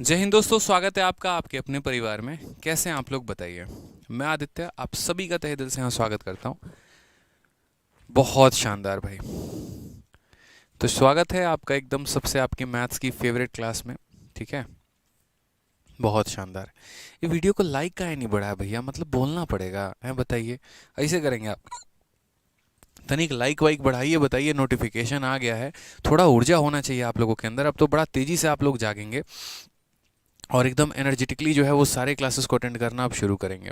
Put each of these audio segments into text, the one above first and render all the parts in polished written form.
जय हिंद दोस्तों, स्वागत है आपका आपके अपने परिवार में। कैसे हैं आप लोग, बताइए। मैं आदित्य आप सभी का तहे दिल से यहाँ स्वागत करता हूँ। बहुत शानदार भाई। तो स्वागत है आपका एकदम सबसे आपकी मैथ्स की फेवरेट क्लास में। ठीक है, बहुत शानदार। ये वीडियो को लाइक का है नहीं बढ़ा है भैया, मतलब बोलना पड़ेगा है, बताइए। ऐसे करेंगे आप, तनिक लाइक वाइक बढ़ाइए, बताइए। नोटिफिकेशन आ गया है, थोड़ा ऊर्जा होना चाहिए आप लोगों के अंदर। अब तो बड़ा तेजी से आप लोग जागेंगे और एकदम एनर्जेटिकली जो है वो सारे क्लासेस को अटेंड करना आप शुरू करेंगे।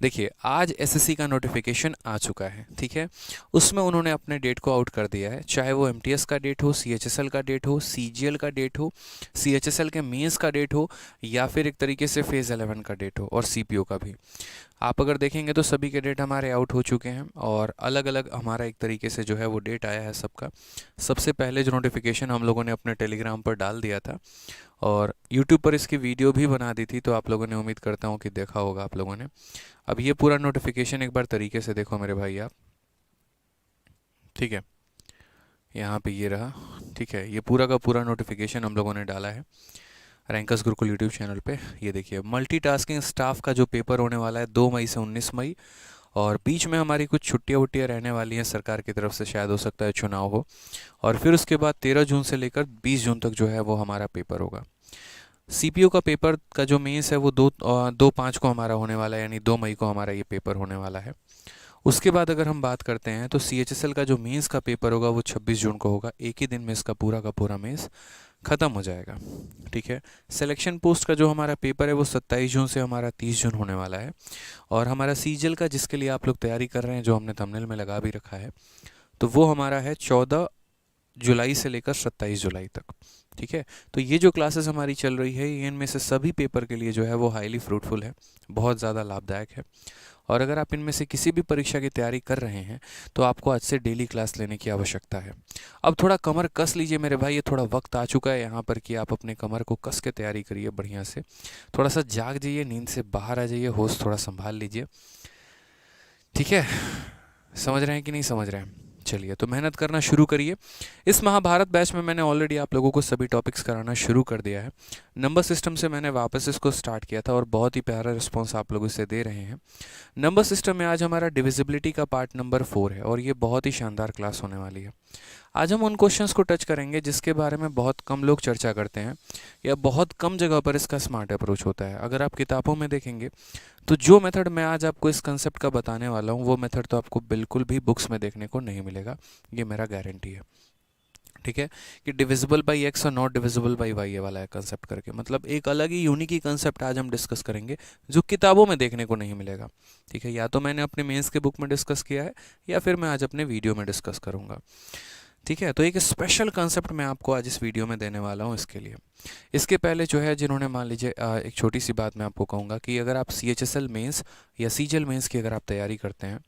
देखिए, आज एसएससी का नोटिफिकेशन आ चुका है, ठीक है। उसमें उन्होंने अपने डेट को आउट कर दिया है, चाहे वो एमटीएस का डेट हो, सीएचएसएल का डेट हो, सीजीएल का डेट हो, सीएचएसएल के मेंस का डेट हो, या फिर एक तरीके से फेज़ 11 का डेट हो, और सीपीओ का भी। आप अगर देखेंगे तो सभी के डेट हमारे आउट हो चुके हैं और अलग अलग हमारा एक तरीके से जो है वो डेट आया है सबका। सबसे पहले जो नोटिफिकेशन हम लोगों ने अपने टेलीग्राम पर डाल दिया था और यूट्यूब पर इसकी वीडियो भी बना दी थी, तो आप लोगों ने, उम्मीद करता हूँ कि देखा होगा आप लोगों ने। अब ये पूरा नोटिफिकेशन एक बार तरीके से देखो मेरे भाई आप, ठीक है। यहाँ पे ये रहा, ठीक है। ये पूरा का पूरा नोटिफिकेशन हम लोगों ने डाला है रैंकर्स गुरुकुल यूट्यूब चैनल पे। ये देखिए, मल्टीटास्किंग स्टाफ का जो पेपर होने वाला है 2 मई से 19 मई, और बीच में हमारी कुछ छुट्टियाँ वुट्टियाँ रहने वाली हैं सरकार की तरफ से, शायद हो सकता है चुनाव हो। और फिर उसके बाद 13 जून से लेकर 20 जून तक जो है वो हमारा पेपर होगा। सीपीयू का पेपर का जो मेंस है वो 2-5 को हमारा होने वाला है, यानी 2 मई को हमारा ये पेपर होने वाला है। उसके बाद अगर हम बात करते हैं तो सीएचएसएल का जो मेंस का पेपर होगा वो 26 जून को होगा। एक ही दिन में इसका पूरा का पूरा मेंस ख़त्म हो जाएगा, ठीक है। सिलेक्शन पोस्ट का जो हमारा पेपर है वो 27 जून से हमारा 30 जून होने वाला है। और हमारा सीजीएल का, जिसके लिए आप लोग तैयारी कर रहे हैं, जो हमने थंबनेल में लगा भी रखा है, तो वो हमारा है 14 जुलाई से लेकर 27 जुलाई तक, ठीक है। तो ये जो क्लासेस हमारी चल रही है, ये इनमें से सभी पेपर के लिए जो है वो हाईली फ्रूटफुल है, बहुत ज़्यादा लाभदायक है। और अगर आप इनमें से किसी भी परीक्षा की तैयारी कर रहे हैं तो आपको आज से डेली क्लास लेने की आवश्यकता है। अब थोड़ा कमर कस लीजिए मेरे भाई, ये थोड़ा वक्त आ चुका है यहाँ पर कि आप अपने कमर को कस के तैयारी करिए बढ़िया से। थोड़ा सा जाग जाइए, नींद से बाहर आ जाइए, होश थोड़ा संभाल लीजिए, ठीक है। समझ रहे हैं कि नहीं समझ रहे हैं? चलिए, तो मेहनत करना शुरू करिए। इस महाभारत बैच में मैंने ऑलरेडी आप लोगों को सभी टॉपिक्स कराना शुरू कर दिया है। नंबर सिस्टम से मैंने वापस इसको स्टार्ट किया था और बहुत ही प्यारा रिस्पॉन्स आप लोग इसे दे रहे हैं। नंबर सिस्टम में आज हमारा डिविजिबिलिटी का पार्ट नंबर 4 है और ये बहुत ही शानदार क्लास होने वाली है। आज हम उन क्वेश्चंस को टच करेंगे जिसके बारे में बहुत कम लोग चर्चा करते हैं, या बहुत कम जगह पर इसका स्मार्ट अप्रोच होता है। अगर आप किताबों में देखेंगे तो जो मेथड मैं आज आपको इस कंसेप्ट का बताने वाला हूँ, वो मेथड तो आपको बिल्कुल भी बुक्स में देखने को नहीं मिलेगा, ये मेरा गारंटी है, ठीक है। कि डिविजिबल बाई एक्स और नॉट डिविजिबल बाई वाई, ये वाला है कंसेप्ट करके, मतलब एक अलग ही यूनिक ही कंसेप्ट आज हम डिस्कस करेंगे जो किताबों में देखने को नहीं मिलेगा, ठीक है। या तो मैंने अपने मेंस के बुक में डिस्कस किया है, या फिर मैं आज अपने वीडियो में डिस्कस करूंगा, ठीक है। तो एक स्पेशल कंसेप्ट मैं आपको आज इस वीडियो में देने वाला हूँ इसके लिए। इसके पहले जो है, जिन्होंने, मान लीजिए, एक छोटी सी बात मैं आपको कहूँगा कि अगर आप सीएचएसएल मेंस या सीजीएल मेंस की अगर आप तैयारी करते हैं,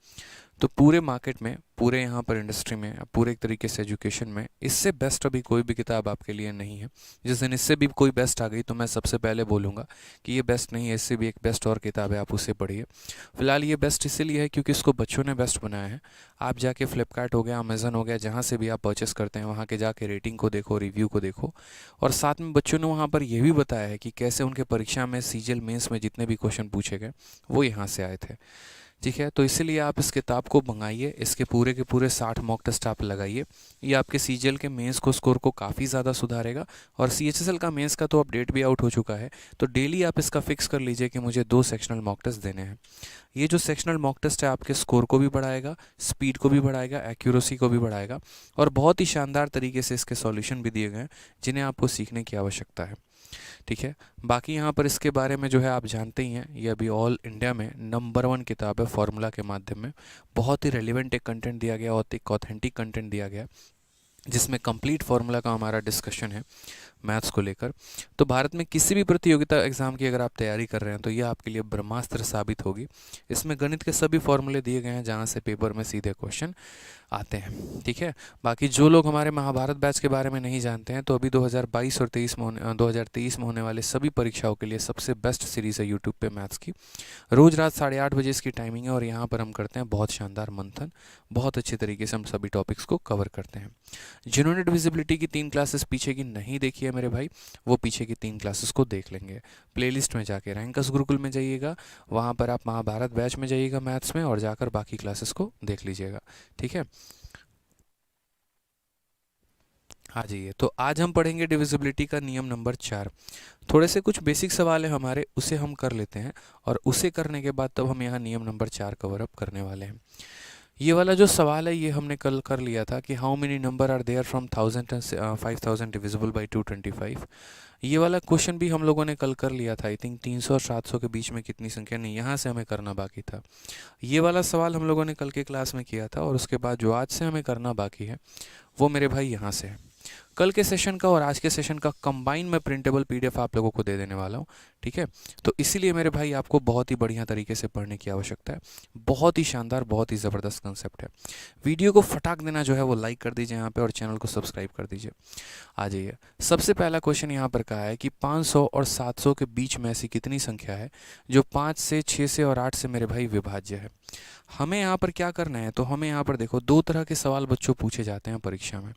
तो पूरे मार्केट में, पूरे यहाँ पर इंडस्ट्री में, पूरे एक तरीके से एजुकेशन में, इससे बेस्ट अभी कोई भी किताब आपके लिए नहीं है। जिस दिन इससे भी कोई बेस्ट आ गई तो मैं सबसे पहले बोलूँगा कि ये बेस्ट नहीं है, इससे भी एक बेस्ट और किताब है, आप उसे पढ़िए। फिलहाल ये बेस्ट इसीलिए है क्योंकि इसको बच्चों ने बेस्ट बनाया है। आप जाके फ्लिपकार्ट हो गया, अमेज़न हो गया, जहाँ से भी आप परचेस करते हैं, वहाँ के जाके रेटिंग को देखो, रिव्यू को देखो, और साथ में बच्चों ने वहाँ पर यह भी बताया है कि कैसे उनके परीक्षा में सीजीएल मेंस में जितने भी क्वेश्चन पूछे गए वो यहाँ से आए थे, ठीक है। तो इसीलिए आप इस किताब को मंगाइए, इसके पूरे के पूरे 60 मॉक टेस्ट आप लगाइए। ये आपके सीजीएल के मेंस को स्कोर को काफ़ी ज़्यादा सुधारेगा। और सीएचएसएल का मेंस का तो अपडेट भी आउट हो चुका है, तो डेली आप इसका फिक्स कर लीजिए कि मुझे 2 सेक्शनल मॉक टेस्ट देने हैं। ये जो सेक्शनल मॉक टेस्ट है आपके स्कोर को भी बढ़ाएगा, स्पीड को भी बढ़ाएगा, एक्यूरेसी को भी बढ़ाएगा, और बहुत ही शानदार तरीके से इसके सॉल्यूशन भी दिए गए हैं जिन्हें आपको सीखने की आवश्यकता है, ठीक है। बाकी यहाँ पर इसके बारे में जो है आप जानते ही हैं, ये अभी ऑल इंडिया में नंबर 1 किताब है फार्मूला के माध्यम में। बहुत ही रेलिवेंट एक कंटेंट दिया गया और एक ऑथेंटिक कंटेंट दिया गया, जिसमें कंप्लीट फार्मूला का हमारा डिस्कशन है मैथ्स को लेकर। तो भारत में किसी भी प्रतियोगिता एग्जाम की अगर आप तैयारी कर रहे हैं तो ये आपके लिए ब्रह्मास्त्र साबित होगी। इसमें गणित के सभी फॉर्मूले दिए गए हैं जहाँ से पेपर में सीधे क्वेश्चन आते हैं, ठीक है। बाकी जो लोग हमारे महाभारत बैच के बारे में नहीं जानते हैं, तो अभी 2022 और 2023 में होने वाले सभी परीक्षाओं के लिए सबसे बेस्ट सीरीज़ है यूट्यूब पे मैथ्स की। रोज़ रात 8:30 इसकी टाइमिंग है और यहाँ पर हम करते हैं बहुत शानदार मंथन, बहुत अच्छे तरीके से हम सभी टॉपिक्स को कवर करते हैं। जिन्होंने डिविजिबिलिटी की 3 क्लासेस पीछे की नहीं देखी है, लिए मेरे भाई वो पीछे की 3 क्लासेस को देख लेंगे। प्लेलिस्ट में जाके रैंकस गुरुकुल में जाइएगा, वहाँ पर आप महाभारत बैच में जाइएगा मैथ्स में, और जाकर बाकी क्लासेस को देख लीजिएगा। ठीक है, आ जाइए। तो आज हम पढ़ेंगे डिविजिबिलिटी का नियम नंबर 4। थोड़े से कुछ बेसिक सवाल है हमारे, उसे हम कर लेते हैं, और उसे करने के बाद तब हम यहाँ नियम नंबर 4 कवर अप करने वाले हैं। ये वाला जो सवाल है ये हमने कल कर लिया था कि how many number are there from 1000 and 5000 divisible by 225। ये वाला क्वेश्चन भी हम लोगों ने कल कर लिया था। आई थिंक 300 और 700 के बीच में कितनी संख्या, नहीं, यहाँ से हमें करना बाकी था। ये वाला सवाल हम लोगों ने कल के क्लास में किया था, और उसके बाद जो आज से हमें करना बाकी है वो मेरे भाई यहाँ से है। कल के सेशन का और आज के सेशन का कंबाइन में प्रिंटेबल पीडीएफ आप लोगों को दे देने वाला हूँ। ठीक है, तो इसीलिए मेरे भाई आपको बहुत ही बढ़िया तरीके से पढ़ने की आवश्यकता है। बहुत ही शानदार, बहुत ही ज़बरदस्त कंसेप्ट है। वीडियो को फटाक देना जो है वो लाइक कर दीजिए यहाँ पे, और चैनल को सब्सक्राइब कर दीजिए। आ जाइए, सबसे पहला क्वेश्चन यहाँ पर कहा है कि 500 और 700 के बीच में ऐसी कितनी संख्या है जो 5 से, 6 से और 8 से मेरे भाई विभाज्य है। हमें यहाँ पर क्या करना है, तो हमें यहाँ पर देखो 2 तरह के सवाल बच्चों पूछे जाते हैं परीक्षा में।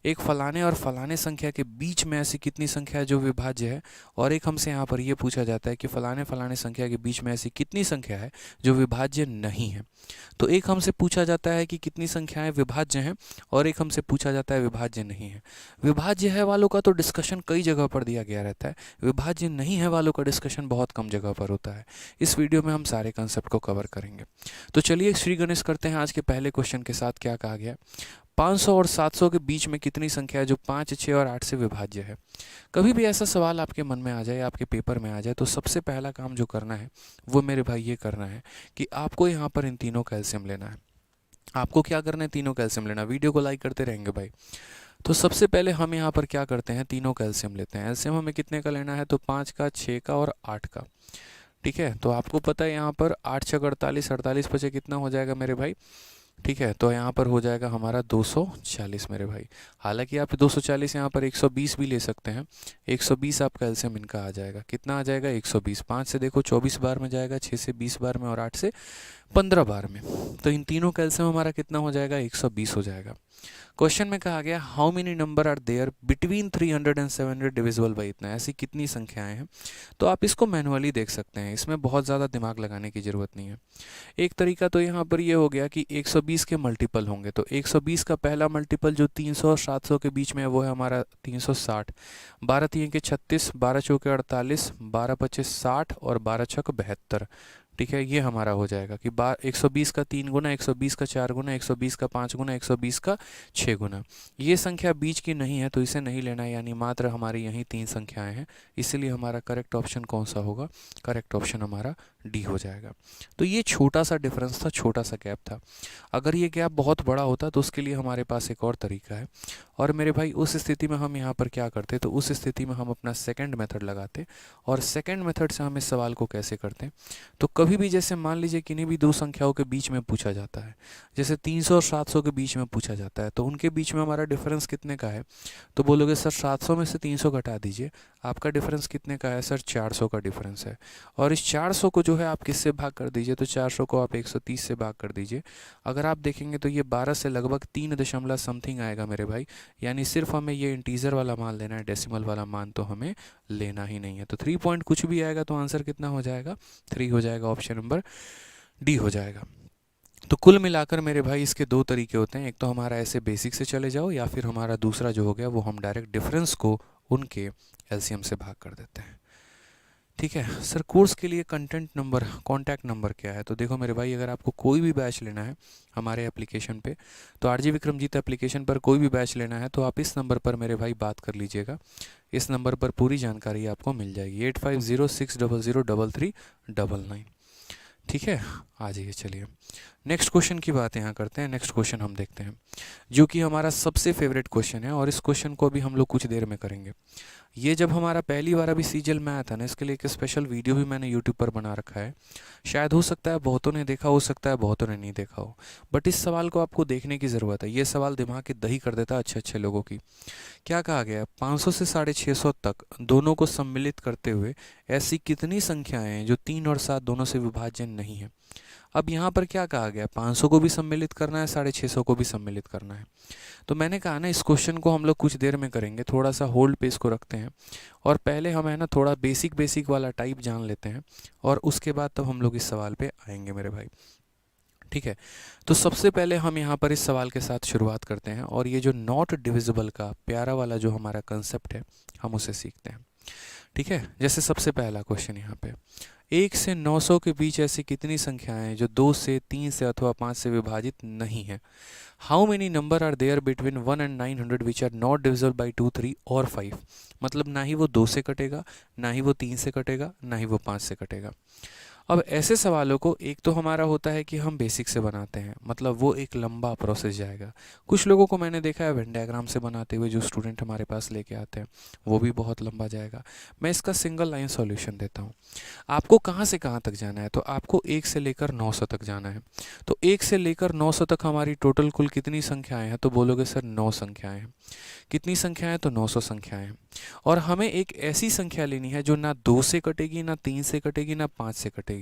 एक फलाने और फलाने संख्या के बीच में ऐसी कितनी संख्या है जो विभाज्य है, और एक हमसे यहाँ पर ये पूछा जाता है कि फलाने फलाने संख्या के बीच में ऐसी कितनी संख्या है जो विभाज्य नहीं है। तो एक हमसे पूछा जाता है कि कितनी संख्याएं विभाज्य हैं, और एक हमसे पूछा जाता है विभाज्य नहीं है। विभाज्य है वालों का तो डिस्कशन कई जगह पर दिया गया रहता है, विभाज्य नहीं है वालों का डिस्कशन बहुत कम जगह पर होता है। इस वीडियो में हम सारे कंसेप्ट को कवर करेंगे। तो चलिए श्री गणेश करते हैं आज के पहले क्वेश्चन के साथ। क्या कहा गया, 500 और 700 के बीच में कितनी संख्या है जो 5, 6 और 8 से विभाज्य है। कभी भी ऐसा सवाल आपके मन में आ जाए, आपके पेपर में आ जाए, तो सबसे पहला काम जो करना है वो मेरे भाई ये करना है कि आपको यहाँ पर इन तीनों का एलसीएम लेना है। आपको क्या करना है, तीनों का एलसीएम लेना। वीडियो को लाइक करते रहेंगे भाई। तो सबसे पहले हम यहाँ पर क्या करते हैं, तीनों का एलसीएम लेते हैं। एलसीएम हमें कितने का लेना है, तो 5 का, 6 का और 8 का। ठीक है, तो आपको पता है यहाँ पर 8 6 48, 48 बचे कितना हो जाएगा मेरे भाई। ठीक है, तो यहाँ पर हो जाएगा हमारा 240 मेरे भाई। हालांकि आप 240 यहाँ पर 120 भी ले सकते हैं। 120 आपका एलसीएम इनका आ जाएगा, कितना आ जाएगा 120। 5 से देखो 24 बार में जाएगा, 6 से 20 बार में, और 8 से 15 बार में। तो इन तीनों का एलसीएम हमारा कितना हो जाएगा, 120 हो जाएगा। क्वेश्चन में कहा गया how many number are there between 300 and 700 divisible by इतना, ऐसी कितनी संख्याएं हैं। तो आप इसको मैनुअली देख सकते हैं, इसमें बहुत ज़्यादा दिमाग लगाने की ज़रूरत नहीं है। एक तरीका तो यहाँ पर ये हो गया कि 120 के मल्टीपल होंगे, तो 120 का पहला मल्टीपल जो 300 और 700 के बीच में है वो है हमारा 360। 12 3 के 36, 12 चौके 48, 12 25 60 और 12 छक 72। ठीक है, ये हमारा हो जाएगा कि 120 का 3 गुना, 120 का 4 गुना, 120 का 5 गुना, 120 का 6 गुना। ये संख्या बीच की नहीं है तो इसे नहीं लेना है, यानी मात्र हमारी यहीं 3 संख्याएं हैं। इसलिए हमारा करेक्ट ऑप्शन कौन सा होगा, करेक्ट ऑप्शन हमारा डी हो जाएगा। तो ये छोटा सा डिफरेंस था, छोटा सा गैप था। अगर ये गैप बहुत बड़ा होता तो उसके लिए हमारे पास एक और तरीका है। और मेरे भाई उस स्थिति में हम यहाँ पर क्या करते, तो उस स्थिति में हम अपना सेकंड मेथड लगाते। और सेकंड मेथड से हम इस सवाल को कैसे करते हैं, तो कभी भी जैसे मान लीजिए किन्हीं भी दो संख्याओं के बीच में पूछा जाता है, जैसे 300 और 700 के बीच में पूछा जाता है, तो उनके बीच में हमारा डिफरेंस कितने का है, तो बोलोगे सर 700 में से 300 घटा दीजिए, आपका डिफरेंस कितने का है, सर 400 का डिफरेंस है। और इस 400 को जो है आप किससे भाग कर दीजिए, तो 400 को आप 130 से भाग कर दीजिए। अगर आप देखेंगे तो ये 12 से लगभग 3 दशमलव समथिंग आएगा मेरे भाई, यानी सिर्फ हमें ये इंटीजर वाला मान लेना है, डेसिमल वाला मान तो हमें लेना ही नहीं है। तो 3 पॉइंट कुछ भी आएगा तो आंसर कितना हो जाएगा, 3 हो जाएगा, ऑप्शन नंबर डी हो जाएगा। तो कुल मिलाकर मेरे भाई इसके दो तरीके होते हैं, एक तो हमारा ऐसे बेसिक से चले जाओ, या फिर हमारा दूसरा जो हो गया वो हम डायरेक्ट डिफरेंस को उनके एलसीएम से भाग कर देते हैं। ठीक है सर, कोर्स के लिए कंटेंट नंबर, कॉन्टैक्ट नंबर क्या है, तो देखो मेरे भाई अगर आपको कोई भी बैच लेना है हमारे एप्लीकेशन पे, तो आरजी विक्रमजीत एप्लीकेशन पर कोई भी बैच लेना है तो आप इस नंबर पर मेरे भाई बात कर लीजिएगा। इस नंबर पर पूरी जानकारी आपको मिल जाएगी, 8506003399। ठीक है, आ जाइए। चलिए नेक्स्ट क्वेश्चन की बात यहाँ करते हैं। नेक्स्ट क्वेश्चन हम देखते हैं जो कि हमारा सबसे फेवरेट क्वेश्चन है, और इस क्वेश्चन को भी हम लोग कुछ देर में करेंगे। ये जब हमारा पहली बार अभी सीजीएल में आया था ना, इसके लिए एक स्पेशल वीडियो भी मैंने यूट्यूब पर बना रखा है। शायद हो सकता है बहुतों ने देखा, हो सकता है बहुतों ने नहीं देखा हो, बट इस सवाल को आपको देखने की ज़रूरत है। ये सवाल दिमाग की दही कर देता है अच्छे अच्छे लोगों की। क्या कहा गया, 500 से 650 तक दोनों को सम्मिलित करते हुए ऐसी कितनी संख्याएं हैं जो 3 और 7 दोनों से विभाज्य नहीं है। अब यहाँ पर क्या कहा गया, 500 को भी सम्मिलित करना है, 650 को भी सम्मिलित करना है। तो मैंने कहा ना इस क्वेश्चन को हम लोग कुछ देर में करेंगे, थोड़ा सा होल्ड पे इसको रखते हैं और पहले हम है ना थोड़ा बेसिक बेसिक वाला टाइप जान लेते हैं और उसके बाद तब हम लोग इस सवाल पे आएंगे मेरे भाई। ठीक है, तो सबसे पहले हम यहाँ पर इस सवाल के साथ शुरुआत करते हैं और ये जो नॉट डिविजिबल का प्यारा वाला जो हमारा कंसेप्ट है हम उसे सीखते हैं। ठीक है, जैसे सबसे पहला क्वेश्चन यहाँ पे, 1 से 900 के बीच ऐसी कितनी संख्याएं हैं जो 2 से 3 से अथवा 5 से विभाजित नहीं है। How many number are there between 1 and 900 which are not divisible by 2, 3 और 5। मतलब ना ही वो 2 से कटेगा, ना ही वो 3 से कटेगा, ना ही वो 5 से कटेगा। अब ऐसे सवालों को एक तो हमारा होता है कि हम बेसिक से बनाते हैं, मतलब वो एक लंबा प्रोसेस जाएगा। कुछ लोगों को मैंने देखा है वेन डायग्राम से बनाते हुए, जो स्टूडेंट हमारे पास लेके आते हैं वो भी बहुत लंबा जाएगा। मैं इसका सिंगल लाइन सॉल्यूशन देता हूँ। आपको कहाँ से कहाँ तक जाना है, तो आपको 1 से लेकर 900 तक जाना है। तो 1 से लेकर 900 तक हमारी टोटल कुल कितनी संख्याएं हैं, तो बोलोगे सर 9 संख्याएं हैं। कितनी संख्याएं, तो 900 संख्याएं हैं। और हमें एक ऐसी संख्या लेनी है जो ना 2 से कटेगी, ना 3 से कटेगी, ना 5 से कटेगी।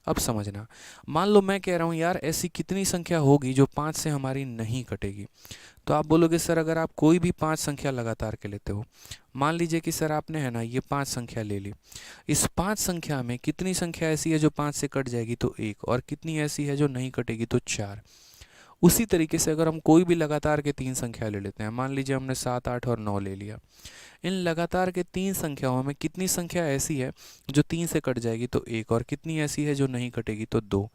अब समझना, मान लो मैं कह रहा हूँ यार ऐसी कितनी संख्या होगी जो 5 से हमारी नहीं कटेगी। तो आप बोलोगे सर अगर आप कोई भी 5 संख्या लगातार के लेते हो, मान लीजिए कि सर आपने है ना ये 5 संख्या ले ली, इस 5 संख्या में कितनी संख्या ऐसी है जो 5 से कट जाएगी, तो 1, और कितनी ऐसी है जो नहीं कटेगी, तो 4। उसी तरीके से अगर हम कोई भी लगातार के 3 संख्या ले लेते हैं, मान लीजिए हमने 7, 8 और 9 ले लिया, इन लगातार के 3 संख्याओं में कितनी संख्या ऐसी है जो 3 से कट जाएगी, तो 1, और कितनी ऐसी है जो नहीं कटेगी, तो 2।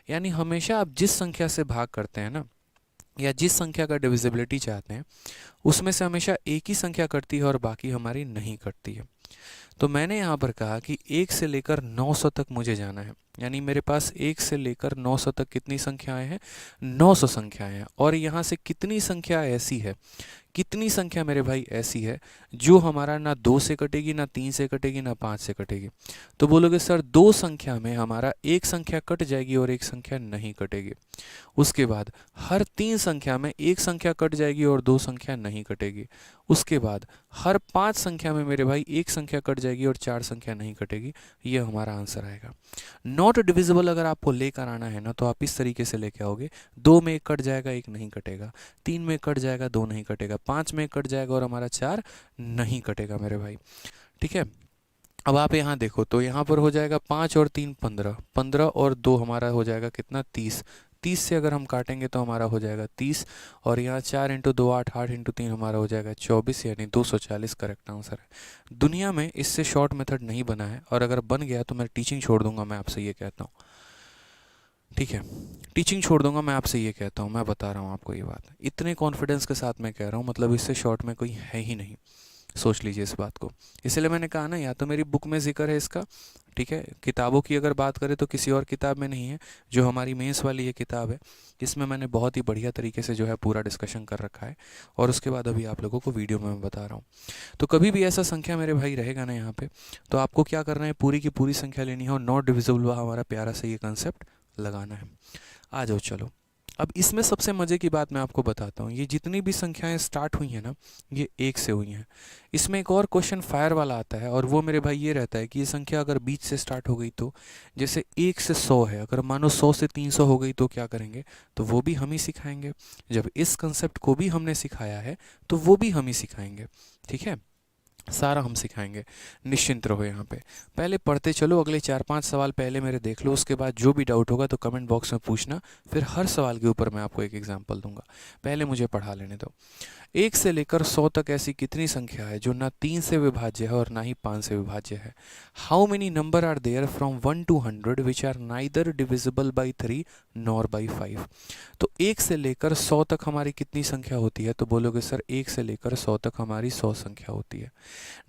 यानी हमेशा आप जिस संख्या से भाग करते हैं ना, या जिस संख्या का डिविजिबिलिटी चाहते हैं, उसमें से हमेशा एक ही संख्या कटती है और बाकी हमारी नहीं कटती है। तो मैंने यहाँ पर कहा कि 1 से लेकर 900 तक मुझे जाना है, यानी मेरे पास 1 से लेकर 900 तक कितनी संख्याएं हैं, 900 संख्याएं हैं। और यहाँ से कितनी संख्या ऐसी है, कितनी संख्या मेरे भाई ऐसी है जो हमारा ना 2 से कटेगी, ना 3 से कटेगी, ना 5 से कटेगी। तो बोलोगे सर 2 संख्या में हमारा एक संख्या कट जाएगी और एक संख्या नहीं कटेगी। उसके बाद हर 3 संख्या में एक संख्या कट जाएगी और 2 संख्या नहीं कटेगी। उसके बाद हर 5 संख्या में मेरे भाई एक संख्या कट जाएगी और 4 संख्या नहीं कटेगी। ये हमारा आंसर आएगा। नॉट डिविजिबल अगर आपको लेकर आना है ना, तो आप इस तरीके से लेके आओगे, 2 में एक कट जाएगा, एक नहीं कटेगा, 3 में कट जाएगा, 2 नहीं कटेगा, 5 में कट जाएगा और हमारा 4 नहीं कटेगा मेरे भाई। ठीक है, अब आप यहाँ देखो तो यहाँ पर हो जाएगा 5 और 3 15, 15 और 2 हमारा हो जाएगा कितना, 30। 30 से अगर हम काटेंगे तो हमारा हो जाएगा 30, और यहाँ 4 इंटू 2 8, 8 इंटू 3 हमारा हो जाएगा 24, यानी 240 करेक्ट आंसर है। दुनिया में इससे शॉर्ट मेथड नहीं बना है, और अगर बन गया तो मैं टीचिंग छोड़ दूंगा, मैं आपसे ये कहता हूँ। ठीक है, टीचिंग छोड़ दूंगा, मैं आपसे ये कहता हूँ, मैं बता रहा हूँ आपको ये बात, इतने कॉन्फिडेंस के साथ मैं कह रहा हूँ, मतलब इससे शॉर्ट में कोई है ही नहीं। सोच लीजिए इस बात को। इसलिए मैंने कहा ना, या तो मेरी बुक में जिक्र है इसका, ठीक है, किताबों की अगर बात करें तो किसी और किताब में नहीं है, जो हमारी मेंस वाली ये किताब है, इसमें मैंने बहुत ही बढ़िया तरीके से जो है पूरा डिस्कशन कर रखा है, और उसके बाद अभी आप लोगों को वीडियो में मैं बता रहा हूँ। तो कभी भी ऐसा संख्या मेरे भाई रहेगा ना यहाँ पे, तो आपको क्या करना है, पूरी की पूरी संख्या लेनी है और नॉट डिविजिबल हमारा प्यारा सा ये कंसेप्ट लगाना है। आ जाओ चलो, अब इसमें सबसे मज़े की बात मैं आपको बताता हूँ, ये जितनी भी संख्याएं स्टार्ट हुई हैं ना, ये 1 से हुई हैं। इसमें एक और क्वेश्चन फायर वाला आता है, और वो मेरे भाई ये रहता है कि ये संख्या अगर बीच से स्टार्ट हो गई तो, जैसे 1 से 100 है, अगर मानो 100 से 300 हो गई तो क्या करेंगे, तो वो भी हम ही सिखाएंगे। जब इस कंसेप्ट को भी हमने सिखाया है तो वो भी हम ही सिखाएंगे। ठीक है, सारा हम सिखाएंगे, निश्चिंत रहो यहाँ पे। पहले पढ़ते चलो, अगले 4-5 सवाल पहले मेरे देख लो, उसके बाद जो भी डाउट होगा तो कमेंट बॉक्स में पूछना, फिर हर सवाल के ऊपर मैं आपको एक एग्जांपल दूंगा। पहले मुझे पढ़ा लेने दो। 1 से लेकर 100 तक ऐसी कितनी संख्या है जो ना 3 से विभाज्य है और ना ही 5 से विभाज्य है। How many number are there from 1 to 100 which are neither divisible by 3 nor by 5। तो 1 से लेकर 100 तक हमारी कितनी संख्या होती है, तो बोलोगे सर 1 से लेकर 100 तक हमारी 100 संख्या होती है।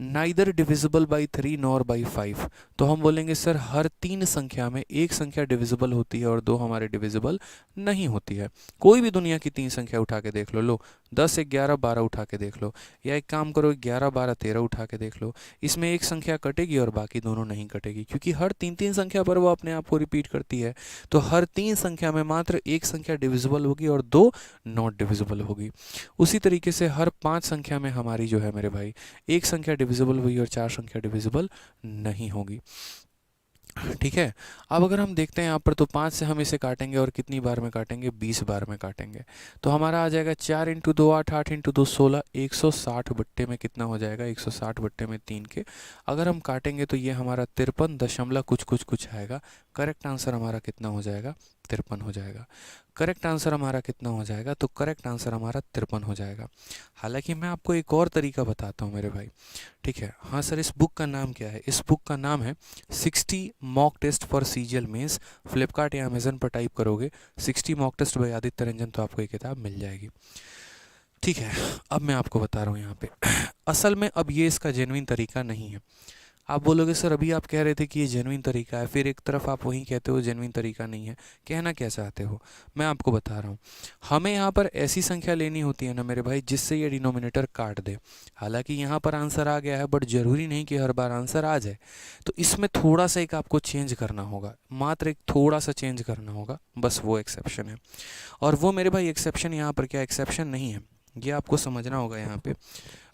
Neither divisible by 3 nor by 5, तो हम बोलेंगे सर हर 3 संख्या में एक संख्या डिविजिबल होती है और 2 हमारे डिविजिबल नहीं होती है। कोई भी दुनिया की 3 संख्या उठा के देख लो, 10 11 12 उठा के देख लो, या एक काम करो 11 12 13 उठा के देख लो, इसमें एक संख्या कटेगी और बाकी दोनों नहीं कटेगी, क्योंकि हर 3 संख्या पर वो अपने आप को रिपीट करती है। तो हर 3 संख्या में मात्र एक संख्या डिविजिबल होगी और 2 नॉट डिविजिबल होगी। उसी तरीके से हर 5 संख्या में हमारी जो है मेरे भाई एक संख्या डिविजिबल हुई और 4 संख्या डिविजिबल नहीं होगी। ठीक है। अब अगर हम देखते हैं यहाँ पर, तो 5 से हम इसे काटेंगे और कितनी बार में काटेंगे, 20 बार में काटेंगे। तो हमारा आ जाएगा 4 इंटू 2 8, 8 इंटू 2 16, 160 बट्टे में कितना हो जाएगा, 160 बट्टे में 3 के अगर हम काटेंगे तो ये हमारा 53 दशमलव कुछ कुछ कुछ आएगा। करेक्ट आंसर हमारा कितना हो जाएगा, 53 हो जाएगा। करेक्ट आंसर हमारा कितना हो जाएगा, तो करेक्ट आंसर हमारा 53 हो जाएगा। हालांकि मैं आपको एक और तरीका बताता हूँ मेरे भाई, ठीक है। हाँ सर, इस बुक का नाम क्या है? इस बुक का नाम है 60 mock test for CGL mains. Flipkart या अमेजन पर टाइप करोगे 60 mock test by Aditya Ranjan, तो आपको ये किताब मिल जाएगी। ठीक है, अब मैं आपको बता रहा हूँ यहाँ पे असल में अब ये इसका जेन्युइन तरीका नहीं है। आप बोलोगे सर अभी आप कह रहे थे कि ये जेन्युइन तरीका है, फिर एक तरफ आप वहीं कहते हो जेन्युइन तरीका नहीं है। कहना क्या चाहते हो, मैं आपको बता रहा हूँ। हमें यहाँ पर ऐसी संख्या लेनी होती है ना मेरे भाई, जिससे ये डिनोमिनेटर काट दे। हालांकि यहाँ पर आंसर आ गया है, बट ज़रूरी नहीं कि हर बार आंसर आ जाए। तो इसमें थोड़ा सा एक आपको चेंज करना होगा, मात्र एक थोड़ा सा चेंज करना होगा, बस वो एक्सेप्शन है। और वो मेरे भाई एक्सेप्शन यहाँ पर क्या एक्सेप्शन नहीं है, ये आपको समझना होगा। यहाँ पे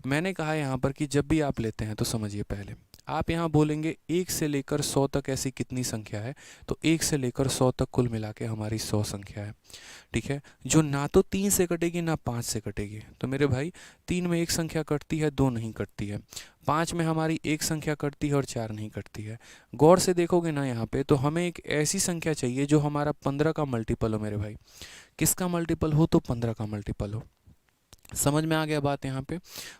मैंने कहा यहाँ पर कि जब भी आप लेते हैं तो समझिए, पहले आप यहाँ बोलेंगे 1 से लेकर 100 तक ऐसी कितनी संख्या है, तो 1 से लेकर 100 तक कुल मिला के हमारी 100 संख्या है। ठीक है, जो ना तो 3 से कटेगी ना 5 से कटेगी। तो मेरे भाई 3 में एक संख्या कटती है, 2 नहीं कटती है। 5 में हमारी एक संख्या कटती है और 4 नहीं कटती है। गौर से देखोगे ना यहाँ पे, तो हमें एक ऐसी संख्या चाहिए जो हमारा 15 का मल्टीपल हो मेरे भाई। किसका मल्टीपल हो, तो 15 का मल्टीपल हो। समझ में आ गया बात। यहाँ पे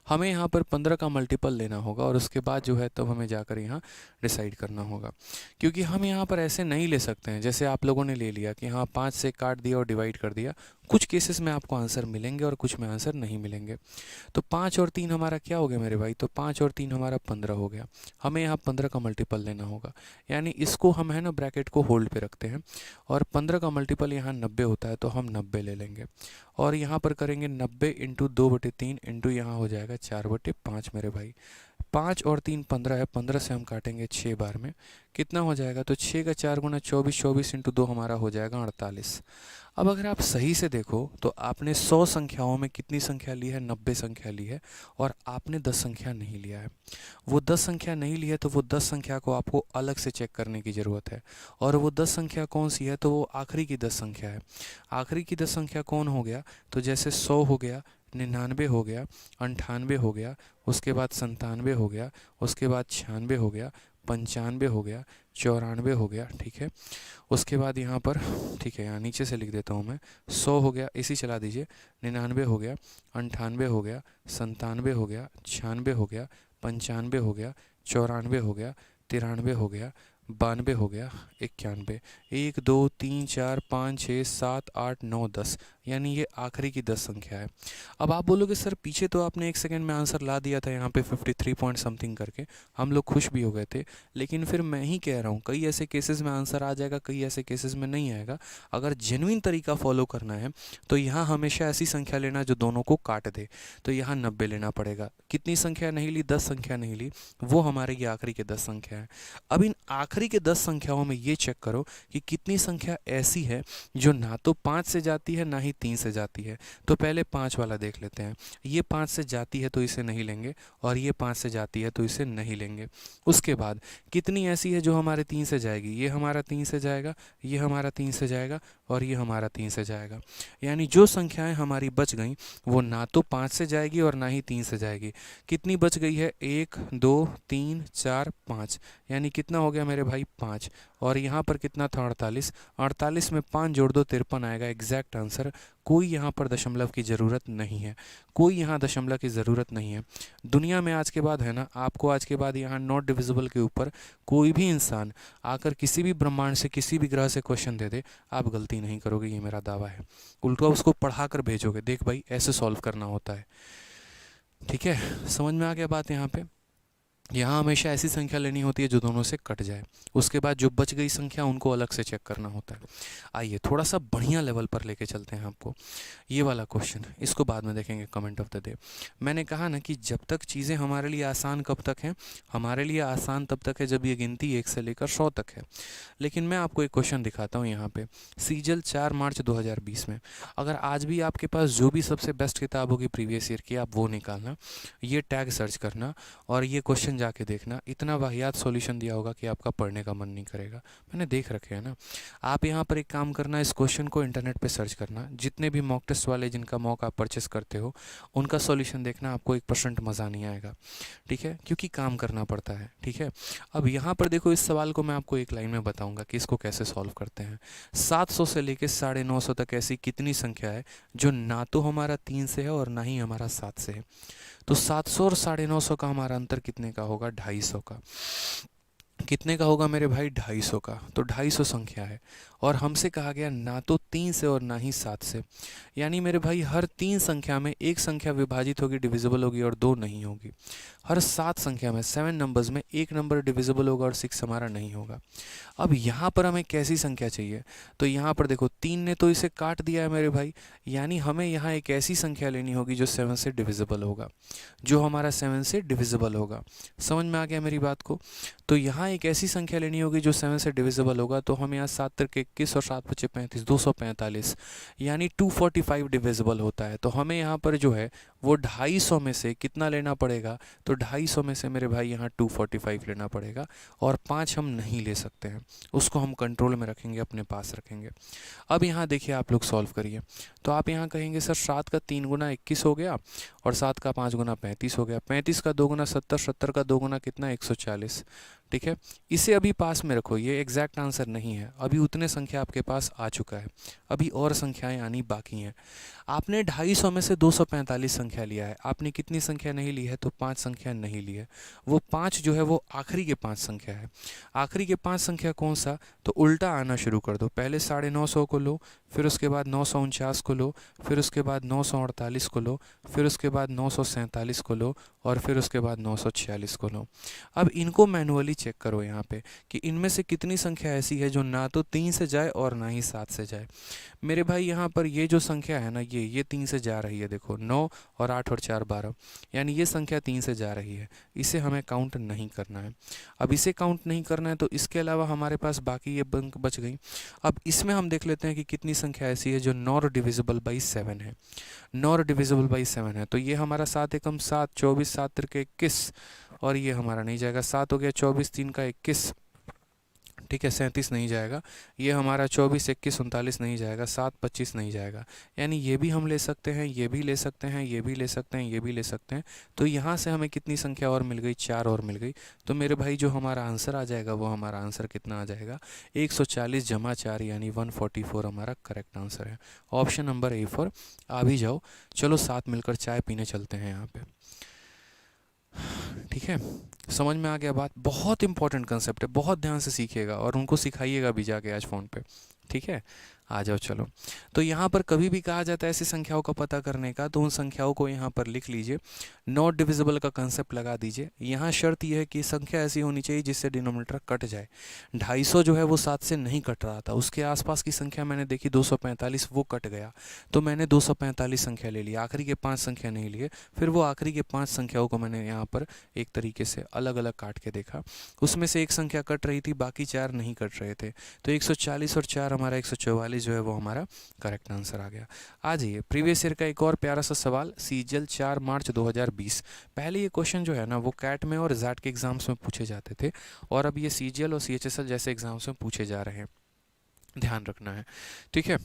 हमें यहाँ पर 15 का मल्टीपल लेना होगा और उसके बाद जो है तब हमें जाकर यहाँ डिसाइड करना होगा। क्योंकि हम यहाँ पर ऐसे नहीं ले सकते हैं जैसे आप लोगों ने ले लिया कि हाँ 5 से काट दिया और डिवाइड कर दिया। कुछ केसेस में आपको आंसर मिलेंगे और कुछ में आंसर नहीं मिलेंगे। तो 5 और 3 हमारा क्या हो गया मेरे भाई, तो 5 और 3 हमारा 15 हो गया। हमें यहाँ 15 का मल्टीपल लेना होगा, यानी इसको हम है ना ब्रैकेट को होल्ड पे रखते हैं और 15 का मल्टीपल यहाँ 90 होता है, तो हम 90 ले लेंगे और यहाँ पर करेंगे 90 इंटू 2/3 इंटू यहाँ हो जाएगा 4/5 मेरे भाई। 5 और 3 15 है, 15 से हम काटेंगे 6 बार में, कितना हो जाएगा, तो 6 का 4 गुना 24, 24 इंटू 2 हमारा हो जाएगा 48। अब अगर आप सही से देखो तो आपने 100 संख्याओं में कितनी संख्या ली है, 90 संख्या ली है और आपने 10 संख्या नहीं लिया है। वो 10 संख्या नहीं ली है तो वो 10 संख्या को आपको अलग से चेक करने की ज़रूरत है। और वो 10 संख्या कौन सी है, तो वो आखिरी की 10 संख्या है। आखिरी की 10 संख्या कौन हो गया, तो जैसे 100 हो गया, 99 हो गया, 98 हो गया, उसके बाद 97 हो गया, उसके बाद 96 हो गया, 95 हो गया, 94 हो गया। ठीक है, उसके बाद यहाँ पर, ठीक है यहाँ नीचे से लिख देता हूँ मैं, 100 हो गया, इसी चला दीजिए, 99 हो गया, 98 हो गया, 97 हो गया, 96 हो गया, 95 हो गया, 94 हो गया, 93 हो गया, 92 हो गया, 91। 1 2 3 4 5 6 7 8 9 10, यानी ये आखिरी की 10 संख्या है। अब आप बोलोगे सर पीछे तो आपने 1 सेकंड में आंसर ला दिया था यहाँ पे 53 पॉइंट समथिंग करके, हम लोग खुश भी हो गए थे। लेकिन फिर मैं ही कह रहा हूँ कई ऐसे केसेस में आंसर आ जाएगा, कई ऐसे केसेस में नहीं आएगा। अगर जेन्युइन तरीका फॉलो करना है तो यहाँ हमेशा ऐसी संख्या लेना जो दोनों को काट दे। तो यहाँ 90 लेना पड़ेगा। कितनी संख्या नहीं ली, 10 संख्या नहीं ली, वो हमारे ये आखिरी के 10 संख्या है। अब इन आखिरी के 10 संख्याओं में ये चेक करो कि कितनी संख्या ऐसी है जो ना तो 5 से जाती है ना ही 3 से जाती है। तो पहले 5 वाला देख लेते हैं। ये 5 से जाती है तो इसे नहीं लेंगे और ये 5 से जाती है तो इसे नहीं लेंगे। उसके बाद कितनी ऐसी है जो हमारे 3 से जाएगी, ये हमारा 3 से जाएगा, ये हमारा 3 से जाएगा और ये हमारा 3 से जाएगा। यानी जो संख्याएं हमारी बच गई वो ना तो 5 से जाएगी और ना ही 3 से जाएगी। कितनी बच गई है, 1 2 3 4 5, यानी कितना हो गया मेरे भाई 5। और यहाँ पर कितना था 48, 48 में 5 जोड़ दो 53 आएगा एग्जैक्ट आंसर। कोई यहाँ पर दशमलव की ज़रूरत नहीं है, कोई यहाँ दशमलव की ज़रूरत नहीं है। दुनिया में आज के बाद है ना, आपको आज के बाद यहाँ नॉट डिविजिबल के ऊपर कोई भी इंसान आकर किसी भी ब्रह्मांड से किसी भी ग्रह से क्वेश्चन दे दे, आप गलती नहीं करोगे, ये मेरा दावा है। उल्टा उसको पढ़ा कर भेजोगे, देख भाई ऐसे सॉल्व करना होता है। ठीक है, समझ में आ गया बात। यहाँ पे यहाँ हमेशा ऐसी संख्या लेनी होती है जो दोनों से कट जाए। उसके बाद जो बच गई संख्या उनको अलग से चेक करना होता है। आइए थोड़ा सा बढ़िया लेवल पर लेके चलते हैं आपको। ये वाला क्वेश्चन इसको बाद में देखेंगे, कमेंट ऑफ द डे। मैंने कहा ना कि जब तक चीज़ें हमारे लिए आसान कब तक हैं, हमारे लिए आसान तब तक है जब ये गिनती 1 से लेकर 100 तक है। लेकिन मैं आपको एक क्वेश्चन दिखाता हूँ यहाँ पे, सीजल 4 मार्च 2020 में। अगर आज भी आपके पास जो भी सबसे बेस्ट किताब होगी प्रीवियस ईयर की, आप वो निकालना, ये टैग सर्च करना और ये क्वेश्चन जाके देखना, इतना वाहियात सॉल्यूशन दिया होगा कि आपका पढ़ने का मन नहीं करेगा। मैंने देख रखे हैं ना। आप यहाँ पर एक काम करना, इस क्वेश्चन को इंटरनेट पे सर्च करना, जितने भी मॉक टेस्ट वाले जिनका मॉक आप परचेस करते हो उनका सॉल्यूशन देखना, आपको 1% मज़ा नहीं आएगा, ठीक है, क्योंकि काम करना पड़ता है, ठीक है। अब यहाँ पर देखो, इस सवाल को मैं आपको एक लाइन में बताऊंगा कि इसको कैसे सॉल्व करते हैं। 700 से लेकर 950 तक ऐसी कितनी संख्या है जो ना तो हमारा 3 से है और ना ही हमारा 7 से है। तो 700 और 950 का हमारा अंतर कितने का होगा? 250 का। कितने का होगा मेरे भाई? 250 का। तो 250 संख्या है और हमसे कहा गया ना तो 3 से और ना ही 7 से, यानी मेरे भाई हर 3 संख्या में एक संख्या विभाजित होगी, डिविजिबल होगी और 2 नहीं होगी। हर 7 संख्या में, 7 नंबर्स में एक नंबर डिविजिबल होगा और 6 हमारा नहीं होगा। अब यहाँ पर हमें कैसी संख्या चाहिए? तो यहाँ पर देखो 3 ने तो इसे काट दिया है मेरे भाई, यानी हमें यहाँ एक ऐसी संख्या लेनी होगी जो 7 से डिविजिबल होगा, जो हमारा 7 से डिविजिबल होगा। समझ में आ गया मेरी बात को? तो यहाँ एक ऐसी संख्या लेनी होगी जो 7 से डिविजिबल होगा। तो हम यहाँ 7 तक 21 और 7 पचे 35, 245, यानी 245 डिविजिबल होता है। तो हमें यहाँ पर जो है वो 250 में से कितना लेना पड़ेगा? तो 250 में से मेरे भाई यहाँ 245 लेना पड़ेगा और 5 हम नहीं ले सकते हैं, उसको हम कंट्रोल में रखेंगे, अपने पास रखेंगे। अब यहाँ देखिए, आप लोग सॉल्व करिए। तो आप यहाँ कहेंगे सर 7 का 3 गुना 21 हो गया और 7 का 5 गुना 35 हो गया, 35 का 2 गुना 70, 70 का 2 गुना कितना? 140, ठीक है। इसे अभी पास में रखो, ये एग्जैक्ट आंसर नहीं है, अभी उतने संख्या आपके पास आ चुका है, अभी और संख्याएं आनी बाकी हैं। आपने 250 में से 245 संख्या लिया है, आपने कितनी संख्या नहीं ली है? तो 5 संख्या नहीं ली है। वो 5 जो है वो आखिरी के 5 संख्या है। आखिरी के 5 संख्या कौन सा? तो उल्टा आना शुरू कर दो, पहले 950 को लो, फिर उसके बाद 949 को लो, फिर उसके बाद 948 को लो, फिर उसके बाद 947 को लो और फिर उसके बाद 946 को लो। अब इनको मैनुअली चेक करो यहाँ पे कि इनमें से कितनी संख्या ऐसी है जो ना तो 3 से जाए और ना ही 7 से जाए। मेरे भाई यहाँ पर ये जो संख्या है ना, ये 3 से जा रही है, देखो 9 और 8 और 4 12, यानी ये संख्या 3 से जा रही है, इसे हमें काउंट नहीं करना है। अब इसे काउंट नहीं करना है तो इसके अलावा हमारे पास बाकी ये अंक बच गई। अब इसमें हम देख लेते हैं कि कितनी संख्या ऐसी है जो नॉट डिविजिबल बाई 7 है। नॉट डिविजिबल बाई 7 है, तो ये हमारा 7 एकम 7, 24, 7 तिरके 21 और ये हमारा नहीं जाएगा। 7 हो गया 24, 3 का 21, ठीक है, 37 नहीं जाएगा। ये हमारा 24, 21, 39 नहीं जाएगा, 7, 25 नहीं जाएगा। यानी ये भी हम ले सकते हैं, ये भी ले सकते हैं, ये भी ले सकते हैं, ये भी ले सकते हैं। तो यहाँ से हमें कितनी संख्या और मिल गई? 4 और मिल गई। तो मेरे भाई जो हमारा आंसर आ जाएगा वो हमारा आंसर कितना आ जाएगा? 140 जमा 4 यानी 144 हमारा करेक्ट आंसर है। Option number A four. आ भी जाओ, चलो साथ मिलकर चाय पीने चलते हैं यहाँ पे, ठीक है। समझ में आ गया बात? बहुत इंपॉर्टेंट कंसेप्ट है, बहुत ध्यान से सीखिएगा और उनको सिखाइएगा भी जाके आज फ़ोन पे, ठीक है। आ जाओ चलो। तो यहाँ पर कभी भी कहा जाता है ऐसी संख्याओं का पता करने का, तो उन संख्याओं को यहाँ पर लिख लीजिए, नॉट डिविजिबल का कंसेप्ट लगा दीजिए। यहाँ शर्त यह है कि संख्या ऐसी होनी चाहिए जिससे डिनोमिनेटर कट जाए। 250 जो है वो 7 से नहीं कट रहा था, उसके आसपास की संख्या मैंने देखी 245, वो कट गया, तो मैंने 245 संख्या ले ली, आखिरी के 5 संख्या नहीं लिए। फिर वो आखिरी के 5 संख्याओं को मैंने यहाँ पर एक तरीके से अलग अलग काट के देखा, उसमें से एक संख्या कट रही थी, बाकी 4 नहीं कट रहे थे। तो 140 और 4 हमारा 144 जो है वो हमारा करेक्ट आंसर आ गया। आ जाइए प्रीवियस ईयर का एक और प्यारा सा सवाल, सीजीएल 4 मार्च 2020। पहले ये क्वेश्चन जो है ना वो कैट में और जैट के एग्जाम्स में पूछे जाते थे और अब ये सीजीएल और सीएचएसएल जैसे एग्जाम्स में पूछे जा रहे हैं, ध्यान रखना है, ठीक है।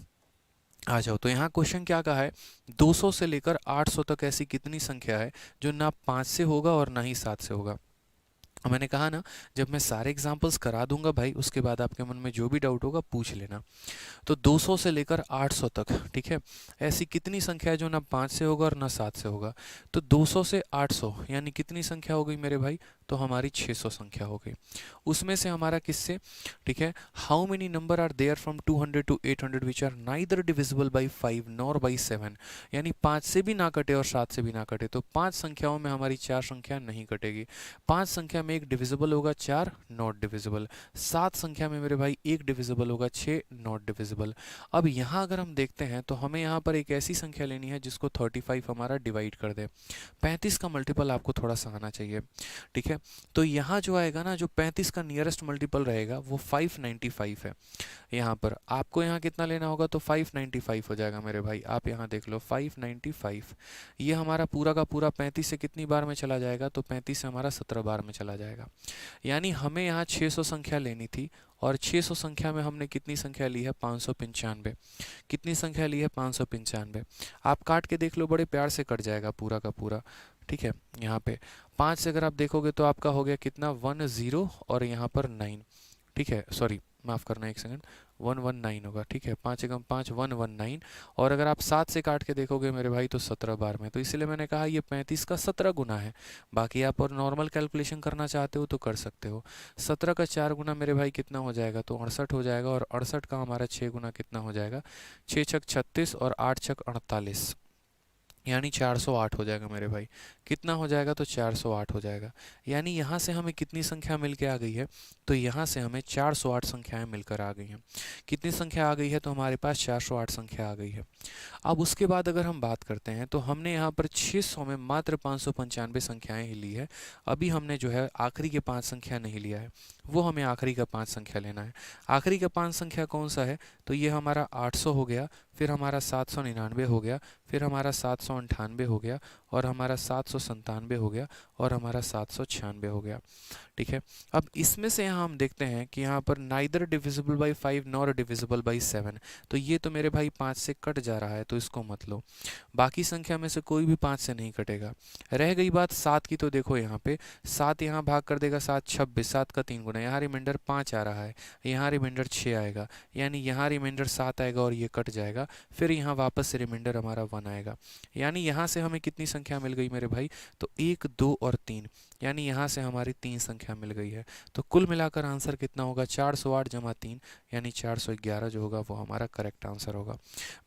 आ जाओ, तो यहाँ क्वेश्चन क्या कहा है? 200 से लेकर 800 तक ऐसी कितनी संख्या है जो ना 5 से होगा और ना ही 7 से होगा? मैंने कहा ना, जब मैं सारे एग्जाम्पल्स करा दूंगा भाई, उसके बाद आपके मन में जो भी डाउट होगा पूछ लेना। तो 200 से लेकर 800 तक, ठीक है, ऐसी कितनी संख्या है जो ना 5 से होगा और ना 7 से होगा? तो 200 से 800 यानी कितनी संख्या हो गई मेरे भाई? तो हमारी 600 संख्या हो गई। उसमें से हमारा किससे, ठीक है, how many number are there from 200 to 800 which are neither divisible by 5 nor by 7, यानी 5 से भी ना कटे और 7 से भी ना कटे। तो 5 संख्याओं में हमारी 4 संख्या नहीं कटेगी। 5 संख्या में एक डिविजिबल होगा, 4 नॉट डिविजिबल। 7 संख्या में मेरे भाई एक डिविजिबल होगा, 6 नॉट डिविजिबल। अब यहाँ अगर हम देखते हैं तो हमें यहाँ पर एक ऐसी संख्या लेनी है जिसको 35 हमारा डिवाइड कर दे। 35 का मल्टीपल आपको थोड़ा सा आना चाहिए, ठीक है। है। तो यहाँ जो आएगा ना, जो 35 का नियरेस्ट मल्टीपल रहेगा वो 595 है। यहाँ पर आपको यहाँ कितना लेना होगा, तो 595 हो जाएगा मेरे भाई। आप यहाँ देख लो 595, ये हमारा पूरा का पूरा 35 से कितनी बार में चला जाएगा, तो 35 से हमारा 17 बार में चला जाएगा। यानी हमें यहाँ 600 संख्या लेनी थी, और 600 संख्या में हमने कितनी संख्या ली है, 595। कितनी संख्या ली है, 595। आप काट के देख लो, बड़े प्यार से कट जाएगा पूरा का पूरा, ठीक है। यहाँ पे 5 से अगर आप देखोगे तो आपका हो गया कितना, 10 और यहाँ पर 9, ठीक है, सॉरी माफ़ करना एक सेकंड, 119 होगा, ठीक है। 5 एकम 5, 119। और अगर आप 7 से काट के देखोगे मेरे भाई तो 17 बार में, तो इसलिए मैंने कहा ये 35 का 17 गुना है। बाकी आप और नॉर्मल कैलकुलेशन करना चाहते हो तो कर सकते हो। 17 का 4 गुना मेरे भाई कितना हो जाएगा, तो 68 हो जाएगा। और 68 का हमारा 6 गुना कितना हो जाएगा, 6 छक 36 और 8 छक 48, यानी 408 हो जाएगा मेरे भाई। कितना हो जाएगा, तो 408 हो जाएगा। यानी यहाँ से हमें कितनी संख्या मिल के आ गई है, तो यहाँ से हमें 408 संख्याएं मिलकर आ गई हैं। कितनी संख्या आ गई है, तो हमारे पास 408 संख्या आ गई है। अब उसके बाद अगर हम बात करते हैं, तो हमने यहाँ पर 600 में मात्र 595 संख्याएं ही ली है। अभी हमने जो है आखिरी के 5 संख्या नहीं लिया है, वो हमें आखिरी का 5 संख्या लेना है। आखिरी का 5 संख्या कौन सा है, तो ये हमारा 800 हो गया, फिर हमारा 799 हो गया, फिर हमारा 798 हो गया, और हमारा 797 हो गया, और हमारा 796 हो गया, ठीक है। अब इसमें से यहाँ हम देखते हैं कि यहाँ पर neither divisible by 5 nor divisible by 7, तो ये तो मेरे भाई 5 से कट जा रहा है, तो इसको मत लो। बाकी संख्या में से कोई भी 5 से नहीं कटेगा। रह गई बात 7 की, तो देखो यहाँ पे 7 यहाँ भाग कर देगा 7 26, 7 का 3 गुना, यहाँ रिमाइंडर 5 आ रहा है, यहाँ रिमाइंडर 6 आएगा, यानी यहाँ रिमाइंडर 7 आएगा और ये कट जाएगा। फिर यहाँ वापस से रिमाइंडर हमारा 1 आएगा। यानी यहाँ से हमें कितनी संख्या मिल गई मेरे भाई, तो 1 2 और 3, यानी यहाँ से हमारी 3 संख्या मिल गई है। तो कुल मिलाकर आंसर कितना होगा, 408 जमा 3, यानी 411 जो होगा वो हमारा करेक्ट आंसर होगा।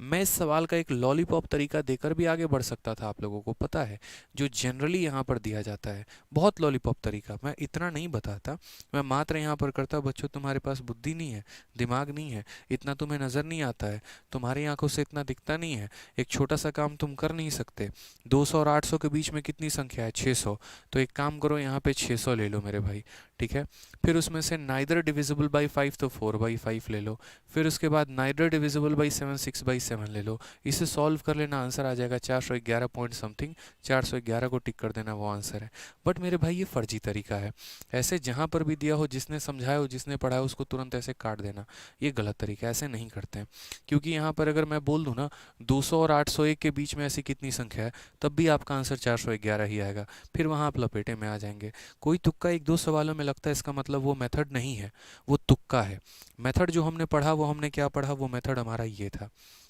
मैं इस सवाल का एक लॉलीपॉप तरीका देकर भी आगे बढ़ सकता था, आप लोगों को पता है, जो जनरली यहाँ पर दिया जाता है, बहुत लॉलीपॉप तरीका। मैं इतना नहीं बताता, मैं मात्र यहाँ पर करता, बच्चों तुम्हारे पास बुद्धि नहीं है, दिमाग नहीं है, इतना तुम्हें नज़र नहीं आता है, तुम्हारी आंखों से इतना दिखता नहीं है, एक छोटा सा काम तुम कर नहीं सकते। 200 और 800 के बीच में कितनी संख्या है, 600, तो एक काम करो यहाँ पे 600 ले लो मेरे भाई, ठीक है। फिर उसमें से नाइदर डिविजिबल बाई 5, तो 4/5 ले लो। फिर उसके बाद नाइदर डिविजिबल बाई 7, 6/7 ले लो। इसे सॉल्व कर लेना, आंसर आ जाएगा 411 पॉइंट समथिंग, 411 को टिक कर देना, वो आंसर है। बट मेरे भाई ये फर्जी तरीका है, ऐसे जहाँ पर भी दिया हो, जिसने समझाया हो, जिसने पढ़ाया हो, उसको तुरंत ऐसे काट देना, ये गलत तरीका है, ऐसे नहीं करते हैं। क्योंकि यहाँ पर अगर मैं बोल दूँ ना 200 और 801 के बीच में ऐसी कितनी संख्या है, तब भी आपका आंसर 411 ही आएगा। फिर वहाँ आप लपेटे में आ जाएंगे। कोई तुक्का 1-2 सवालों में लगता है, इसका मतलब वो मेथड नहीं है, वो तुक्का है। मेथड जो हमने पढ़ा, वो हमने क्या पढ़ा, वो मेथड हमारा ये था,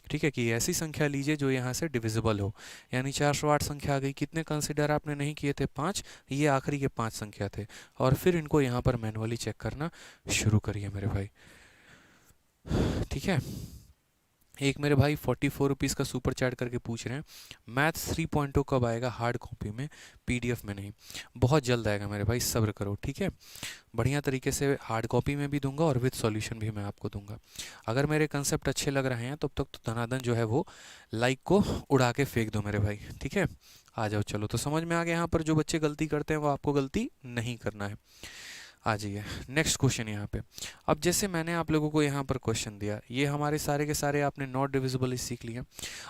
ठीक है, कि ऐसी संख्या लीजिए जो यहाँ से डिविजिबल हो। यानी 408 संख्या आ गई, कितने कंसिडर आपने नहीं किए थे, 5, ये आखिरी के 5 संख्या थे। और फिर इनको यहाँ पर मैनुअली चेक करना शुरू करिए मेरे भाई, ठीक है। एक मेरे भाई 44 रुपीज़ का सुपर चैट करके पूछ रहे हैं, मैथ्स 3.0 कब आएगा हार्ड कॉपी में, पीडीएफ में नहीं, बहुत जल्द आएगा मेरे भाई, सब्र करो, ठीक है। बढ़िया तरीके से हार्ड कॉपी में भी दूंगा और विद सॉल्यूशन भी मैं आपको दूंगा। अगर मेरे कंसेप्ट अच्छे लग रहे हैं तब तक तो धनाधन जो है वो लाइक को उड़ा के फेंक दो मेरे भाई, ठीक है। आ जाओ, चलो, तो समझ में आ गया यहाँ पर जो बच्चे गलती करते हैं वो आपको गलती नहीं करना है। आ जाइए नेक्स्ट क्वेश्चन यहाँ पे। अब जैसे मैंने आप लोगों को यहाँ पर क्वेश्चन दिया, ये हमारे सारे के सारे आपने नॉट डिविजिबल सीख लिया।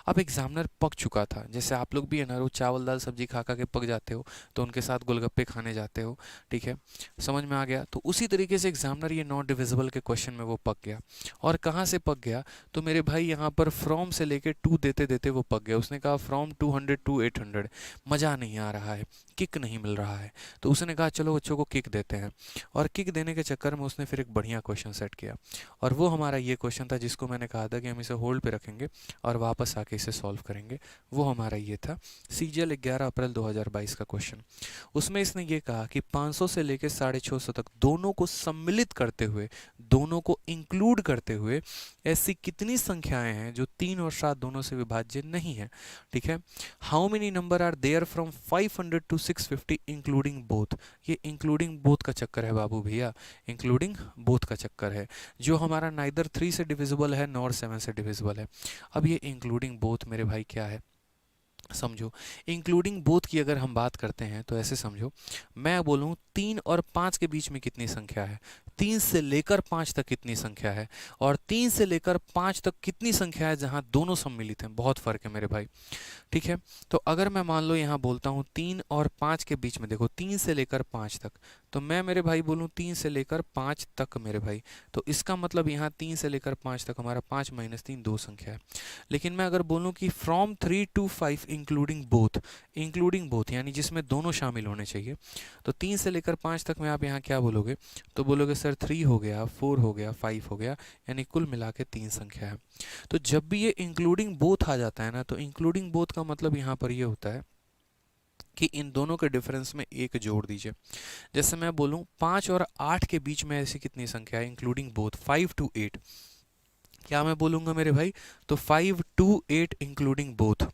अब एग्जामिनर पक चुका था, जैसे आप लोग भी है ना, रोज चावल दाल सब्जी खा खा के पक जाते हो, तो उनके साथ गोलगप्पे खाने जाते हो, ठीक है, समझ में आ गया। तो उसी तरीके से एग्जामिनर ये नॉट डिविजिबल के क्वेश्चन में वो पक गया। और कहाँ से पक गया, तो मेरे भाई यहाँ पर फ्रॉम से लेके 2 देते देते वो पक गया। उसने कहा फ्रॉम 200 to 800, मज़ा नहीं आ रहा है, किक नहीं मिल रहा है, तो उसने कहा चलो बच्चों को किक देते हैं। और किक देने के चक्कर में उसने फिर एक बढ़िया क्वेश्चन सेट किया, और वो हमारा ये क्वेश्चन था जिसको मैंने कहा था कि हम इसे होल्ड पे रखेंगे और वापस आके इसे सॉल्व करेंगे। वो हमारा ये था सीजीएल 11 अप्रैल 2022 का क्वेश्चन। उसमें इसने ये कहा कि 500 से लेकर 650 तक दोनों को सम्मिलित करते हुए, दोनों को इंक्लूड करते हुए ऐसी कितनी संख्याएं हैं जो 3 और 7 दोनों से विभाज्य नहीं है, ठीक है। How many number are there from 500 to 650 including both. ये इंक्लूडिंग बोथ का चक्कर है बाबू भैया, इंक्लूडिंग बोथ का चक्कर है, जो हमारा नाइदर 3 से डिविजिबल है नॉर 7 से डिविजिबल है। अब ये इंक्लूडिंग बोथ मेरे भाई क्या है, समझो, इंक्लूडिंग बोथ की अगर हम बात करते हैं तो ऐसे समझो, मैं बोलूँ 3 और 5 के बीच में कितनी संख्या है, 3 से लेकर 5 तक कितनी संख्या है, और 3 से लेकर 5 तक कितनी संख्या है जहाँ दोनों सम्मिलित हैं। बहुत फर्क है मेरे भाई। ठीक है, तो अगर मैं मान लो यहाँ बोलता हूँ 3 और 5 के बीच में, देखो 3 से लेकर 5 तक, तो मैं मेरे भाई बोलूँ 3 से लेकर 5 तक मेरे भाई, तो इसका मतलब यहाँ 3 से लेकर 5 तक हमारा 5 - 3 2 संख्या है। लेकिन मैं अगर बोलूँ कि फ्रॉम 3 to 5 इंक्लूडिंग बोथ यानी जिसमें दोनों शामिल होने चाहिए, तो 3 से लेकर 5 तक में आप यहाँ क्या बोलोगे, तो बोलोगे सर 3 हो गया, 4 हो गया, 5 हो गया, यानी कुल मिला के 3 संख्या है। तो जब भी ये इंक्लूडिंग बोथ आ जाता है ना, तो इंक्लूडिंग बोथ का मतलब यहाँ पर ये होता है कि इन दोनों के डिफरेंस में एक जोड़ दीजिए। जैसे मैं बोलूँ 5 और 8 के बीच में ऐसी कितनी संख्या है इंक्लूडिंग बोथ, 5 to 8, क्या मैं बोलूँगा मेरे भाई, तो 5 to 8 इंक्लूडिंग बोथ,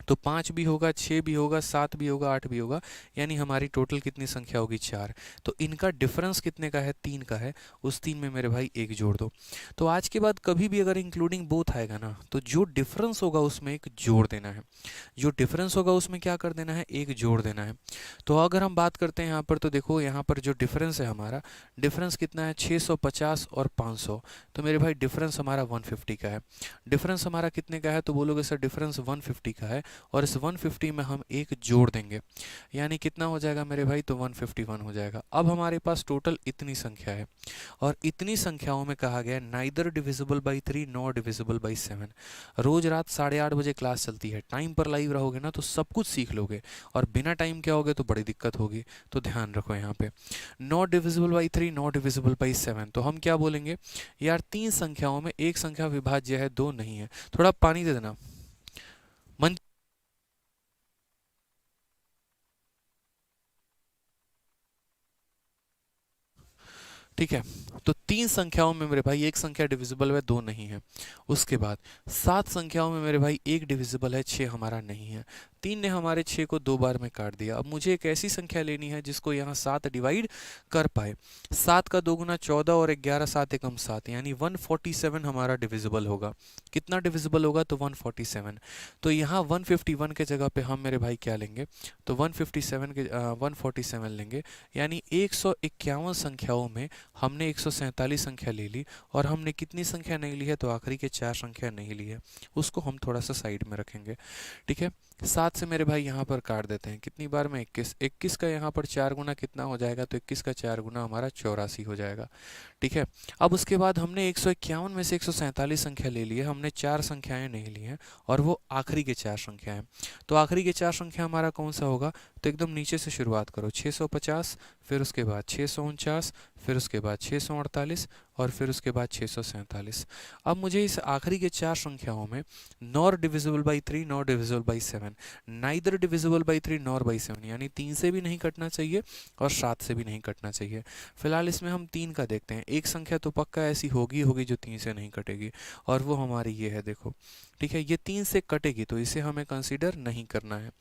तो 5 भी होगा, 6 भी होगा, 7 भी होगा, 8 भी होगा, यानी हमारी टोटल कितनी संख्या होगी, 4। तो इनका डिफरेंस कितने का है, 3 का है, उस 3 में मेरे भाई एक जोड़ दो। तो आज के बाद कभी भी अगर इंक्लूडिंग बोथ आएगा ना, तो जो डिफरेंस होगा उसमें एक जोड़ देना है, जो डिफरेंस होगा उसमें क्या कर देना है, एक जोड़ देना है। तो अगर हम बात करते हैं यहाँ पर, तो देखो यहाँ पर जो डिफरेंस है हमारा, डिफरेंस कितना है, 650 और 500, तो मेरे भाई डिफरेंस हमारा 150 का है। डिफरेंस हमारा कितने का है, तो बोलोगे सर डिफरेंस 150 का है, और इस 150 में हम एक जोड़ देंगे, यानी कितना हो जाएगा मेरे भाई, तो 151 हो जाएगा। अब हमारे पास टोटल इतनी संख्या है, और इतनी संख्याओं में कहा गया neither divisible by 3 nor divisible by 7। रोज रात 8:30 बजे क्लास चलती है, टाइम पर लाइव रहोगे ना तो सब कुछ सीख लोगे, और बिना टाइम के आओगे तो बड़ी दिक्कत होगी। तो ध्यान रखो यहाँ पे, not divisible by 3 not divisible by 7, तो हम क्या बोलेंगे यार, 3 संख्याओं में एक संख्या विभाज्य है, 2 नहीं है। थोड़ा पानी दे देना मन। ठीक है, तो 3 संख्याओं में मेरे भाई एक संख्या डिविजिबल है, 2 नहीं है। उसके बाद 7 संख्याओं में मेरे भाई एक डिविजिबल है, 6 हमारा नहीं है। 3 ने हमारे 6 को 2 बार में काट दिया। अब मुझे एक ऐसी संख्या लेनी है जिसको यहाँ 7 डिवाइड कर पाए। 7 का 2 गुना 14 और 11 7 एकम 7, यानी 147 हमारा डिविजिबल होगा। कितना डिविजिबल होगा, तो 147। तो यहाँ 151 के जगह पे हम मेरे भाई क्या लेंगे, तो 147 लेंगे, यानी 151 संख्याओं में हमने 147 संख्या ले ली, और हमने कितनी संख्या नहीं ली है, तो आखिरी के 4 संख्या नहीं ली है, उसको हम थोड़ा सा साइड में रखेंगे। ठीक है, 7 से मेरे भाई यहाँ पर काट देते हैं, कितनी बार में, 21। 21 का यहाँ पर 4 गुना कितना हो जाएगा, तो 21 का 4 गुना हमारा 84 हो जाएगा। ठीक है, अब उसके बाद हमने 151 में से 147 संख्या ले ली है, हमने 4 संख्याएं नहीं ली हैं, और वो आखिरी के 4 संख्याएं। तो आखिरी के 4 संख्या हमारा कौन सा होगा, तो एकदम नीचे से शुरुआत करो, 650, फिर उसके बाद 649, फिर उसके बाद 648, और फिर उसके बाद 647। अब मुझे इस आखिरी के 4 संख्याओं में nor divisible by 3 nor divisible by 7, neither divisible by 3 nor by 7, यानी 3 से भी नहीं कटना चाहिए और 7 से भी नहीं कटना चाहिए। फिलहाल इसमें हम 3 का देखते हैं। एक संख्या तो पक्का ऐसी होगी होगी जो 3 से नहीं कटेगी, और वो हमारी ये है, देखो। ठीक है, ये 3 से कटेगी, तो इसे हमें कंसीडर नहीं करना है।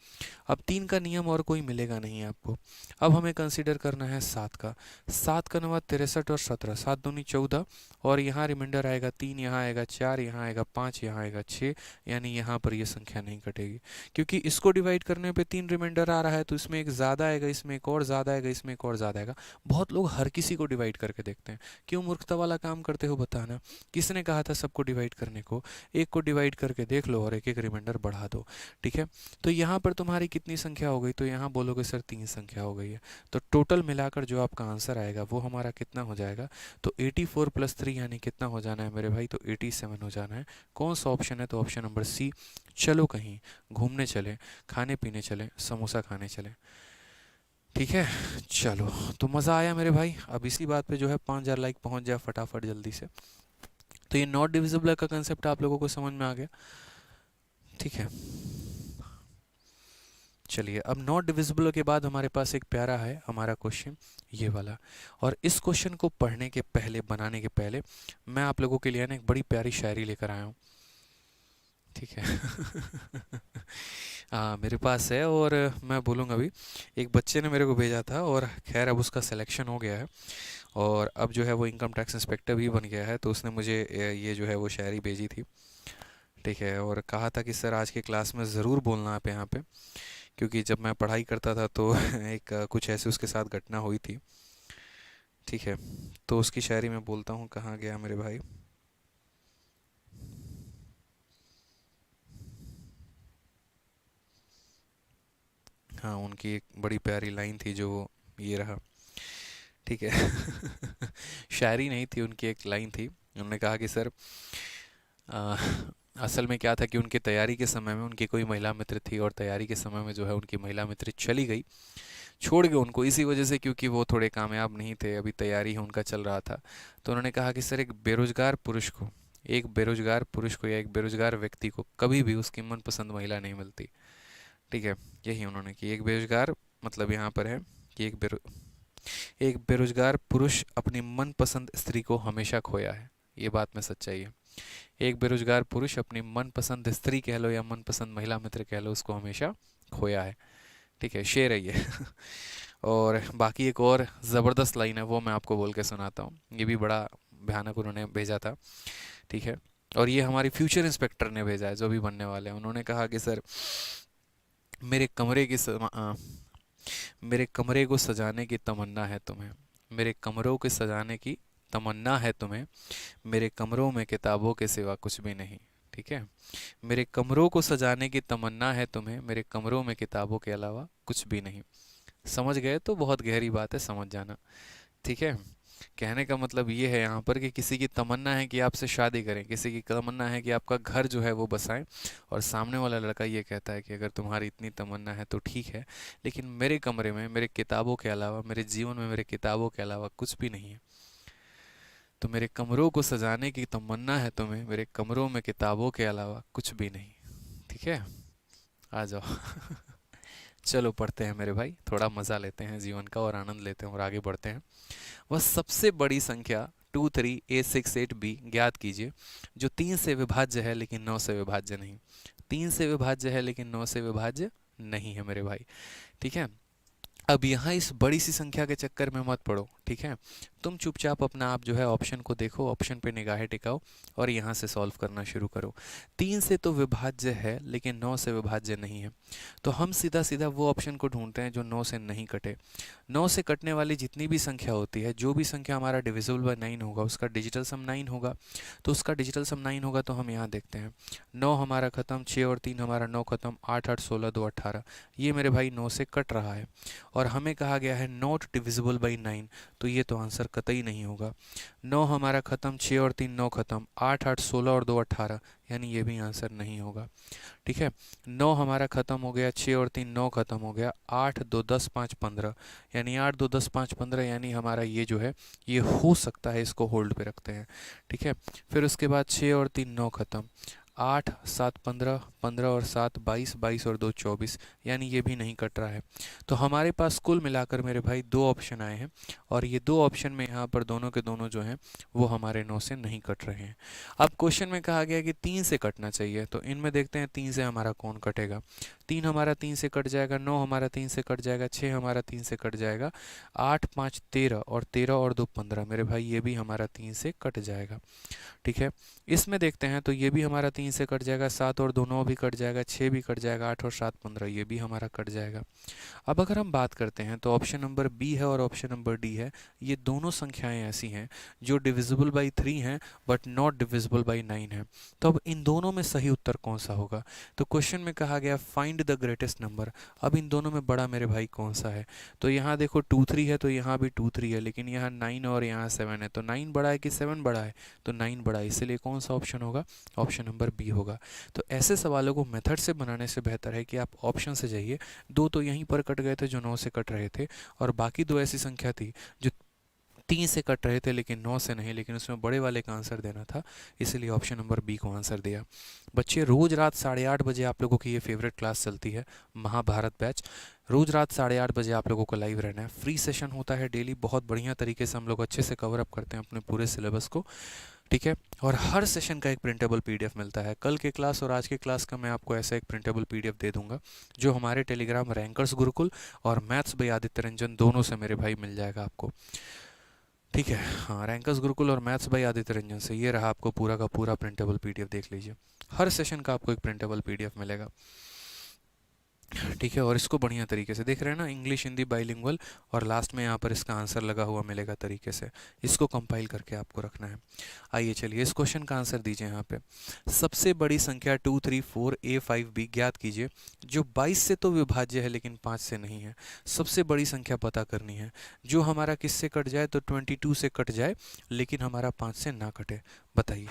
अब 3 का नियम और कोई मिलेगा नहीं आपको। अब हमें कंसीडर करना है 7 का। 7 का 9 63 और 17, 7 दूनी 14, और यहाँ रिमाइंडर आएगा 3, यहाँ आएगा 4, यहाँ आएगा 5, यहाँ आएगा 6, यानी यहाँ पर ये संख्या नहीं कटेगी, क्योंकि इसको डिवाइड करने पे 3 रिमाइंडर आ रहा है, तो इसमें एक ज़्यादा आएगा, इसमें एक और ज़्यादा आएगा, इसमें एक और ज़्यादा आएगा। बहुत लोग हर किसी को डिवाइड करके देखते हैं। क्यों मूर्खता वाला काम करते हो, बताना। किसने कहा था सबको डिवाइड करने को? एक को डिवाइड करके देख लो और एक एक रिमाइंडर बढ़ा दो। ठीक है, तो यहाँ पर तुम्हारी कितनी संख्या हो गई, तो यहाँ बोलोगे सर 3 संख्या हो गई है। तो टोटल मिलाकर जो आपका आंसर आएगा वो हमारा कितना हो जाएगा, तो 84 + 3 यानी कितना हो जाना है मेरे भाई, तो 87 हो जाना है। कौन सा ऑप्शन है, तो ऑप्शन नंबर सी। चलो कहीं घूमने चले, खाने पीने चले, समोसा खाने चले। ठीक है, चलो, तो मज़ा आया मेरे भाई। अब इसी बात पे जो है 5000 लाइक पहुंच जाए फटाफट जल्दी से। तो ये नॉट डिविजिबल का कंसेप्ट आप लोगों को समझ में आ गया। ठीक है, चलिए, अब नॉट डिविजिबल के बाद हमारे पास एक प्यारा है हमारा क्वेश्चन, ये वाला। और इस क्वेश्चन को पढ़ने के पहले, बनाने के पहले, मैं आप लोगों के लिए ना एक बड़ी प्यारी शायरी लेकर आया हूँ। ठीक है हाँ, मेरे पास है, और मैं बोलूँगा अभी। एक बच्चे ने मेरे को भेजा था, और खैर अब उसका सिलेक्शन हो गया है, और अब जो है वो इनकम टैक्स इंस्पेक्टर भी बन गया है, तो उसने मुझे ये जो है वो शायरी भेजी थी। ठीक है, और कहा था कि सर आज के क्लास में ज़रूर बोलना आप यहाँ पे, क्योंकि जब मैं पढ़ाई करता था तो एक कुछ ऐसे उसके साथ घटना हुई थी। ठीक है, तो उसकी शायरी मैं बोलता हूँ, कहाँ गया मेरे भाई। हाँ, उनकी एक बड़ी प्यारी लाइन थी जो ये रहा। ठीक है। शायरी नहीं थी, उनकी एक लाइन थी। उन्होंने कहा कि सर आ, असल में क्या था कि उनकी तैयारी के समय में उनकी कोई महिला मित्र थी, और तैयारी के समय में जो है उनकी महिला मित्र चली गई, छोड़ गए उनको इसी वजह से क्योंकि वो थोड़े कामयाब नहीं थे, अभी तैयारी ही उनका चल रहा था। तो उन्होंने कहा कि सर एक बेरोजगार पुरुष को या एक बेरोजगार व्यक्ति को कभी भी उसकी मनपसंद महिला नहीं मिलती। ठीक है, यही उन्होंने कि एक बेरोजगार, मतलब यहाँ पर है कि एक बेरोजगार पुरुष अपनी मनपसंद स्त्री को हमेशा खोया है। ये बात में सच्चाई है। एक बेरोजगार पुरुष अपनी मनपसंद स्त्री कह लो या मनपसंद महिला मित्र कह लो, उसको हमेशा खोया है। ठीक है, शेर है ये। और बाकी एक और ज़बरदस्त लाइन है, वो मैं आपको बोल के सुनाता हूँ। ये भी बड़ा भयानक उन्होंने भेजा था। ठीक है, और ये हमारी फ्यूचर इंस्पेक्टर ने भेजा है, जो भी बनने वाले हैं। उन्होंने कहा कि सर मेरे कमरे की मेरे कमरे को सजाने की तमन्ना है तुम्हें, मेरे कमरों के सजाने की तमन्ना है तुम्हें, मेरे कमरों में किताबों के सिवा कुछ भी नहीं। ठीक है, मेरे कमरों को सजाने की तमन्ना है तुम्हें, मेरे कमरों में किताबों के अलावा कुछ भी नहीं। समझ गए तो बहुत गहरी बात है, समझ जाना। ठीक है, कहने का मतलब ये है यहाँ पर कि किसी की तमन्ना है कि आपसे शादी करें, किसी की तमन्ना है कि आपका घर जो है वो बसाएं, और सामने वाला लड़का ये कहता है कि अगर तुम्हारी इतनी तमन्ना है तो ठीक है, लेकिन मेरे कमरे में मेरे किताबों के अलावा, मेरे जीवन में मेरे किताबों के अलावा कुछ भी नहीं है। तो मेरे कमरों को सजाने की तमन्ना है तुम्हें, मेरे कमरों में किताबों के अलावा कुछ भी नहीं। ठीक है, आ जाओ। चलो पढ़ते हैं मेरे भाई, थोड़ा मज़ा लेते हैं जीवन का और आनंद लेते हैं और आगे बढ़ते हैं। वह सबसे बड़ी संख्या 23A68B ज्ञात कीजिए, जो 3 से विभाज्य है लेकिन 9 से विभाज्य नहीं। 3 से विभाज्य है लेकिन 9 से विभाज्य नहीं है मेरे भाई। ठीक है, अब यहाँ इस बड़ी सी संख्या के चक्कर में मत पड़ो। ठीक है, तुम चुपचाप अपना आप जो है ऑप्शन को देखो, ऑप्शन पे निगाहें टिकाओ और यहाँ से सॉल्व करना शुरू करो। 3 से तो विभाज्य है लेकिन 9 से विभाज्य नहीं है, तो हम सीधा सीधा वो ऑप्शन को ढूंढते हैं जो 9 से नहीं कटे। 9 से कटने वाली जितनी भी संख्या होती है, जो भी संख्या हमारा डिविजिबल बाय 9 होगा उसका डिजिटल सम 9 होगा। तो उसका डिजिटल सम 9 होगा, तो हम यहाँ देखते हैं 9 हमारा खत्म, 6 और 3 हमारा 9 खत्म, 8 8 16 2 18। ये मेरे भाई 9 से कट रहा है, और हमें कहा गया है नॉट डिविजिबल बाई 9, तो ये तो आंसर कतई नहीं होगा। 9 हमारा खत्म, 6 और 3 9 खत्म, 8 8 16 और 2 18, यानी ये भी आंसर नहीं होगा। ठीक है, 9 हमारा खत्म हो गया, 6 और 3 9 खत्म हो गया, 8 2 10 5 15, यानी 8 2 10 5 15, यानी हमारा ये जो है ये हो सकता है, इसको होल्ड पे रखते हैं। ठीक है, फिर उसके बाद 6 और 3 9 खत्म, 8 7 15, 15 और 7 22, 22 और 2 24, यानी ये भी नहीं कट रहा है। तो हमारे पास कुल मिलाकर मेरे भाई 2 ऑप्शन आए हैं, और ये 2 ऑप्शन में यहाँ पर दोनों के दोनों जो हैं वो हमारे 9 से नहीं कट रहे हैं। अब क्वेश्चन में कहा गया कि 3 से कटना चाहिए, तो इनमें देखते हैं 3 से हमारा कौन कटेगा। 3 हमारा 3 से कट जाएगा, 9 हमारा 3 से कट जाएगा, 6 हमारा 3 से कट जाएगा, 8 5 13 और 13 और 2 15, मेरे भाई ये भी हमारा 3 से कट जाएगा। ठीक है, इसमें देखते हैं तो ये भी हमारा 3 से कट जाएगा, 7 और 2 9 भी कट जाएगा, 6 भी कट जाएगा, 8 और 7 15, ये भी हमारा कट जाएगा। अब अगर हम बात करते हैं तो ऑप्शन नंबर बी है और ऑप्शन नंबर डी है, ये दोनों संख्याएं ऐसी हैं जो डिविजिबल बाई 3 हैं बट नॉट डिविजिबल बाई 9 है। तो अब इन दोनों में सही उत्तर कौन सा होगा? तो क्वेश्चन में कहा गया फाइंड द ग्रेटेस्ट नंबर। अब इन दोनों में बड़ा मेरे भाई कौन सा है? तो यहाँ देखो 2 3 है, तो यहाँ भी 2 3 है, लेकिन यहाँ 9 और यहाँ 7 है, तो 9 बड़ा है कि 7 बड़ा है? तो 9 बड़ा है, इसलिए कौन सा ऑप्शन होगा? ऑप्शन नंबर बी होगा। तो ऐसे सवालों को मेथड से बनाने से बेहतर है कि आप ऑप्शन से जाइए। 2 तो यहीं पर कट गए थे जो 9 से कट रहे थे, और बाकी 2 ऐसी संख्या थी जो 3 से कट रहे थे लेकिन 9 से नहीं, लेकिन उसमें बड़े वाले का आंसर देना था, इसलिए ऑप्शन नंबर बी को आंसर दिया। बच्चे, रोज़ रात 8:30 बजे आप लोगों की ये फेवरेट क्लास चलती है, महाभारत बैच। रोज़ रात 8:30 बजे आप लोगों को लाइव रहना है। फ्री सेशन होता है डेली, बहुत बढ़िया तरीके से हम लोग अच्छे से कवर अप करते हैं अपने पूरे सिलेबस को। ठीक है, और हर सेशन का एक प्रिंटेबल पीडीएफ मिलता है। कल के क्लास और आज के क्लास का मैं आपको ऐसा एक प्रिंटेबल पीडीएफ दे दूंगा, जो हमारे टेलीग्राम रैंकर्स गुरुकुल और मैथ्स बाय आदित्य रंजन दोनों से मेरे भाई मिल जाएगा आपको। ठीक है। हाँ, रैंकर्स गुरुकुल और मैथ्स बाय आदित्य रंजन से ये रहा आपको पूरा का पूरा प्रिंटेबल पीडीएफ, देख लीजिए। हर सेशन का आपको एक प्रिंटेबल पीडीएफ मिलेगा। ठीक है, और इसको बढ़िया तरीके से देख रहे हैं ना, इंग्लिश हिंदी बाइलिंगुअल, और लास्ट में यहाँ पर इसका आंसर लगा हुआ मिलेगा तरीके से। इसको कंपाइल करके आपको रखना है। आइए चलिए इस क्वेश्चन का आंसर दीजिए। यहाँ पे सबसे बड़ी संख्या 2 3 4 A 5 B ज्ञात कीजिए जो 22 से तो विभाज्य है लेकिन 5 से नहीं है। सबसे बड़ी संख्या पता करनी है जो हमारा किससे कट जाए, तो 22 से कट जाए लेकिन हमारा 5 से ना कटे। बताइए।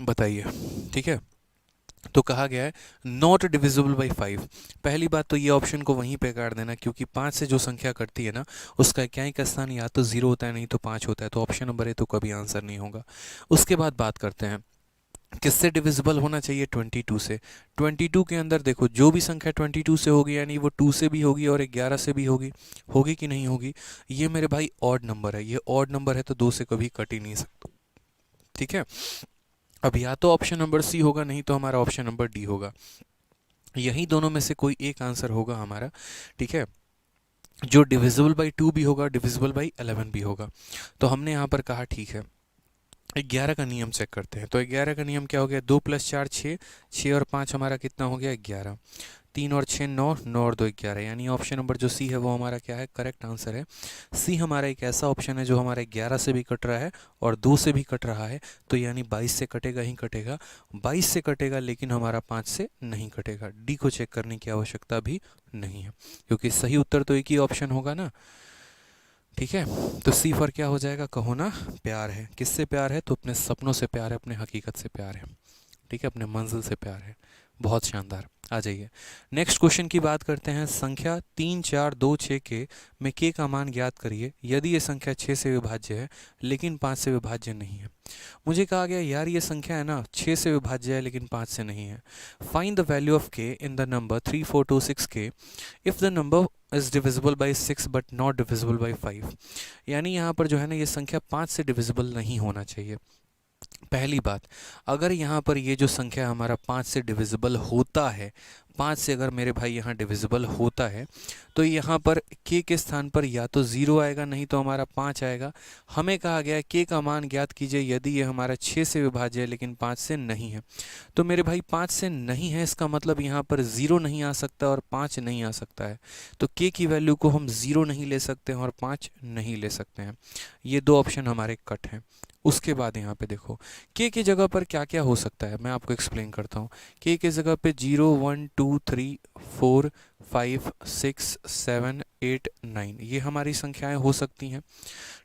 बताइए। ठीक है, तो कहा गया है नॉट डिविजिबल बाई 5। पहली बात तो ये ऑप्शन को वहीं पे काट देना, क्योंकि 5 से जो संख्या कटती है ना उसका इक्याई का स्थान या तो 0 होता है नहीं तो 5 होता है, तो ऑप्शन नंबर ए तो कभी आंसर नहीं होगा। उसके बाद बात करते हैं किससे डिविजिबल होना चाहिए, 22 से। 22 के अंदर देखो जो भी संख्या 22 से होगी यानी वो 2 से भी होगी और 11 से भी होगी। होगी कि नहीं होगी? ये मेरे भाई ऑड नंबर है, ये ऑड नंबर है तो 2 से कभी कट ही नहीं सकता। ठीक है, अब या तो ऑप्शन नंबर सी होगा नहीं तो हमारा ऑप्शन नंबर डी होगा। यही दोनों में से कोई एक आंसर होगा हमारा। ठीक है, जो डिविजिबल बाई 2 भी होगा, डिविजिबल बाई 11 भी होगा। तो हमने यहाँ पर कहा ठीक है 11 का नियम चेक करते हैं। तो 11 का नियम क्या हो गया, 2 + 4 6, 6 और 5 हमारा कितना हो गया 11, 3 और 6 9, 9 और 2 11, यानी ऑप्शन नंबर जो सी है वो हमारा क्या है, करेक्ट आंसर है। सी हमारा एक ऐसा ऑप्शन है जो हमारा 11 से भी कट रहा है और 2 से भी कट रहा है, तो यानी 22 से कटेगा ही कटेगा। 22 से कटेगा लेकिन हमारा 5 से नहीं कटेगा। डी को चेक करने की आवश्यकता भी नहीं है क्योंकि सही उत्तर तो एक ही ऑप्शन होगा ना। ठीक है, तो सी फॉर क्या हो जाएगा, कहो ना प्यार है। किससे प्यार है, तो अपने सपनों से प्यार है, अपने हकीकत से प्यार है। ठीक है, अपने मंजिल से प्यार है। बहुत शानदार। आ जाइए नेक्स्ट क्वेश्चन की बात करते हैं। संख्या 3 4 2 6 के में के का मान ज्ञात करिए यदि ये संख्या 6 से विभाज्य है लेकिन 5 से विभाज्य नहीं है। मुझे कहा गया यार ये संख्या है ना 6 से विभाज्य है लेकिन 5 से नहीं है। फाइंड द वैल्यू ऑफ के इन द नंबर 3 4 2 6 के if the number is divisible by 6 but not divisible by 5। यानी यहाँ पर जो है ना ये संख्या 5 से डिविजिबल नहीं होना चाहिए। पहली बात, अगर यहाँ पर ये जो संख्या हमारा 5 से डिविजिबल होता है, 5 से अगर मेरे भाई यहाँ डिविजिबल होता है तो यहाँ पर के स्थान पर या तो 0 आएगा नहीं तो हमारा 5 आएगा। हमें कहा गया है के का मान ज्ञात कीजिए यदि ये हमारा 6 से विभाज्य है लेकिन 5 से नहीं है। तो मेरे भाई 5 से नहीं है, इसका मतलब यहाँ पर 0 नहीं आ सकता और 5 नहीं आ सकता है। तो के की वैल्यू को हम 0 नहीं ले सकते हैं और 5 नहीं ले सकते हैं। ये दो ऑप्शन हमारे कट हैं। उसके बाद यहाँ पे देखो के की जगह पर क्या क्या हो सकता है, मैं आपको एक्सप्लेन करता हूँ। के की जगह पे 0 1 2 3 4 5 6 7 8 9 ये हमारी संख्याएं हो सकती हैं।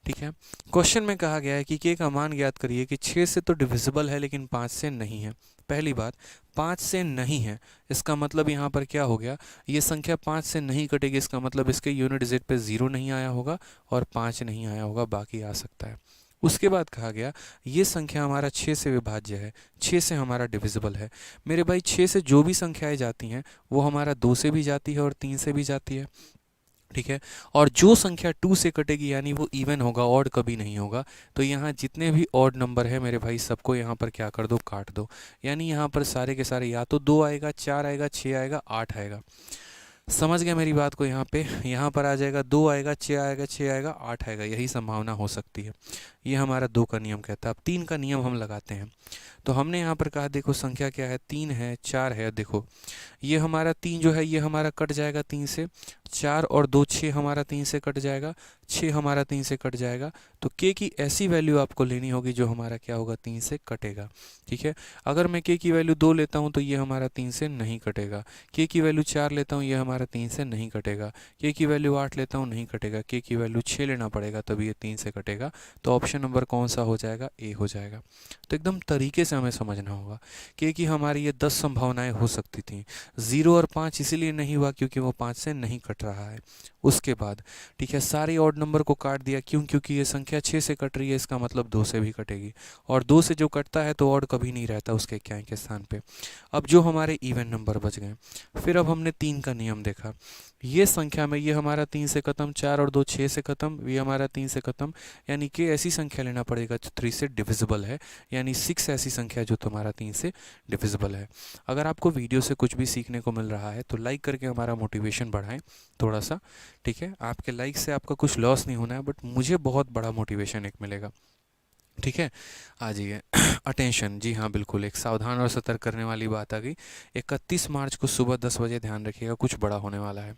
ठीक है, क्वेश्चन में कहा गया है कि के का मान ज्ञात करिए कि 6 से तो डिविजिबल है लेकिन 5 से नहीं है। पहली बात 5 से नहीं है, इसका मतलब यहाँ पर क्या हो गया, ये संख्या 5 से नहीं कटेगी, इसका मतलब इसके यूनिट डिजिट पे 0 नहीं आया होगा और 5 नहीं आया होगा, बाकी आ सकता है। उसके बाद कहा गया ये संख्या हमारा 6 से विभाज्य है, 6 से हमारा डिविजिबल है। मेरे भाई 6 से जो भी संख्याएं जाती हैं वो हमारा 2 से भी जाती है और 3 से भी जाती है। ठीक है, और जो संख्या 2 से कटेगी यानी वो इवन होगा, ऑड कभी नहीं होगा। तो यहाँ जितने भी ऑड नंबर है मेरे भाई सबको यहाँ पर क्या कर दो, काट दो। यानी यहाँ पर सारे के सारे या तो 2 आएगा, 4 आएगा, 6 आएगा, 8 आएगा। समझ गया मेरी बात को? यहाँ पे यहाँ पर आ जाएगा 2 आएगा, 6 आएगा, 6 आएगा, 8 आएगा, यही संभावना हो सकती है। ये हमारा 2 का नियम कहता है। अब 3 का नियम हम लगाते हैं। तो हमने यहाँ पर कहा देखो संख्या क्या है, 3 है, 4 है। देखो ये हमारा 3 जो है ये हमारा कट जाएगा 3 से, 4 और 2 6 हमारा 3 से कट जाएगा, 6 हमारा 3 से कट जाएगा। तो के की ऐसी वैल्यू आपको लेनी होगी जो हमारा क्या होगा, 3 से कटेगा। ठीक है, अगर मैं के की वैल्यू 2 लेता हूँ तो ये हमारा 3 से नहीं कटेगा। के की वैल्यू 4 लेता हूँ ये हमारा 3 से नहीं कटेगा। के की वैल्यू 8 लेता हूँ नहीं कटेगा। के की वैल्यू 6 लेना पड़ेगा तभी ये 3 से कटेगा। तो ऑप्शन नंबर कौन सा हो जाएगा, ए हो जाएगा। तो एकदम तरीके से हमें समझना होगा कि हमारी ये 10 संभावनाएं हो सकती थी। 0 और 5 इसीलिए नहीं हुआ क्योंकि वो 5 से नहीं कट रहा है। उसके बाद ठीक है सारे ऑड नंबर को काट दिया, क्यों? क्योंकि ये संख्या 6 से कट रही है, इसका मतलब 2 से भी कटेगी, और 2 से जो कटता है तो ऑड कभी नहीं रहता उसके इक्याई के स्थान पे। अब जो हमारे इवन नंबर बच गए, फिर अब हमने 3 का नियम देखा, ये संख्या में ये हमारा 3 से ख़त्म, 4 और 2 6 से ख़त्म, ये हमारा 3 से ख़त्म, यानी कि ऐसी संख्या लेना पड़ेगा जो 3 से डिविजिबल है, यानी 6 ऐसी संख्या जो तुम्हारा 3 से डिविजिबल है। अगर आपको वीडियो से कुछ भी सीखने को मिल रहा है तो लाइक करके हमारा मोटिवेशन बढ़ाएं थोड़ा सा, ठीक है। आपके लाइक से आपका कुछ लॉस नहीं होना है, बट मुझे बहुत बड़ा मोटिवेशन एक मिलेगा, ठीक है। आ जाइए। अटेंशन, जी हाँ बिल्कुल, एक सावधान और सतर्क करने वाली बात आ गई। 31 मार्च को सुबह 10 बजे ध्यान रखिएगा, कुछ बड़ा होने वाला है,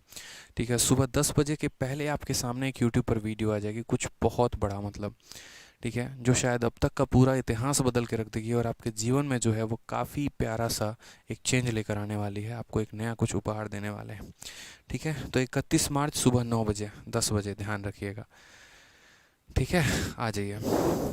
ठीक है। सुबह 10 बजे के पहले आपके सामने एक यूट्यूब पर वीडियो आ जाएगी, कुछ बहुत बड़ा, मतलब ठीक है, जो शायद अब तक का पूरा इतिहास बदल के रख देगी और आपके जीवन में जो है वो काफ़ी प्यारा सा एक चेंज लेकर आने वाली है, आपको एक नया कुछ उपहार देने वाले हैं, ठीक है। तो 31 मार्च सुबह 9 बजे 10 बजे ध्यान रखिएगा, ठीक है। आ जाइए,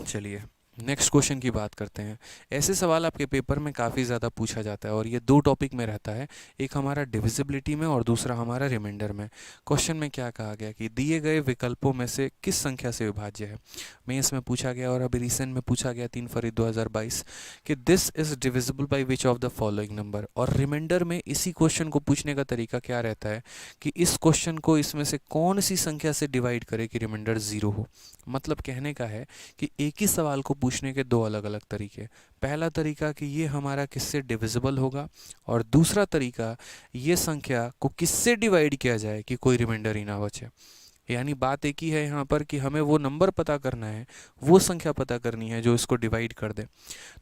चलिए नेक्स्ट क्वेश्चन की बात करते हैं। ऐसे सवाल आपके पेपर में काफ़ी ज़्यादा पूछा जाता है और ये दो टॉपिक में रहता है, एक हमारा डिविजिबिलिटी में और दूसरा हमारा रिमाइंडर में। क्वेश्चन में क्या कहा गया कि दिए गए विकल्पों में से किस संख्या से विभाज्य है। मेंस में पूछा गया और अभी रिसेंट में पूछा गया 3 फरवरी 2022 कि this is divisible by which of the following number. और रिमाइंडर में इसी क्वेश्चन को पूछने का तरीका क्या रहता है कि इस क्वेश्चन को इसमें से कौन सी संख्या से डिवाइड करे कि रिमाइंडर 0 हो। मतलब कहने का है कि एक ही सवाल को पूछने के दो अलग अलग तरीके। पहला तरीका कि ये हमारा किससे डिविजिबल होगा, और दूसरा तरीका ये संख्या को किससे डिवाइड किया जाए कि कोई रिमाइंडर ही ना बचे। यानी बात एक ही है यहाँ पर कि हमें वो नंबर पता करना है, वो संख्या पता करनी है जो इसको डिवाइड कर दे।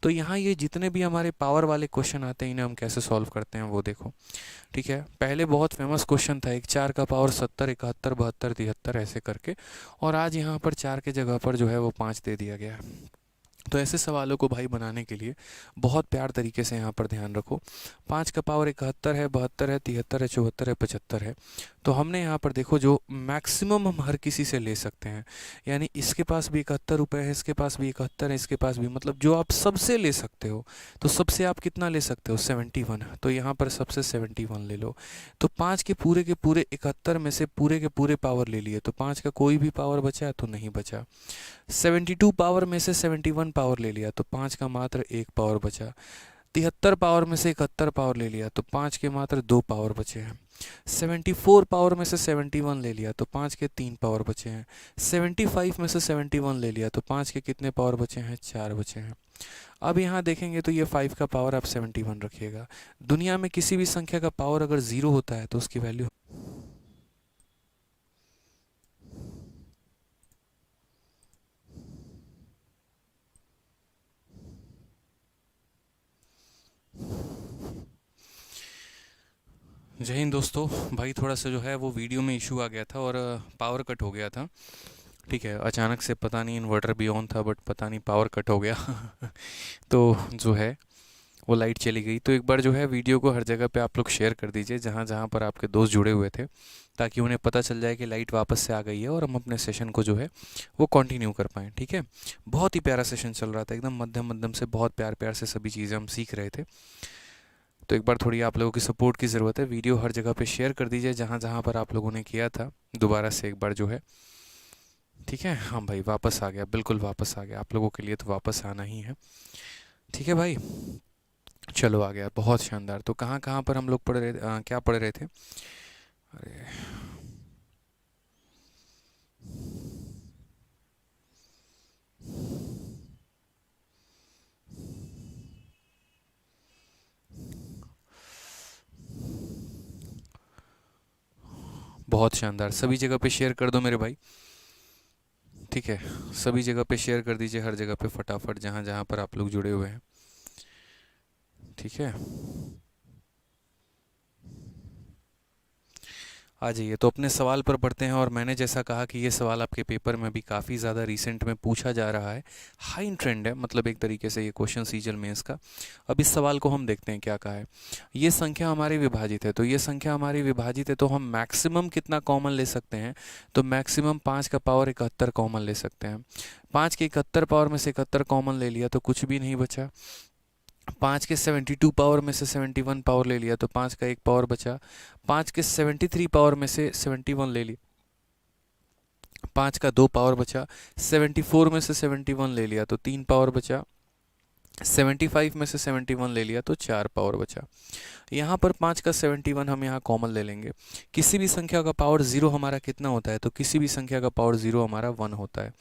तो यहाँ ये जितने भी हमारे पावर वाले क्वेश्चन आते हैं इन्हें हम कैसे सॉल्व करते हैं वो देखो, ठीक है। पहले बहुत फेमस क्वेश्चन था एक 4 का पावर 70, 71, 72, 73 ऐसे करके, और आज यहाँ पर 4 के जगह पर जो है वो 5 दे दिया गया है। तो ऐसे सवालों को भाई बनाने के लिए बहुत प्यार तरीके से यहाँ पर ध्यान रखो। 5 का पावर 71 है, 72 है, 73 है, 74 है, 75 है। तो हमने यहाँ पर देखो जो मैक्सिमम हम हर किसी से ले सकते हैं, यानी इसके पास भी 71 रुपये है, इसके पास भी 71 है, इसके पास भी, मतलब जो आप सबसे ले सकते हो। तो सबसे आप कितना ले सकते हो, 71। तो यहाँ पर सबसे 71 ले लो। तो 5 के पूरे 71 में से पूरे के पूरे पावर ले लिए, तो 5 का कोई भी पावर बचा तो नहीं बचा। 72 पावर में से 71 पावर ले लिया तो 5 का मात्र 1 पावर बचा। 73 पावर में से 71 पावर ले लिया तो 5 के मात्र 2 पावर बचे हैं। 74 पावर में से 71 ले लिया तो 5 के 3 पावर बचे हैं। 75 में से 71 ले लिया तो 5 के कितने पावर बचे हैं, 4 बचे हैं। अब यहाँ देखेंगे तो ये 5 का पावर आप 71 रखिएगा। दुनिया में किसी भी संख्या का पावर अगर 0 होता है तो उसकी वैल्यू, जय हिंद दोस्तों। भाई थोड़ा सा जो है वो वीडियो में इशू आ गया था और पावर कट हो गया था, ठीक है। अचानक से पता नहीं इन्वर्टर भी ऑन था बट पता नहीं पावर कट हो गया तो जो है वो लाइट चली गई। तो एक बार जो है वीडियो को हर जगह पे आप लोग शेयर कर दीजिए जहाँ जहाँ पर आपके दोस्त जुड़े हुए थे, ताकि उन्हें पता चल जाए कि लाइट वापस से आ गई है और हम अपने सेशन को जो है वो कंटिन्यू कर पाएँ, ठीक है। बहुत ही प्यारा सेशन चल रहा था, एकदम मध्यम मध्यम से बहुत प्यार प्यार से सभी चीज़ें हम सीख रहे थे। तो एक बार थोड़ी आप लोगों की सपोर्ट की ज़रूरत है। वीडियो हर जगह पे शेयर कर दीजिए जहाँ जहाँ पर आप लोगों ने किया था, दोबारा से एक बार जो है, ठीक है। हाँ भाई वापस आ गया, बिल्कुल वापस आ गया, आप लोगों के लिए तो वापस आना ही है, ठीक है भाई। चलो आ गया, बहुत शानदार। तो कहाँ कहाँ पर हम लोग पढ़ रहे क्या पढ़ रहे थे, अरे बहुत शानदार। सभी जगह पे शेयर कर दो मेरे भाई, ठीक है। सभी जगह पे शेयर कर दीजिए, हर जगह पे फटाफट जहाँ जहाँ पर आप लोग जुड़े हुए हैं, ठीक है। आ जाइए, तो अपने सवाल पर बढ़ते हैं। और मैंने जैसा कहा कि ये सवाल आपके पेपर में भी काफ़ी ज़्यादा रिसेंट में पूछा जा रहा है, हाई ट्रेंड है, मतलब एक तरीके से ये क्वेश्चन सीजल मेंस का। अब इस सवाल को हम देखते हैं क्या कहा है। ये संख्या हमारी विभाजित है, तो ये संख्या हमारी विभाजित है तो हम मैक्सिमम कितना कॉमन ले सकते हैं, तो मैक्सिमम 5 का पावर 71 कॉमन ले सकते हैं। 5 के 71 पावर में से 71 कॉमन ले लिया तो कुछ भी नहीं बचा। 5 के 72 पावर में से 71 पावर ले लिया तो 5 का 1 पावर बचा। 5 के 73 पावर में से 71 ले लिया, 5 का 2 पावर बचा। 74 में से 71 ले लिया तो 3 पावर बचा। 75 में से 71 ले लिया तो 4 पावर बचा। यहाँ पर 5 का 71 हम यहाँ कॉमन ले लेंगे। किसी भी संख्या का पावर 0 हमारा कितना होता है, तो किसी भी संख्या का पावर 0 हमारा 1 होता है।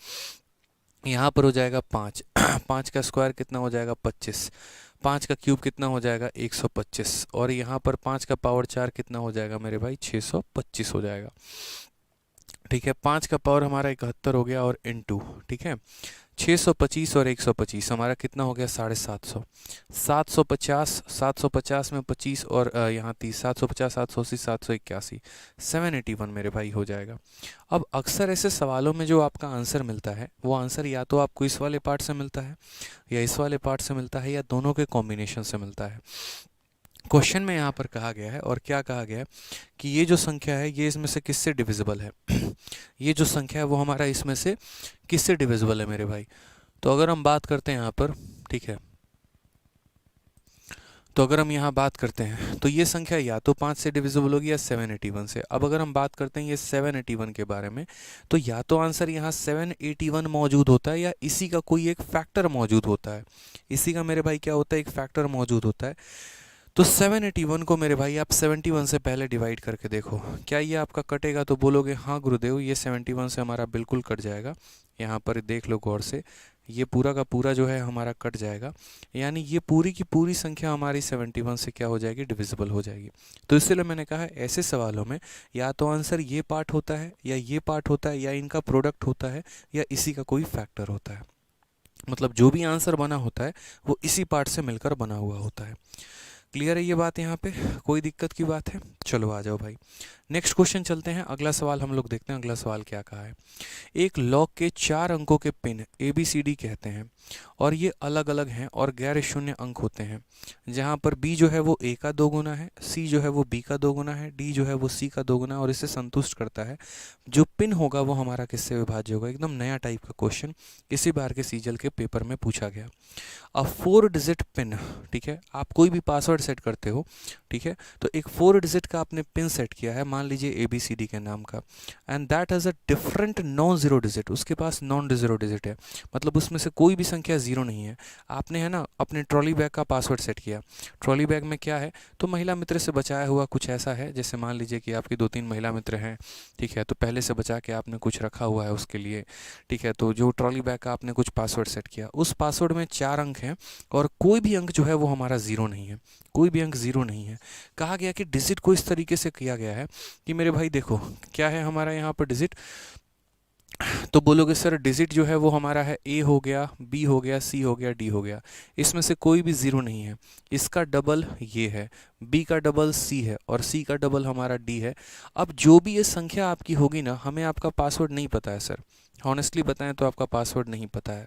यहाँ पर हो जाएगा 5 5 का स्क्वायर कितना हो जाएगा 25, 5 का क्यूब कितना हो जाएगा 125, और यहाँ पर 5 का पावर 4 कितना हो जाएगा मेरे भाई 625 हो जाएगा। ठीक है, 5 का पावर हमारा 71 हो गया और इनटू, ठीक है, 625 और 125 हमारा कितना हो गया 750, 750, 750 में 25 और यहाँ 30, 750, 780, 781, 781 मेरे भाई हो जाएगा। अब अक्सर ऐसे सवालों में जो आपका आंसर मिलता है वो आंसर या तो आपको इस वाले पार्ट से मिलता है या इस वाले पार्ट से मिलता है या दोनों के कॉम्बिनेशन से मिलता है। क्वेश्चन में यहाँ पर कहा गया है, और क्या कहा गया है कि ये जो संख्या है ये इसमें से किससे डिविजिबल है ये जो संख्या है वो हमारा इसमें से किससे डिविजिबल है मेरे भाई। तो अगर हम बात करते हैं यहाँ पर, ठीक है, तो अगर हम यहाँ बात करते हैं तो ये संख्या या तो 5 से डिविजिबल होगी या 781 से। अब अगर हम बात करते हैं ये 781 के बारे में, तो या तो आंसर यहाँ 781 मौजूद होता है या इसी का कोई एक फैक्टर मौजूद होता है। इसी का मेरे भाई क्या होता है, एक फैक्टर मौजूद होता है। तो 781 को मेरे भाई आप 71 से पहले डिवाइड करके देखो, क्या ये आपका कटेगा, तो बोलोगे हाँ गुरुदेव ये 71 से हमारा बिल्कुल कट जाएगा। यहाँ पर देख लो गौर से, ये पूरा का पूरा जो है हमारा कट जाएगा, यानी ये पूरी की पूरी संख्या हमारी 71 से क्या हो जाएगी, डिविजिबल हो जाएगी। तो इसलिए मैंने कहा ऐसे सवालों में या तो आंसर ये पार्ट होता है या ये पार्ट होता है या इनका प्रोडक्ट होता है या इसी का कोई फैक्टर होता है। मतलब जो भी आंसर बना होता है वो इसी पार्ट से मिलकर बना हुआ होता है। क्लियर है ये बात, यहाँ पे कोई दिक्कत की बात है? चलो आ जाओ भाई, नेक्स्ट क्वेश्चन चलते हैं। अगला सवाल हम लोग देखते हैं, अगला सवाल क्या कहा है। एक लॉग के 4 अंकों के पिन ABCD कहते हैं और ये अलग अलग हैं और गैर शून्य अंक होते हैं, जहाँ पर B जो है वो A का दोगुना है, C जो है वो B का दोगुना है, D जो है वो C का दोगुना है और इसे संतुष्ट करता है। जो पिन होगा वो हमारा किससे विभाज्य होगा? एकदम नया टाइप का क्वेश्चन, इसी बार के सीजल के पेपर में पूछा गया। अब 4 डिजिट पिन, ठीक है, आप कोई भी पासवर्ड सेट करते हो, ठीक है, तो एक 4 डिजिट का आपने पिन सेट किया है, मान लीजिए ABCD के नाम का, and that has a different non zero digit, उसके पास नॉन जीरो डिजिट है, मतलब उसमें से कोई भी संख्या जीरो नहीं है। आपने है ना अपने ट्रॉली बैग का पासवर्ड सेट किया, ट्रॉली बैग में क्या है, तो महिला मित्र से बचाया हुआ कुछ ऐसा है, जैसे मान लीजिए कि आपकी 2-3 महिला मित्र हैं, ठीक है, तो पहले से बचा के आपने कुछ रखा हुआ है उसके लिए, ठीक है, तो जो ट्रॉली बैग का आपने कुछ पासवर्ड सेट किया, उस पासवर्ड में 4 अंक हैं और कोई भी अंक जो है वो हमारा जीरो नहीं है, कोई भी अंक जीरो नहीं है। कहा गया कि डिजिट को इस तरीके से किया गया है कि मेरे भाई देखो क्या है हमारा यहाँ पर डिजिट, तो बोलोगे सर डिजिट जो है वो हमारा है A हो गया, B हो गया, C हो गया, D हो गया, इसमें से कोई भी ज़ीरो नहीं है। इसका डबल ये है, B का डबल C है और C का डबल हमारा D है। अब जो भी ये संख्या आपकी होगी ना, हमें आपका पासवर्ड नहीं पता है सर, हॉनेस्टली बताएं तो आपका पासवर्ड नहीं पता है।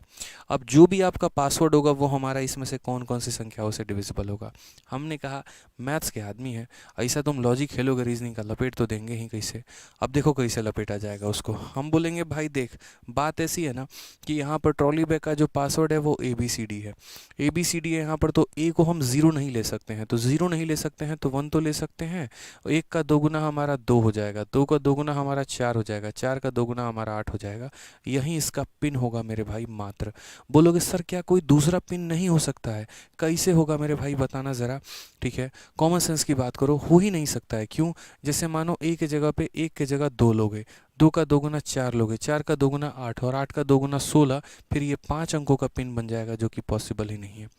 अब जो भी आपका पासवर्ड होगा वो हमारा इसमें से कौन कौन सी संख्याओं से डिविजिबल होगा। हमने कहा मैथ्स के आदमी है, ऐसा तुम लॉजिक खेलोगे, रीजनिंग का लपेट तो देंगे ही कैसे। अब देखो कैसे लपेटा जाएगा उसको, हम बोलेंगे भाई देख बात ऐसी है ना कि यहाँ पर ट्रॉली बैग का जो पासवर्ड है वो ABCD है, ABCD है यहाँ पर, तो A को हम ज़ीरो नहीं ले सकते हैं, तो ज़ीरो नहीं ले सकते हैं तो 1 तो ले सकते हैं, 1 का दोगुना हमारा 2 हो जाएगा, 2 का दोगुना हमारा 4 हो जाएगा, 4 का दोगुना हमारा 8 हो जाएगा, यही इसका पिन होगा मेरे भाई मात्र। बोलोगे सर क्या कोई दूसरा पिन नहीं हो सकता है? कैसे होगा मेरे भाई बताना ज़रा, ठीक है, कॉमन सेंस की बात करो, हो ही नहीं सकता है। क्यों? जैसे मानो A की जगह पे 1 की जगह 2 लोगे, 2 का दोगुना 4 लोगे, 4 का दोगुना 8 और 8 का दोगुना 16, फिर ये 5 अंकों का पिन बन जाएगा जो कि पॉसिबल ही नहीं है।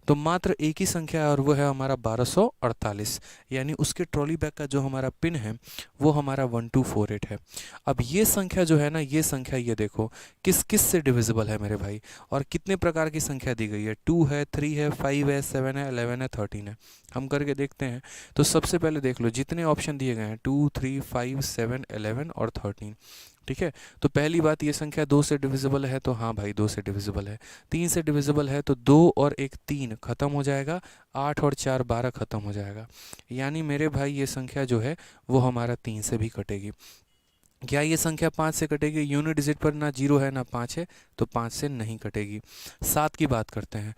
तो मात्र एक ही संख्या है और वो है हमारा 1248, यानी उसके ट्रॉली बैग का जो हमारा पिन है वो हमारा 1248 है। अब ये संख्या जो है ना, ये संख्या ये देखो किस किस से डिविजिबल है मेरे भाई, और कितने प्रकार की संख्या दी गई है, 2 है, 3 है, 5 है, 7 है, 11 है, 13 है। हम करके देखते हैं। तो सबसे पहले देख लो जितने ऑप्शन दिए गए हैं 2, 3, 5, 7, 11 और 13, ठीक है। तो पहली बात ये संख्या 2 से डिविजिबल है, तो हाँ भाई 2 से डिविजिबल है। 3 से डिविजिबल है तो 2 और 1 3 खत्म हो जाएगा, 8 और 4 12 खत्म हो जाएगा, यानी मेरे भाई ये संख्या जो है वो हमारा 3 से भी कटेगी। क्या ये संख्या 5 से कटेगी? यूनिट डिजिट पर ना 0 है ना 5 है, तो 5 से नहीं कटेगी। 7 की बात करते हैं।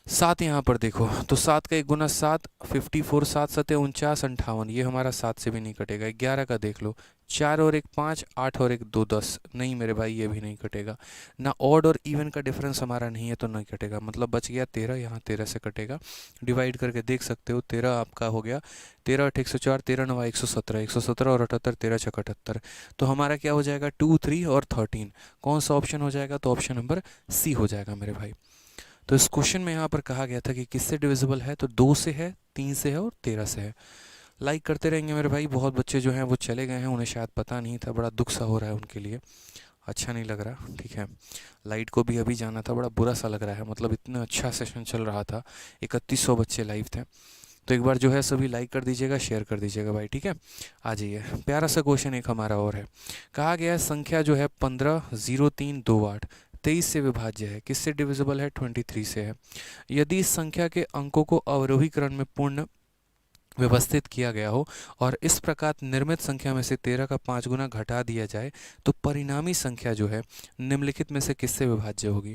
सात यहाँ पर देखो, तो सात का एक गुना सात 54, सात सते 49, 58, ये हमारा सात से भी नहीं कटेगा। 11 का देख लो, चार और एक पाँच, आठ और एक दो 10, नहीं मेरे भाई ये भी नहीं कटेगा ना। ऑड और इवन का डिफरेंस हमारा नहीं है तो नहीं कटेगा, मतलब बच गया 13, यहाँ 13 से कटेगा। डिवाइड करके देख सकते हो, 13 आपका हो गया, 13 8 104, 13 9 117, 117 और 78, 13 6 78। तो हमारा क्या हो जाएगा, 2 3 और 13। कौन सा ऑप्शन हो जाएगा, तो ऑप्शन नंबर सी हो जाएगा मेरे भाई। तो इस क्वेश्चन में यहाँ पर कहा गया था कि किससे डिविजिबल है, तो 2 से है, 3 से है और 13 से है। लाइक करते रहेंगे मेरे भाई। बहुत बच्चे जो हैं वो चले गए हैं, उन्हें शायद पता नहीं था, बड़ा दुख सा हो रहा है उनके लिए, अच्छा नहीं लग रहा। ठीक है, लाइट को भी अभी जाना था, बड़ा बुरा सा लग रहा है, मतलब इतना अच्छा सेशन चल रहा था, 3100 बच्चे लाइव थे। तो एक बार जो है सभी लाइक कर दीजिएगा, शेयर कर दीजिएगा भाई, ठीक है। आ जाइए, प्यारा सा क्वेश्चन एक हमारा और है। कहा गया है संख्या जो है 150328 23 से विभाज्य है, किससे डिविजिबल है, 23 से है। यदि इस संख्या के अंकों को अवरोही क्रम में पूर्ण व्यवस्थित किया गया हो और इस प्रकार निर्मित संख्या में से 13 का 5 गुना घटा दिया जाए तो परिणामी संख्या जो है निम्नलिखित में से किससे विभाज्य होगी।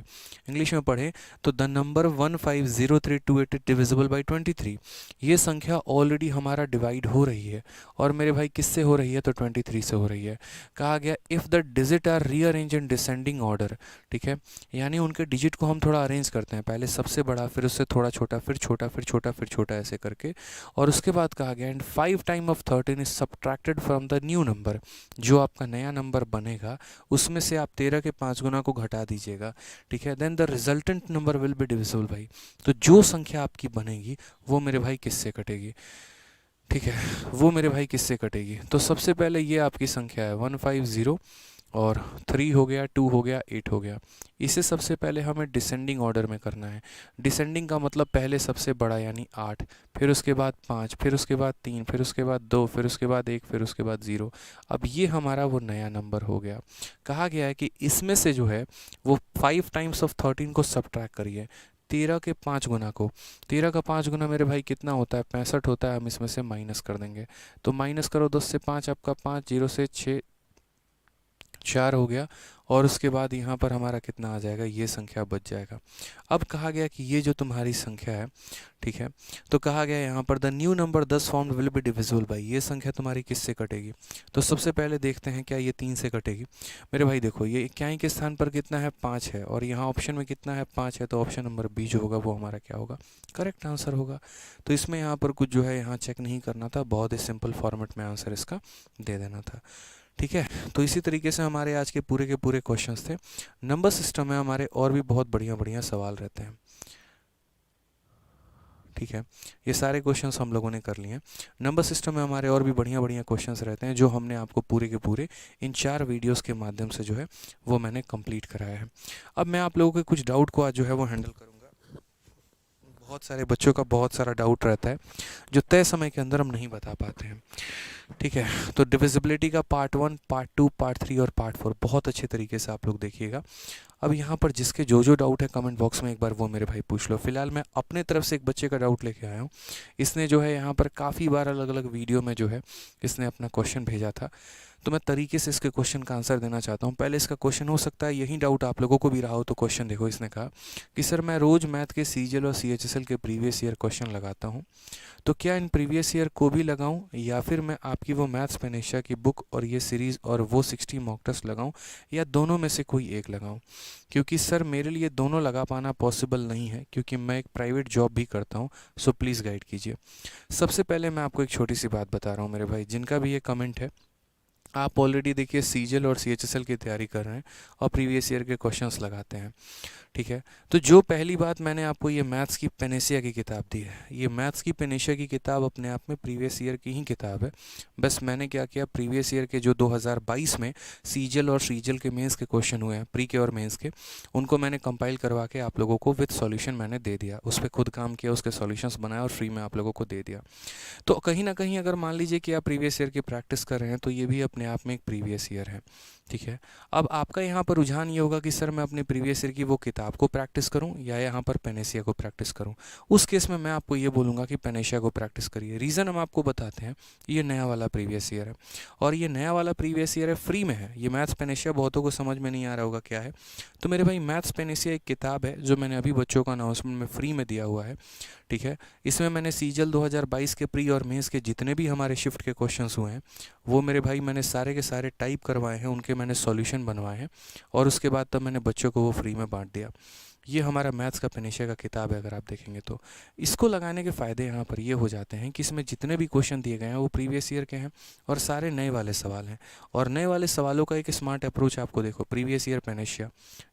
इंग्लिश में पढ़ें तो द नंबर 150328 डिविजिबल बाई 23। ये संख्या ऑलरेडी हमारा डिवाइड हो रही है, और मेरे भाई किससे हो रही है, तो 23 से हो रही है। कहा गया if the digit are rearrange in descending order, ठीक है, यानी उनके डिजिट को हम थोड़ा अरेंज करते हैं, पहले सबसे बड़ा, फिर उससे थोड़ा छोटा, फिर छोटा, फिर छोटा, फिर छोटा, ऐसे करके। और उसके बाद कहा गया and 5 time of 13 is subtracted from the new number, जो आपका नया नंबर बनेगा उसमें से आप 13 के 5 गुना को घटा दीजिएगा, ठीक है। Then the resultant number will be divisible भाई। तो जो संख्या आपकी बनेगी वो मेरे भाई किससे कटेगी, ठीक है, वो मेरे भाई किससे कटेगी। तो सबसे पहले ये आपकी संख्या है 150 और 3 हो गया, 2 हो गया, 8 हो गया। इसे सबसे पहले हमें डिसेंडिंग ऑर्डर में करना है। डिसेंडिंग का मतलब पहले सबसे बड़ा यानी 8, फिर उसके बाद 5, फिर उसके बाद 3, फिर उसके बाद 2, फिर उसके बाद 1, फिर उसके बाद 0। अब ये हमारा वो नया नंबर हो गया। कहा गया है कि इसमें से जो है वो 5 टाइम्स ऑफ 13 को सब्ट्रैक्ट करिए, 13 के 5 गुना को। 13 का 5 गुना मेरे भाई कितना होता है, 65 होता है। हम इसमें से माइनस कर देंगे, तो माइनस करो 10 से 5 आपका 5, 0 से 6 4 हो गया, और उसके बाद यहाँ पर हमारा कितना आ जाएगा, ये संख्या बच जाएगा। अब कहा गया कि ये जो तुम्हारी संख्या है, ठीक है, तो कहा गया यहाँ पर the new number 10 form will be divisible by, ये संख्या तुम्हारी किससे कटेगी। तो सबसे पहले देखते हैं क्या ये 3 से कटेगी। मेरे भाई देखो, ये इक्याई के स्थान पर कितना है, 5 है, और यहाँ ऑप्शन में कितना है, 5 है, तो ऑप्शन नंबर बी जो होगा वो हमारा क्या होगा, करेक्ट आंसर होगा। तो इसमें यहाँ पर कुछ जो है यहाँ चेक नहीं करना था, बहुत ही सिंपल फॉर्मेट में आंसर इसका दे देना था, ठीक है। तो इसी तरीके से हमारे आज के पूरे क्वेश्चंस थे। नंबर सिस्टम में हमारे और भी बहुत बढ़िया बढ़िया सवाल रहते हैं, ठीक है। ये सारे क्वेश्चंस हम लोगों ने कर लिए हैं। नंबर सिस्टम में हमारे और भी बढ़िया बढ़िया क्वेश्चंस रहते हैं, जो हमने आपको पूरे के पूरे इन 4 वीडियोस के माध्यम से जो है वो मैंने कंप्लीट कराया है। अब मैं आप लोगों के कुछ डाउट को आज जो है वो हैंडल करूँगा। बहुत सारे बच्चों का बहुत सारा डाउट रहता है जो तय समय के अंदर हम नहीं बता पाते हैं, ठीक है। तो डिविजिबिलिटी का पार्ट 1, पार्ट 2, पार्ट 3 और पार्ट 4 बहुत अच्छे तरीके से आप लोग देखिएगा। अब यहाँ पर जिसके जो डाउट है कमेंट बॉक्स में एक बार वो मेरे भाई पूछ लो। फिलहाल मैं अपने तरफ से एक बच्चे का डाउट लेके आया हूँ। इसने जो है यहाँ पर काफ़ी बार अलग अलग वीडियो में जो है इसने अपना क्वेश्चन भेजा था, तो मैं तरीके से इसके क्वेश्चन का आंसर देना चाहता हूँ। पहले इसका क्वेश्चन हो सकता है यही डाउट आप लोगों को भी रहा हो, तो क्वेश्चन देखो। इसने कहा कि सर मैं रोज़ मैथ के सीजीएल और सीएचएसएल के प्रीवियस ईयर क्वेश्चन लगाता हूँ, तो क्या इन प्रीवियस ईयर को भी लगाऊं, या फिर मैं आपकी वो मैथ्स पेनेशिया की बुक और ये सीरीज़ और वो 60 मॉक टेस्ट लगाऊं, या दोनों में से कोई एक लगाऊं। क्योंकि सर मेरे लिए दोनों लगा पाना पॉसिबल नहीं है, क्योंकि मैं एक प्राइवेट जॉब भी करता हूं, सो प्लीज़ गाइड कीजिए। सबसे पहले मैं आपको एक छोटी सी बात बता रहा हूँ मेरे भाई, जिनका भी ये कमेंट है, आप ऑलरेडी देखिए सीजीएल और सीएचएसएल की तैयारी कर रहे हैं और प्रीवियस ईयर के क्वेश्चंस लगाते हैं, ठीक है। तो जो पहली बात मैंने आपको ये मैथ्स की पेनेशिया की किताब दी है, ये मैथ्स की पेनेशिया की किताब अपने आप में प्रीवियस ईयर की ही किताब है। बस मैंने क्या किया, प्रीवियस ईयर के जो 2022 में सीजीएल और सीजीएल के मेंस के क्वेश्चन हुए हैं, प्री के और मेंस के, उनको मैंने कंपाइल करवा के आप लोगों को विद सॉल्यूशन मैंने दे दिया। उस पर खुद काम किया, उसके सॉल्यूशंस बनाए और फ्री में आप लोगों को दे दिया। तो कहीं ना कहीं अगर मान लीजिए कि आप प्रीवियस ईयर की प्रैक्टिस कर रहे हैं, तो ये भी अपने आप में एक प्रीवियस ईयर है, ठीक है। अब आपका यहाँ पर रुझान ये होगा कि सर मैं अपने प्रीवियस ईयर की वो किताब को प्रैक्टिस करूँ या यहाँ पर पेनेसिया को प्रैक्टिस करूँ। उस केस में मैं आपको ये बोलूँगा कि पेनेसिया को प्रैक्टिस करिए। रीज़न हम आपको बताते हैं, ये नया वाला प्रीवियस ईयर है और ये नया वाला प्रीवियस ईयर है, फ्री में है। ये मैथ्स पेनेसिया बहुतों को समझ में नहीं आ रहा होगा क्या है। तो मेरे भाई मैथ्स पेनेसिया एक किताब है जो मैंने अभी बच्चों का अनाउंसमेंट में फ्री में दिया हुआ है। ठीक है। इसमें मैंने सीजल 2022 के प्री और मेंस के जितने भी हमारे शिफ्ट के क्वेश्चंस हुए हैं वो मेरे भाई मैंने सारे के सारे टाइप करवाए हैं, उनके मैंने सॉल्यूशन बनवाए हैं और उसके बाद तब मैंने बच्चों को वो फ्री में बांट दिया। ये हमारा मैथ्स का पेनेशिया का किताब है, अगर आप देखेंगे तो इसको लगाने के फ़ायदे यहाँ पर ये हो जाते हैं कि इसमें जितने भी क्वेश्चन दिए गए हैं वो प्रीवियस ईयर के हैं और सारे नए वाले सवाल हैं। और नए वाले सवालों का एक स्मार्ट अप्रोच आपको देखो, प्रीवियस ईयर पेनेशिया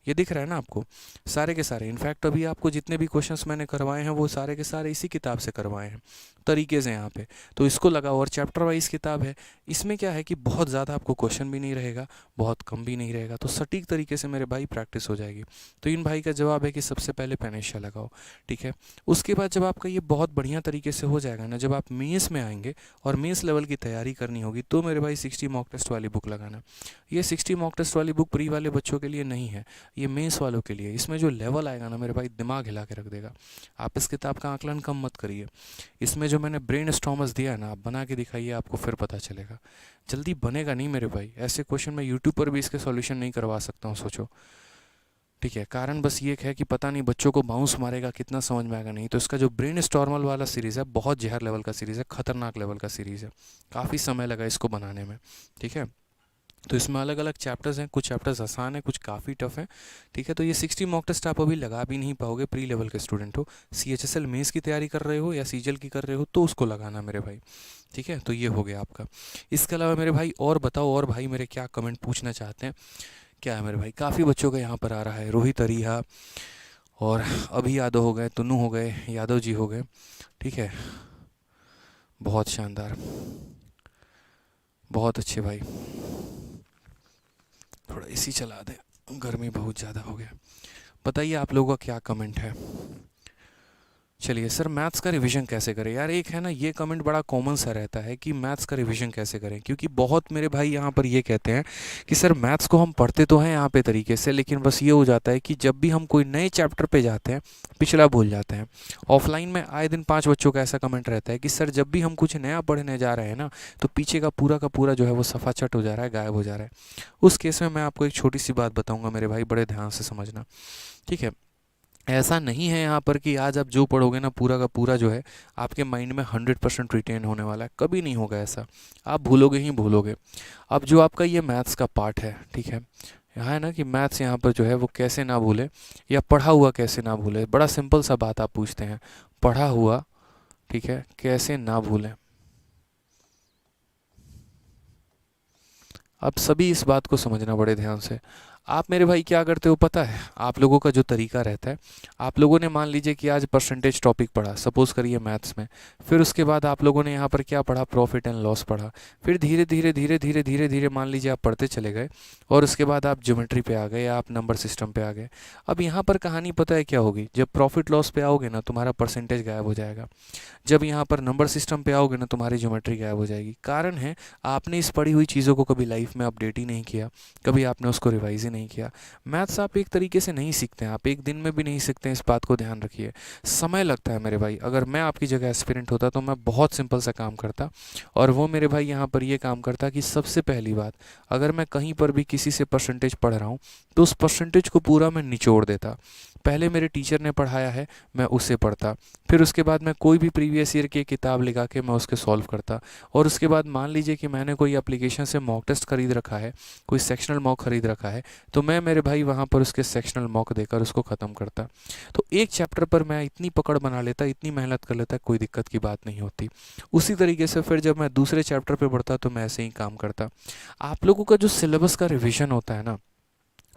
ये दिख रहा है ना आपको, सारे के सारे। इनफैक्ट अभी आपको जितने भी क्वेश्चंस मैंने करवाए हैं वो सारे के सारे इसी किताब से करवाए हैं तरीके से यहाँ पे। तो इसको लगाओ और चैप्टर वाइज किताब है। इसमें क्या है कि बहुत ज़्यादा आपको क्वेश्चन भी नहीं रहेगा, बहुत कम भी नहीं रहेगा, तो सटीक तरीके से मेरे भाई प्रैक्टिस हो जाएगी। तो इन भाई का जवाब है कि सबसे पहले पेनेशिया लगाओ। ठीक है। उसके बाद जब आपका ये बहुत बढ़िया तरीके से हो जाएगा ना, जब आप मेंस में आएंगे और मेंस लेवल की तैयारी करनी होगी तो मेरे भाई 60 मॉक टेस्ट वाली बुक लगाना। ये 60 मॉक टेस्ट वाली बुक प्री वाले बच्चों के लिए नहीं है, ये मेंस वालों के लिए। इसमें जो लेवल आएगा ना मेरे भाई, दिमाग हिला के रख देगा। आप इस किताब का आकलन कम मत करिए। इसमें जो मैंने ब्रेन स्टॉर्मर्स दिया है ना, आप बना के दिखाइए, आपको फिर पता चलेगा। जल्दी बनेगा नहीं मेरे भाई, ऐसे क्वेश्चन मैं यूट्यूब पर भी इसके सॉल्यूशन नहीं करवा सकता हूँ, सोचो। ठीक है। कारण बस ये है कि पता नहीं बच्चों को बाउंस मारेगा, कितना समझ में आएगा नहीं। तो इसका जो ब्रेन स्टॉर्मल वाला सीरीज़ है बहुत जहर लेवल का सीरीज़ है, खतरनाक लेवल का सीरीज़ है। काफ़ी समय लगा इसको बनाने में। ठीक है। तो इसमें अलग अलग चैप्टर्स हैं, कुछ चैप्टर्स आसान हैं, कुछ काफ़ी टफ हैं। ठीक है। तो ये 60 मॉक टेस्ट आप अभी लगा भी नहीं पाओगे, प्री लेवल के स्टूडेंट हो, CHSL मेंस की तैयारी कर रहे हो या सीजल की कर रहे हो तो उसको लगाना मेरे भाई। ठीक है। तो ये हो गया आपका। इसके अलावा मेरे भाई और बताओ, और भाई मेरे क्या कमेंट पूछना चाहते हैं, क्या है मेरे भाई। काफ़ी बच्चों का यहाँ पर आ रहा है, रोहित अरिहा और अभी यादव हो गए, तुन्नू हो गए, यादव जी हो गए। ठीक है। बहुत शानदार, बहुत अच्छे भाई। थोड़ा एसी चला दें, गर्मी बहुत ज़्यादा हो गया। बताइए आप लोगों का क्या कमेंट है। चलिए सर, मैथ्स का रिवीजन कैसे करें। यार एक है ना, ये कमेंट बड़ा कॉमन सा रहता है कि मैथ्स का रिवीजन कैसे करें, क्योंकि बहुत मेरे भाई यहाँ पर ये कहते हैं कि सर मैथ्स को हम पढ़ते तो हैं यहाँ पे तरीके से, लेकिन बस ये हो जाता है कि जब भी हम कोई नए चैप्टर पे जाते हैं पिछला भूल जाते हैं। ऑफलाइन में आए दिन 5 बच्चों का ऐसा कमेंट रहता है कि सर जब भी हम कुछ नया पढ़ने जा रहे हैं ना तो पीछे का पूरा जो है वो सफ़ा चट हो जा रहा है, गायब हो जा रहा है। उस केस में मैं आपको एक छोटी सी बात बताऊँगा मेरे भाई, बड़े ध्यान से समझना। ठीक है। ऐसा नहीं है यहाँ पर कि आज आप जो पढ़ोगे ना पूरा का पूरा जो है आपके माइंड में 100% रिटेन होने वाला है, कभी नहीं होगा ऐसा। आप भूलोगे ही भूलोगे। अब जो आपका ये मैथ्स का पार्ट है, ठीक है, यहाँ है ना कि मैथ्स यहाँ पर जो है वो कैसे ना भूले या पढ़ा हुआ कैसे ना भूले। बड़ा सिंपल सा बात आप पूछते हैं, पढ़ा हुआ, ठीक है, कैसे ना भूलें। अब सभी इस बात को समझना बड़े ध्यान से। आप मेरे भाई क्या करते हो पता है, आप लोगों का जो तरीका रहता है, आप लोगों ने मान लीजिए कि आज परसेंटेज टॉपिक पढ़ा, सपोज़ करिए मैथ्स में, फिर उसके बाद आप लोगों ने यहाँ पर क्या पढ़ा, प्रॉफिट एंड लॉस पढ़ा। फिर धीरे धीरे धीरे धीरे धीरे धीरे मान लीजिए आप पढ़ते चले गए और उसके बाद आप ज्योमेट्री पे आ गए या आप नंबर सिस्टम पे आ गए। अब यहाँ पर कहानी पता है क्या होगी, जब प्रॉफिट लॉस पे आओगे ना तुम्हारा परसेंटेज गायब हो जाएगा। जब यहाँ पर नंबर सिस्टम पे आओगे ना तुम्हारी ज्योमेट्री गायब हो जाएगी। कारण है आपने इस पढ़ी हुई चीज़ों को कभी लाइफ में अपडेट ही नहीं किया, कभी आपने उसको रिवाइज ही नहीं किया। मैथ्स आप एक तरीके से नहीं सीखते हैं, आप एक दिन में भी नहीं सीखते हैं, इस बात को ध्यान रखिए। समय लगता है मेरे भाई। अगर मैं आपकी जगह एस्पिरेंट होता तो मैं बहुत सिंपल सा काम करता, और वो मेरे भाई यहाँ पर ये काम करता कि सबसे पहली बात, अगर मैं कहीं पर भी किसी से परसेंटेज पढ़ रहा हूँ तो उस परसेंटेज को पूरा मैं निचोड़ देता। पहले मेरे टीचर ने पढ़ाया है मैं उसे पढ़ता, फिर उसके बाद मैं कोई भी प्रीवियस ईयर की किताब लगा के मैं उसके सॉल्व करता, और उसके बाद मान लीजिए कि मैंने कोई एप्लीकेशन से मॉक टेस्ट खरीद रखा है, कोई सेक्शनल मॉक खरीद रखा है, तो मैं मेरे भाई वहाँ पर उसके सेक्शनल मॉक देकर उसको ख़त्म करता। तो एक चैप्टर पर मैं इतनी पकड़ बना लेता, इतनी मेहनत कर लेता, कोई दिक्कत की बात नहीं होती। उसी तरीके से फिर जब मैं दूसरे चैप्टर पर बढ़ता तो मैं ऐसे ही काम करता। आप लोगों का जो सिलेबस का रिविज़न होता है ना,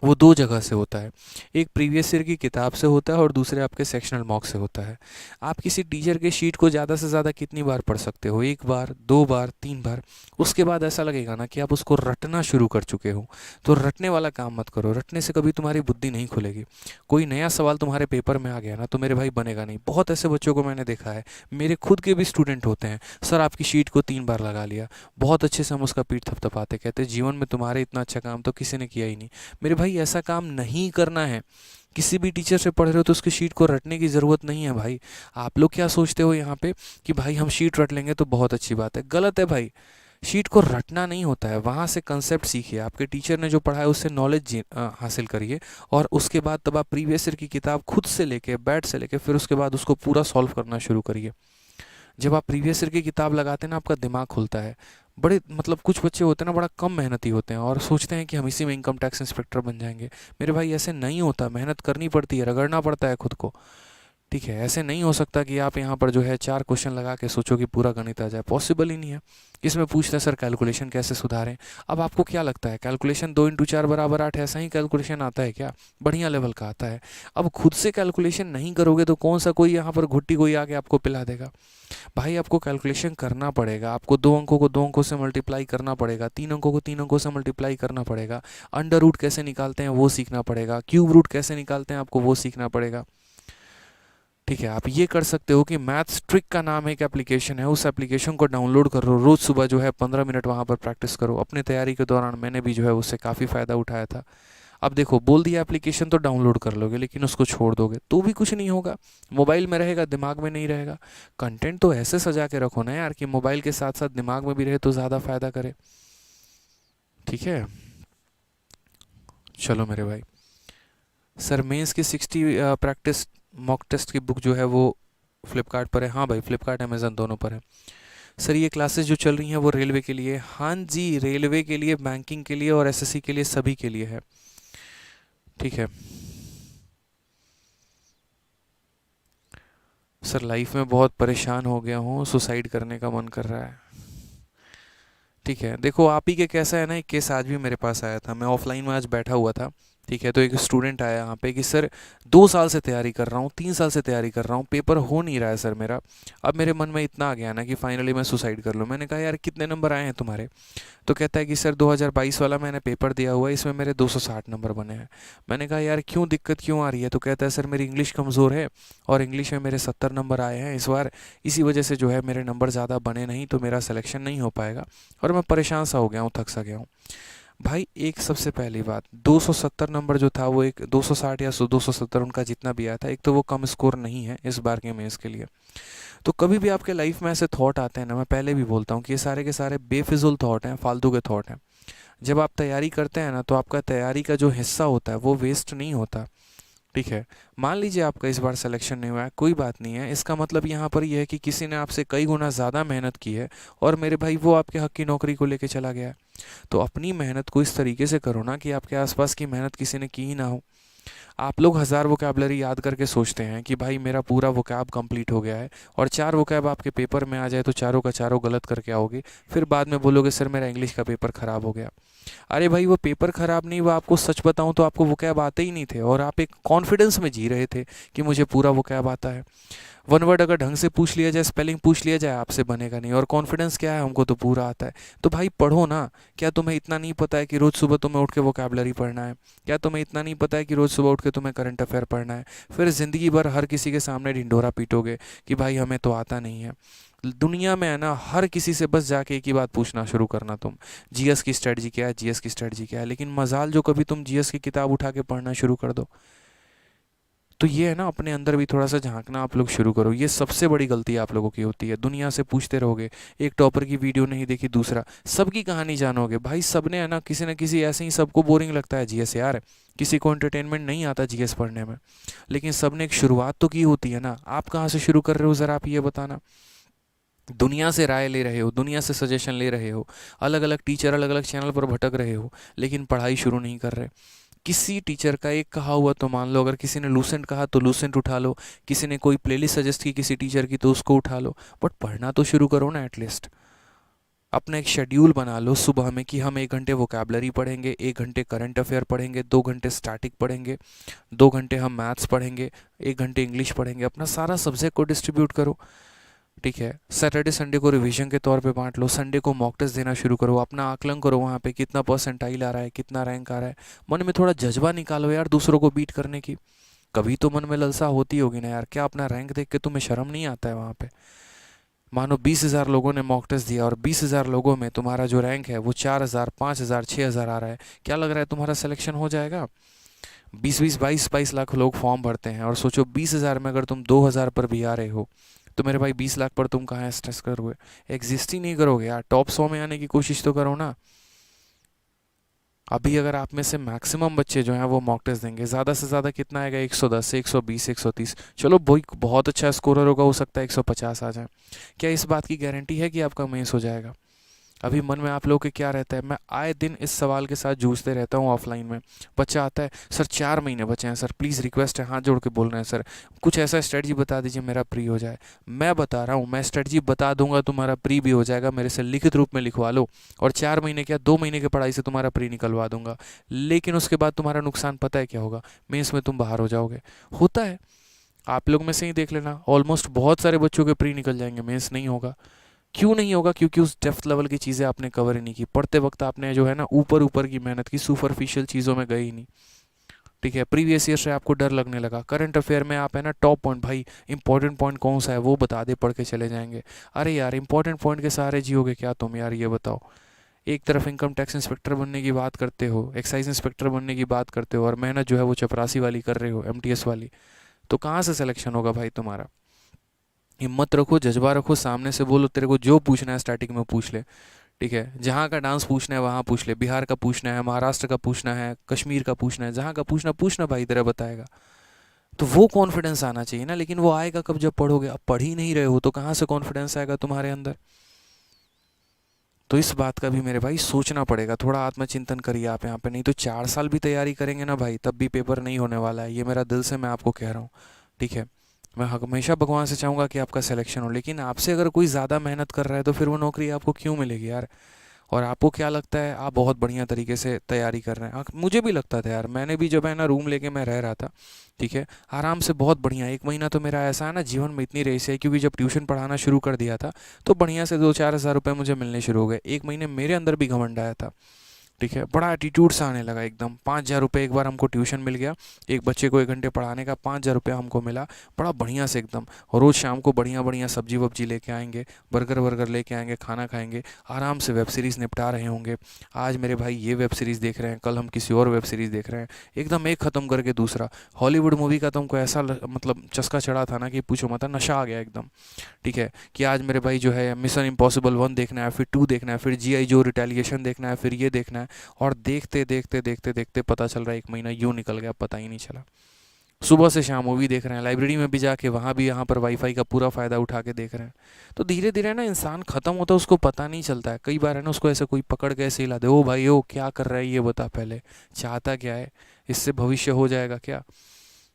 वो दो जगह से होता है। एक प्रीवियस ईयर की किताब से होता है और दूसरे आपके सेक्शनल मॉक से होता है। आप किसी टीचर के शीट को ज़्यादा से ज़्यादा कितनी बार पढ़ सकते हो? एक बार, दो बार, तीन बार। उसके बाद ऐसा लगेगा ना कि आप उसको रटना शुरू कर चुके हो। तो रटने वाला काम मत करो, रटने से कभी तुम्हारी बुद्धि नहीं खुलेगी। कोई नया सवाल तुम्हारे पेपर में आ गया ना तो मेरे भाई बनेगा नहीं। बहुत ऐसे बच्चों को मैंने देखा है, मेरे खुद के भी स्टूडेंट होते हैं, सर आपकी शीट को 3 बार लगा लिया, बहुत अच्छे से हम उसका पीठ थपथपाते, कहते जीवन में तुम्हारे इतना अच्छा काम तो किसी ने किया ही नहीं। मेरे भाई ऐसा काम नहीं करना है। किसी भी टीचर से पढ़ रहे हो तो उसकी शीट को रटने की ज़रूरत नहीं है भाई। आप लोग क्या सोचते हो यहाँ पे कि भाई हम शीट रट लेंगे तो बहुत अच्छी बात है? गलत है भाई। शीट को रटना नहीं होता है, वहाँ से कंसेप्ट सीखिए, आपके टीचर ने जो पढ़ा है उससे नॉलेज हासिल करिए, और उसके बाद तब आप प्रीवियस ईयर की किताब खुद से लेके, बैठ से लेके, फिर उसके बाद उसको पूरा सॉल्व करना शुरू करिए। जब आप प्रीवियस ईयर की किताब लगाते हैं ना, आपका दिमाग खुलता है। बड़े मतलब कुछ बच्चे होते हैं ना, बड़ा कम मेहनती होते हैं और सोचते हैं कि हम इसी में इनकम टैक्स इंस्पेक्टर बन जाएंगे। मेरे भाई ऐसे नहीं होता, मेहनत करनी पड़ती है, रगड़ना पड़ता है खुद को। ठीक है, ऐसे नहीं हो सकता कि आप यहाँ पर जो है 4 क्वेश्चन लगा के सोचो कि पूरा गणित आ जाए, पॉसिबल ही नहीं है। इसमें पूछते हैं सर कैलकुलेशन कैसे सुधारें। अब आपको क्या लगता है कैलकुलेशन 2 × 4 = 8 ऐसा ही कैलकुलेशन आता है क्या? बढ़िया लेवल का आता है। अब खुद से कैलकुलेशन नहीं करोगे तो कौन सा कोई यहाँ पर घुट्टी कोई आके आपको पिला देगा? भाई आपको कैलकुलेशन करना पड़ेगा, आपको 2 अंकों को 2 अंकों से मल्टीप्लाई करना पड़ेगा, 3 अंकों को 3 अंकों से मल्टीप्लाई करना पड़ेगा, अंडर रूट कैसे निकालते हैं वो सीखना पड़ेगा, क्यूब रूट कैसे निकालते हैं आपको वो सीखना पड़ेगा। ठीक है, आप ये कर सकते हो कि मैथ्स ट्रिक का नाम एक एप्लीकेशन है, उस एप्लीकेशन को डाउनलोड करो, रोज़ सुबह जो है 15 मिनट वहाँ पर प्रैक्टिस करो। अपने तैयारी के दौरान मैंने भी जो है उससे काफ़ी फ़ायदा उठाया था। अब देखो, बोल दिया एप्लीकेशन तो डाउनलोड कर लोगे, लेकिन उसको छोड़ दोगे तो भी कुछ नहीं होगा। मोबाइल में रहेगा, दिमाग में नहीं रहेगा। कंटेंट तो ऐसे सजा के रखो ना यार कि मोबाइल के साथ साथ दिमाग में भी रहे तो ज़्यादा फ़ायदा करे। ठीक है, चलो मेरे भाई। सर मेंस की 60 प्रैक्टिस मॉक टेस्ट की बुक जो है वो फ्लिपकार्ट पर है। हाँ भाई, फ्लिपकार्ट अमेज़न दोनों पर है। सर ये क्लासेस जो चल रही हैं वो रेलवे के लिए? हाँ जी, रेलवे के लिए, बैंकिंग के लिए और एसएससी के लिए, सभी के लिए है। ठीक है सर, लाइफ में बहुत परेशान हो गया हूँ, सुसाइड करने का मन कर रहा है। ठीक है, देखो आप ही के कैसा है ना, एक केस आज भी मेरे पास आया था, मैं ऑफलाइन में आज बैठा हुआ था। ठीक है, तो एक स्टूडेंट आया यहाँ पे कि सर 2 साल से तैयारी कर रहा हूँ, 3 साल से तैयारी कर रहा हूँ, पेपर हो नहीं रहा है सर मेरा। अब मेरे मन में इतना आ गया ना कि फाइनली मैं सुसाइड कर लूँ। मैंने कहा यार कितने नंबर आए हैं तुम्हारे? तो कहता है कि सर 2022 वाला मैंने पेपर दिया हुआ है, इसमें मेरे 260 नंबर बने हैं। मैंने कहा यार क्यों, दिक्कत क्यों आ रही है? तो कहता है सर मेरी इंग्लिश कमज़ोर है और इंग्लिश में मेरे 70 नंबर आए हैं इस बार, इसी वजह से जो है मेरे नंबर ज़्यादा बने नहीं, तो मेरा सिलेक्शन नहीं हो पाएगा और मैं परेशान सा हो गया हूँ, थक सा गया हूँ। भाई एक सबसे पहली बात, 270 नंबर जो था वो एक 260 या 270 उनका जितना भी आया था, एक तो वो कम स्कोर नहीं है इस बार के मेंस के लिए। तो कभी भी आपके लाइफ में ऐसे थॉट आते हैं ना, मैं पहले भी बोलता हूँ कि ये सारे के सारे बेफिजुल थॉट हैं, फालतू के थॉट हैं। जब आप तैयारी करते हैं ना तो आपका तैयारी का जो हिस्सा होता है वो वेस्ट नहीं होता। ठीक है, मान लीजिए आपका इस बार सिलेक्शन नहीं हुआ है, कोई बात नहीं है, इसका मतलब यहाँ पर यह है कि किसी ने आपसे कई गुना ज़्यादा मेहनत की है और मेरे भाई वो आपके हक की नौकरी को लेके चला गया है। तो अपनी मेहनत को इस तरीके से करो ना कि आपके आसपास की मेहनत किसी ने की ही ना हो। आप लोग 1000 वोकैबलरी याद करके सोचते हैं कि भाई मेरा पूरा वोकैब कंप्लीट हो गया है, और 4 वोकैब आपके पेपर में आ जाए तो चारों का चारों गलत करके आओगे, फिर बाद में बोलोगे सर मेरा इंग्लिश का पेपर ख़राब हो गया। अरे भाई वो पेपर ख़राब नहीं, वो आपको सच बताऊं तो आपको वोकैब आते ही नहीं थे और आप एक कॉन्फिडेंस में जी रहे थे कि मुझे पूरा वोकैब आता है। वन वर्ड अगर ढंग से पूछ लिया जाए, स्पेलिंग पूछ लिया जाए, आपसे बनेगा नहीं, और कॉन्फिडेंस क्या है, हमको तो पूरा आता है। तो भाई पढ़ो ना। क्या तुम्हें इतना नहीं पता है कि रोज़ सुबह तुम्हें उठ के वोकैबलरी पढ़ना है? क्या तुम्हें इतना नहीं पता है कि रोज़ सुबह उठ के तुम्हें करंट अफेयर पढ़ना है? फिर ज़िंदगी भर हर किसी के सामने ढिंढोरा पीटोगे कि भाई हमें तो आता नहीं है। दुनिया में है ना, हर किसी से बस जाके एक ही बात पूछना शुरू करना तुम, जीएस की स्ट्रेटजी क्या है, जीएस की स्ट्रेटजी क्या है। लेकिन मजाल जो कभी तुम जीएस की किताब उठा के पढ़ना शुरू कर दो। तो ये है ना, अपने अंदर भी थोड़ा सा झांकना आप लोग शुरू करो। ये सबसे बड़ी गलती आप लोगों की होती है, दुनिया से पूछते रहोगे, एक टॉपर की वीडियो नहीं देखी, दूसरा सबकी कहानी जानोगे। भाई सबने है ना किसी ऐसे ही, सबको बोरिंग लगता है जीएस यार, किसी को एंटरटेनमेंट नहीं आता जीएस पढ़ने में, लेकिन सबने एक शुरुआत तो की होती है ना। आप कहाँ से शुरू कर रहे हो ज़रा आप ये बताना। दुनिया से राय ले रहे हो, दुनिया से सजेशन ले रहे हो, अलग अलग टीचर, अलग अलग चैनल पर भटक रहे हो, लेकिन पढ़ाई शुरू नहीं कर रहे। किसी टीचर का एक कहा हुआ तो मान लो, अगर किसी ने लूसेंट कहा तो लूसेंट उठा लो, किसी ने कोई प्लेलिस्ट सजेस्ट की किसी टीचर की तो उसको उठा लो, बट पढ़ना तो शुरू करो ना एटलीस्ट। अपना एक शेड्यूल बना लो सुबह में कि हम 1 घंटे वोकैबलरी पढ़ेंगे, 1 घंटे करंट अफेयर पढ़ेंगे, 2 घंटे स्टैटिक पढ़ेंगे, 2 घंटे हम मैथ्स पढ़ेंगे, 1 घंटे इंग्लिश पढ़ेंगे। अपना सारा सब्जेक्ट को डिस्ट्रीब्यूट करो, ठीक है। सैटरडे संडे को रिवीजन के तौर पे बांट लो, संडे को मॉक टेस्ट देना शुरू करो, अपना आकलन करो वहाँ पे कितना परसेंटाइल आ रहा है, कितना रैंक आ रहा है। मन में थोड़ा जज्बा निकालो यार दूसरों को बीट करने की। कभी तो मन में ललसा होती होगी ना यार, क्या अपना रैंक देख के तुम्हें शर्म नहीं आता है वहाँ पे? मानो 20,000 लोगों ने मॉक टेस्ट दिया और 20,000 लोगों में तुम्हारा जो रैंक है वो 4,000, 5,000, 6,000 आ रहा है। क्या लग रहा है तुम्हारा सिलेक्शन हो जाएगा? 20-20, 22-22 लाख लोग फॉर्म भरते हैं, और सोचो 20,000 में अगर तुम 2,000 पर भी आ रहे हो तो मेरे भाई 20 लाख पर तुम कहाँ स्ट्रेस करोगे? एग्जिस्ट ही नहीं करोगे यार। टॉप 100 में आने की कोशिश तो करो ना। अभी अगर आप में से मैक्सिमम बच्चे जो हैं वो मॉक टेस्ट देंगे, ज़्यादा से ज़्यादा कितना आएगा? 110, 120, 130। चलो वही बहुत अच्छा स्कोरर होगा, हो सकता है 150 आ जाए। क्या इस बात की गारंटी है कि आपका मेंस हो जाएगा? अभी मन में आप लोगों के क्या रहता है? मैं आए दिन इस सवाल के साथ जूझते रहता हूँ ऑफलाइन में। बच्चा आता है, सर 4 महीने बचे हैं सर, प्लीज़ रिक्वेस्ट है, हाथ जोड़ के बोल रहे हैं सर, कुछ ऐसा स्ट्रेटजी बता दीजिए मेरा प्री हो जाए। मैं बता रहा हूँ, मैं स्ट्रेटजी बता दूंगा, तुम्हारा प्री भी हो जाएगा, मेरे से लिखित रूप में लिखवा लो, और 4 महीने क्या 2 महीने की पढ़ाई से तुम्हारा प्री निकलवा दूंगा। लेकिन उसके बाद तुम्हारा नुकसान पता है क्या होगा? मेंस में तुम बाहर हो जाओगे। होता है, आप लोग में से ही देख लेना, ऑलमोस्ट बहुत सारे बच्चों के प्री निकल जाएंगे, मेंस नहीं होगा। क्यों नहीं होगा? क्योंकि उस डेप्थ लेवल की चीज़ें आपने कवर ही नहीं की। पढ़ते वक्त आपने जो है ना ऊपर ऊपर की मेहनत की, सुपरफिशियल चीज़ों में गए ही नहीं, ठीक है। प्रीवियस ईयर से आपको डर लगने लगा। करंट अफेयर में आप है ना टॉप पॉइंट, भाई इंपॉर्टेंट पॉइंट कौन सा है वो बता दे, पढ़ के चले जाएंगे। अरे यार इंपॉर्टेंट पॉइंट के सहारे जियोगे क्या तुम यार, ये बताओ। एक तरफ इनकम टैक्स इंस्पेक्टर बनने की बात करते हो, एक्साइज इंस्पेक्टर बनने की बात करते हो, और मेहनत जो है वो चपरासी वाली कर रहे हो, एमटीएस वाली। तो कहाँ से सिलेक्शन होगा भाई तुम्हारा? हिम्मत रखो, जज्बा रखो, सामने से बोलो तेरे को जो पूछना है स्टार्टिंग में पूछ ले, ठीक है। जहाँ का डांस पूछना है वहाँ पूछ ले, बिहार का पूछना है, महाराष्ट्र का पूछना है, कश्मीर का पूछना है, जहाँ का पूछना पूछना भाई, तेरा बताएगा। तो वो कॉन्फिडेंस आना चाहिए ना, लेकिन वो आएगा कब? जब पढ़ोगे। अब पढ़ ही नहीं रहे हो तो कहाँ से कॉन्फिडेंस आएगा तुम्हारे अंदर? तो इस बात का भी मेरे भाई सोचना पड़ेगा, थोड़ा आत्मचिंतन करिए आप यहाँ पे। नहीं तो 4 साल भी तैयारी करेंगे ना भाई, तब भी पेपर नहीं होने वाला है, ये मेरा दिल से मैं आपको कह रहा हूँ, ठीक है। मैं हमेशा भगवान से चाहूँगा कि आपका सिलेक्शन हो, लेकिन आपसे अगर कोई ज़्यादा मेहनत कर रहा है तो फिर वो नौकरी आपको क्यों मिलेगी यार? और आपको क्या लगता है आप बहुत बढ़िया तरीके से तैयारी कर रहे हैं? मुझे भी लगता था यार, मैंने भी जब है ना रूम लेके मैं रह रहा था, ठीक है, आराम से बहुत बढ़िया 1 महीना तो मेरा ऐसा है ना जीवन में इतनी रेस है, क्योंकि जब ट्यूशन पढ़ाना शुरू कर दिया था तो बढ़िया से 2-4 हज़ार रुपये मुझे मिलने शुरू हो गए। 1 महीने मेरे अंदर भी घमंड आया था, ठीक है, बड़ा एटीट्यूड सा आने लगा एकदम। 5,000 रुपये एक बार हमको ट्यूशन मिल गया, एक बच्चे को 1 घंटे पढ़ाने का 5,000 रुपये हमको मिला, बड़ा बढ़िया से एकदम। और रोज़ शाम को बढ़िया बढ़िया सब्जी वब्जी लेके आएंगे, बर्गर वर्गर लेके आएंगे, खाना खाएंगे, आराम से वेब सीरीज़ निपटा रहे होंगे। आज मेरे भाई ये वेब सीरीज़ देख रहे हैं, कल हम किसी और वेब सीरीज़ देख रहे हैं, एकदम एक ख़त्म करके दूसरा। हॉलीवुड मूवी का तुमको ऐसा मतलब चस्का चढ़ा था ना कि पूछो मत, नशा आ गया एकदम, ठीक है। कि आज मेरे भाई जो है मिशन इम्पॉसिबल 1 देखना है, फिर 2 देखना है, फिर जीआई जो रिटेलिएशन देखना है, फिर ये देखना है। और देखते देखते देखते देखते पता चल रहा है 1 महीना यूं निकल गया, पता ही नहीं चला। सुबह से शाम मूवी देख रहे हैं, लाइब्रेरी में भी जाके वहाँ भी यहाँ पर वाईफाई का पूरा फ़ायदा उठा के देख रहे हैं। तो धीरे धीरे ना इंसान ख़त्म होता है, उसको पता नहीं चलता है। कई बार है ना उसको ऐसे कोई पकड़ के ऐसे हिला दे, ओ भाई ओ क्या कर रहा है ये बता पहले, चाहता क्या है, इससे भविष्य हो जाएगा क्या?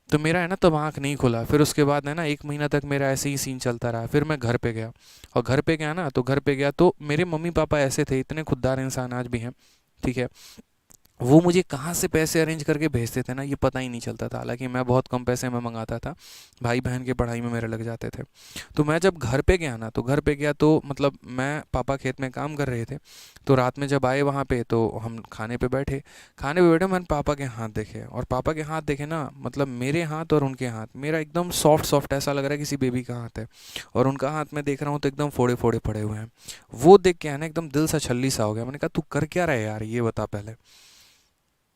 तो मेरा है ना तब आँख नहीं खुला। फिर उसके बाद है ना 1 महीना तक मेरा ऐसे ही सीन चलता रहा। फिर मैं घर पे गया, और घर पे गया ना तो घर पे गया तो मेरे मम्मी पापा ऐसे थे, इतने खुददार इंसान आज भी हैं, ठीक है। वो मुझे कहाँ से पैसे अरेंज करके भेजते थे ना ये पता ही नहीं चलता था। हालांकि मैं बहुत कम पैसे में मंगाता था, भाई बहन की पढ़ाई में मेरे लग जाते थे। तो मैं जब घर पे गया ना, तो घर पे गया तो मतलब मैं पापा खेत में काम कर रहे थे, तो रात में जब आए वहाँ पे तो हम खाने पे बैठे। खाने पे बैठे मैंने पापा के हाथ देखे, और पापा के हाथ देखे ना, मतलब मेरे हाथ और उनके हाथ, मेरा एकदम सॉफ्ट सॉफ्ट ऐसा लग रहा है किसी बेबी का हाथ है, और उनका हाथ में देख रहा हूँ तो एकदम फोड़े फोड़े पड़े हुए हैं। वो देख के है ना एकदम दिल सा छल्ली सा हो गया। मैंने कहा तू कर क्या रहा है यार ये बता पहले।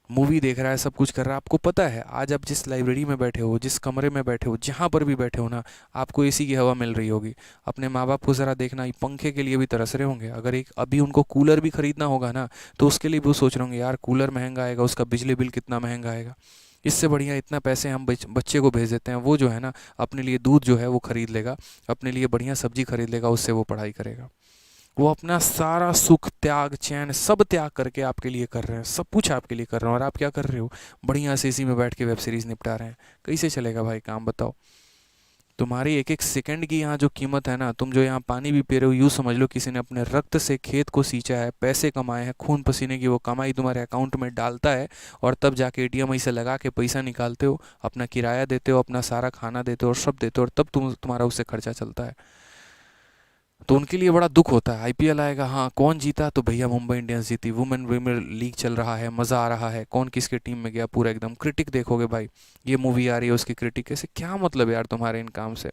मूवी देख रहा है, सब कुछ कर रहा है, आपको पता है आज आप जिस लाइब्रेरी में बैठे हो, जिस कमरे में बैठे हो, जहाँ पर भी बैठे हो ना, आपको एसी की हवा मिल रही होगी। अपने माँ बाप को ज़रा देखना, ये पंखे के लिए भी तरस रहे होंगे। अगर एक अभी उनको कूलर भी खरीदना होगा ना तो उसके लिए भी वो सोच रहे होंगे यार कूलर महंगा आएगा, उसका बिजली बिल कितना महंगा आएगा, इससे बढ़िया इतना पैसे हम बच्चे को भेज देते हैं, वो जो है ना अपने लिए दूध जो है वो खरीद लेगा, अपने लिए बढ़िया सब्जी खरीद लेगा, उससे वो पढ़ाई करेगा। वो अपना सारा सुख त्याग चैन सब त्याग करके आपके लिए कर रहे हैं, सब कुछ आपके लिए कर रहे हैं, और आप क्या कर रहे हो? बढ़िया से इसी में बैठ के वेब सीरीज़ निपटा रहे हैं। कैसे चलेगा भाई काम बताओ? तुम्हारी एक एक सेकंड की यहाँ जो कीमत है ना, तुम जो यहाँ पानी भी पी रहे हो, यूँ समझ लो किसी ने अपने रक्त से खेत को सींचा है, पैसे कमाए हैं, खून पसीने की वो कमाई तुम्हारे अकाउंट में डालता है, और तब जाके एटीएम से लगा के पैसा निकालते हो, अपना किराया देते हो, अपना सारा खाना देते हो और सब देते हो, और तब तुम्हारा उससे खर्चा चलता है। तो उनके लिए बड़ा दुख होता है। आईपीएल आएगा, हाँ कौन जीता, तो भैया मुंबई इंडियंस जीती, वुमेन प्रीमियर लीग चल रहा है, मज़ा आ रहा है, कौन किसके टीम में गया, पूरा एकदम क्रिटिक देखोगे भाई, ये मूवी आ रही है उसकी क्रिटिक, कैसे, क्या मतलब यार तुम्हारे इन काम से।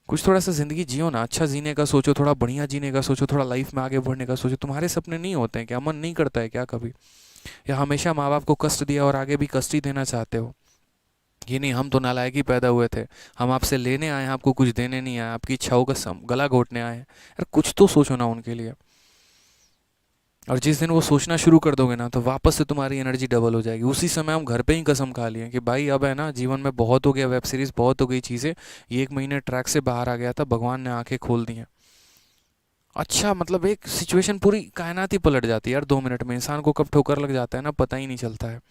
कुछ थोड़ा सा ज़िंदगी जियो ना, अच्छा जीने का सोचो, थोड़ा बढ़िया जीने का सोचो, थोड़ा लाइफ में आगे बढ़ने का सोचो। तुम्हारे सपने नहीं होते हैं क्या, मन नहीं करता है क्या कभी, या हमेशा माँ बाप को कष्ट दिया और आगे भी कष्ट ही देना चाहते हो। ये नहीं हम तो नालायक ही पैदा हुए थे, हम आपसे लेने आए हैं, आपको कुछ देने नहीं आए, आपकी इच्छाओं का गला घोटने आए हैं, यार कुछ तो सोचो ना उनके लिए। और जिस दिन वो सोचना शुरू कर दोगे ना, तो वापस से तुम्हारी एनर्जी डबल हो जाएगी। उसी समय हम घर पे ही कसम खा लिए कि भाई अब है ना, जीवन में बहुत हो गया, वेब सीरीज़ बहुत हो गई, चीज़ें, ये 1 महीने ट्रैक से बाहर आ गया था, भगवान ने आंखें खोल दी हैं। अच्छा मतलब एक सिचुएशन, पूरी कायनात ही पलट जाती है यार 2 मिनट में, इंसान को कब ठोकर लग जाता है ना, पता ही नहीं चलता है।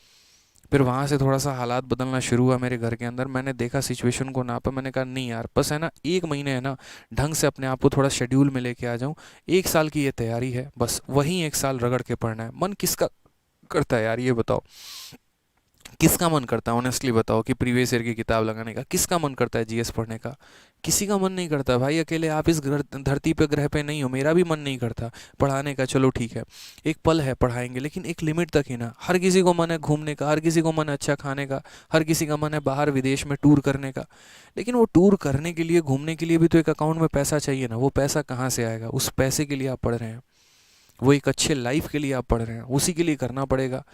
फिर वहाँ से थोड़ा सा हालात बदलना शुरू हुआ मेरे घर के अंदर, मैंने देखा सिचुएशन को नापा, मैंने कहा नहीं यार, बस है ना 1 महीने है ना, ढंग से अपने आप को थोड़ा शेड्यूल में लेके आ जाऊँ। 1 साल की ये तैयारी है, बस वहीं 1 साल रगड़ के पढ़ना है। मन किसका करता है यार, ये बताओ, किसका मन करता है ऑनेस्टली बताओ कि प्रीवियस ईयर की किताब लगाने का, किसका मन करता है जीएस पढ़ने का। किसी का मन नहीं करता भाई, अकेले आप इस धरती पे, ग्रह पे नहीं हो, मेरा भी मन नहीं करता पढ़ाने का। चलो ठीक है, एक पल है पढ़ाएंगे, लेकिन एक लिमिट तक ही ना। हर किसी को मन है घूमने का, हर किसी को मन है अच्छा खाने का, हर किसी का मन है बाहर विदेश में टूर करने का, लेकिन वो टूर करने के लिए, घूमने के लिए भी तो एक अकाउंट में पैसा चाहिए ना। वो पैसा कहाँ से आएगा, उस पैसे के लिए आप पढ़ रहे हैं, वो एक अच्छे लाइफ के लिए आप पढ़ रहे हैं, उसी के लिए करना पड़ेगा।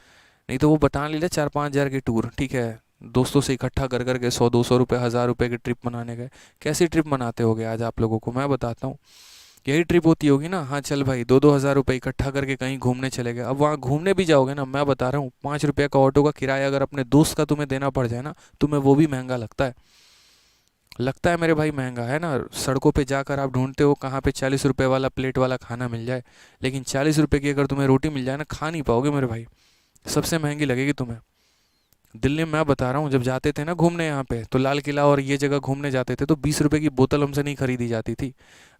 नहीं तो वो बता ले 4-5 हज़ार की टूर, ठीक है, दोस्तों से इकट्ठा कर करके 100-200 रुपये, 1000 रुपये की ट्रिप मनाने गए। कैसी ट्रिप मनाते होगे आज आप लोगों को, मैं बताता हूँ। यही ट्रिप होती होगी ना, हाँ चल भाई 2-2 हज़ार रुपये इकट्ठा करके कहीं घूमने चले गए। अब वहाँ घूमने भी जाओगे ना, मैं बता रहा हूँ, 5 रुपये का ऑटो का किराया अगर अपने दोस्त का तुम्हें देना पड़ जाए ना, तुम्हें वो भी महंगा लगता है। लगता है मेरे भाई महंगा है ना। सड़कों पे जाकर आप ढूंढते हो कहाँ पे 40 रुपये वाला प्लेट वाला खाना मिल जाए, लेकिन 40 रुपये की अगर तुम्हें रोटी मिल जाए ना, खा नहीं पाओगे मेरे भाई, सबसे महंगी लगेगी तुम्हें। दिल्ली में मैं बता रहा हूँ, जब जाते थे ना घूमने यहाँ पे, तो लाल किला और ये जगह घूमने जाते थे, तो 20 रुपये की बोतल हमसे नहीं खरीदी जाती थी।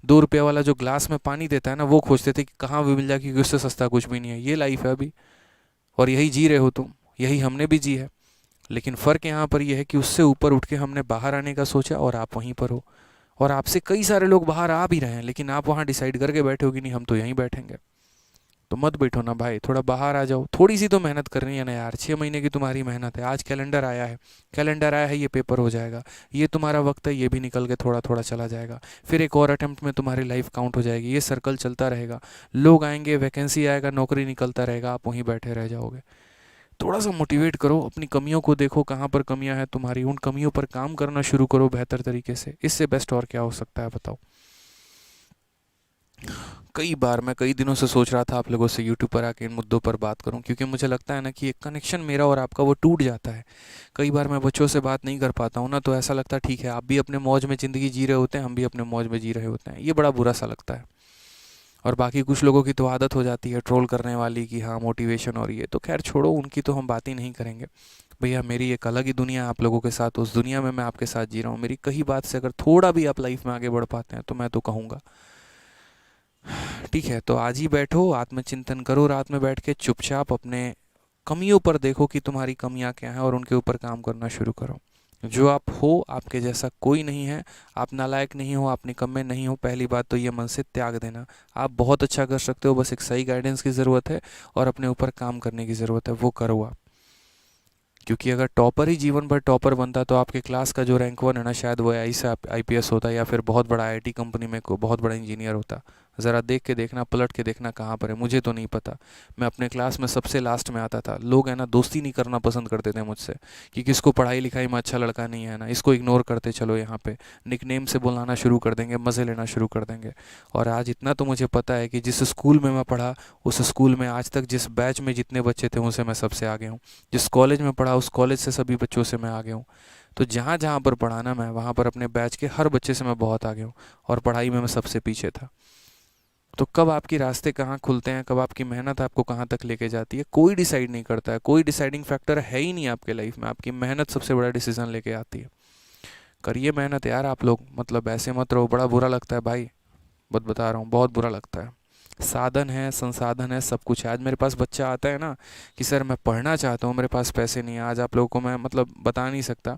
2 रुपये वाला जो ग्लास में पानी देता है ना, वो खोजते थे कि कहाँ भी मिल जाए, क्योंकि उससे सस्ता कुछ भी नहीं है। ये लाइफ है अभी, और यही जी रहे हो तुम, यही हमने भी जी है। लेकिन फ़र्क यहाँ पर यह है कि उससे ऊपर उठ के हमने बाहर आने का सोचा, और आप वहीं पर हो। और आपसे कई सारे लोग बाहर आ भी रहे हैं, लेकिन आप वहाँ डिसाइड करके बैठे हो कि नहीं हम तो यहीं बैठेंगे। तो मत बैठो ना भाई, थोड़ा बाहर आ जाओ, थोड़ी सी तो मेहनत करनी है ना यार। 6 महीने की तुम्हारी मेहनत है, आज कैलेंडर आया है, कैलेंडर आया है, ये पेपर हो जाएगा, ये तुम्हारा वक्त है, ये भी निकल के थोड़ा थोड़ा चला जाएगा। फिर एक और अटेम्प्ट में तुम्हारी लाइफ काउंट हो जाएगी, ये सर्कल चलता रहेगा। लोग आएंगे, वैकेंसी आएगा, नौकरी निकलता रहेगा, आप वहीं बैठे रह जाओगे। थोड़ा सा मोटिवेट करो, अपनी कमियों को देखो, कहाँ पर कमियां हैं तुम्हारी, उन कमियों पर काम करना शुरू करो बेहतर तरीके से। इससे बेस्ट और क्या हो सकता है बताओ। कई बार मैं कई दिनों से सोच रहा था आप लोगों से यूट्यूब पर आके इन मुद्दों पर बात करूं, क्योंकि मुझे लगता है ना कि एक कनेक्शन मेरा और आपका वो टूट जाता है। कई बार मैं बच्चों से बात नहीं कर पाता हूँ ना, तो ऐसा लगता है ठीक है आप भी अपने मौज में ज़िंदगी जी रहे होते हैं, हम भी अपने मौज में जी रहे होते हैं, ये बड़ा बुरा सा लगता है। और बाकी कुछ लोगों की तो आदत हो जाती है ट्रोल करने वाली कि हाँ मोटिवेशन, और ये तो खैर छोड़ो, उनकी तो हम बात ही नहीं करेंगे। भैया मेरी एक अलग ही दुनिया है आप लोगों के साथ, उस दुनिया में मैं आपके साथ जी रहा हूँ। मेरी कही बात से अगर थोड़ा भी आप लाइफ में आगे बढ़ पाते हैं, तो मैं तो कहूँगा ठीक है। तो आज ही बैठो, आत्मचिंतन करो, रात में बैठ के चुपचाप अपने कमियों पर देखो कि तुम्हारी कमियां क्या हैं, और उनके ऊपर काम करना शुरू करो। जो आप हो, आपके जैसा कोई नहीं है, आप नालायक नहीं हो, आप निकम्मे नहीं हो। पहली बात तो ये मन से त्याग देना, आप बहुत अच्छा कर सकते हो, बस एक सही गाइडेंस की ज़रूरत है, और अपने ऊपर काम करने की ज़रूरत है, वो करो आप। क्योंकि अगर टॉपर ही जीवन भर टॉपर बनता, तो आपके क्लास का जो रैंक 1 है ना, शायद वो ऐसा आईपीएस होता, या फिर बहुत बड़ा आईटी कंपनी में को बहुत बड़ा इंजीनियर होता। ज़रा देख के देखना, पलट के देखना कहाँ पर है, मुझे तो नहीं पता। मैं अपने क्लास में सबसे लास्ट में आता था, लोग है ना दोस्ती नहीं करना पसंद करते थे मुझसे, कि किसको पढ़ाई लिखाई में अच्छा लड़का नहीं है ना, इसको इग्नोर करते चलो, यहाँ पे निकनेम से बुलाना शुरू कर देंगे, मज़े लेना शुरू कर देंगे। और आज इतना तो मुझे पता है कि जिस स्कूल में मैं पढ़ा, उस स्कूल में आज तक जिस बैच में जितने बच्चे थे, उनसे मैं सबसे आगे हूँ। जिस कॉलेज में पढ़ा, उस कॉलेज से सभी बच्चों से मैं आगे हूँ। तो जहाँ जहाँ पर पढ़ाना मैं, वहाँ पर अपने बैच के हर बच्चे से मैं बहुत आगे हूँ, और पढ़ाई में मैं सबसे पीछे था। तो कब आपके रास्ते कहाँ खुलते हैं, कब आपकी मेहनत आपको कहाँ तक लेके जाती है, कोई डिसाइड नहीं करता है। कोई डिसाइडिंग फैक्टर है ही नहीं आपके लाइफ में, आपकी मेहनत सबसे बड़ा डिसीजन लेके आती है। करिए मेहनत यार आप लोग, मतलब ऐसे मत रहो, बड़ा बुरा लगता है भाई, बता रहा हूँ, बहुत बुरा लगता है। साधन है, संसाधन है, सब कुछ है। आज मेरे पास बच्चा आता है ना कि सर मैं पढ़ना चाहता हूँ, मेरे पास पैसे नहीं है, आज आप लोगों को मैं मतलब बता नहीं सकता,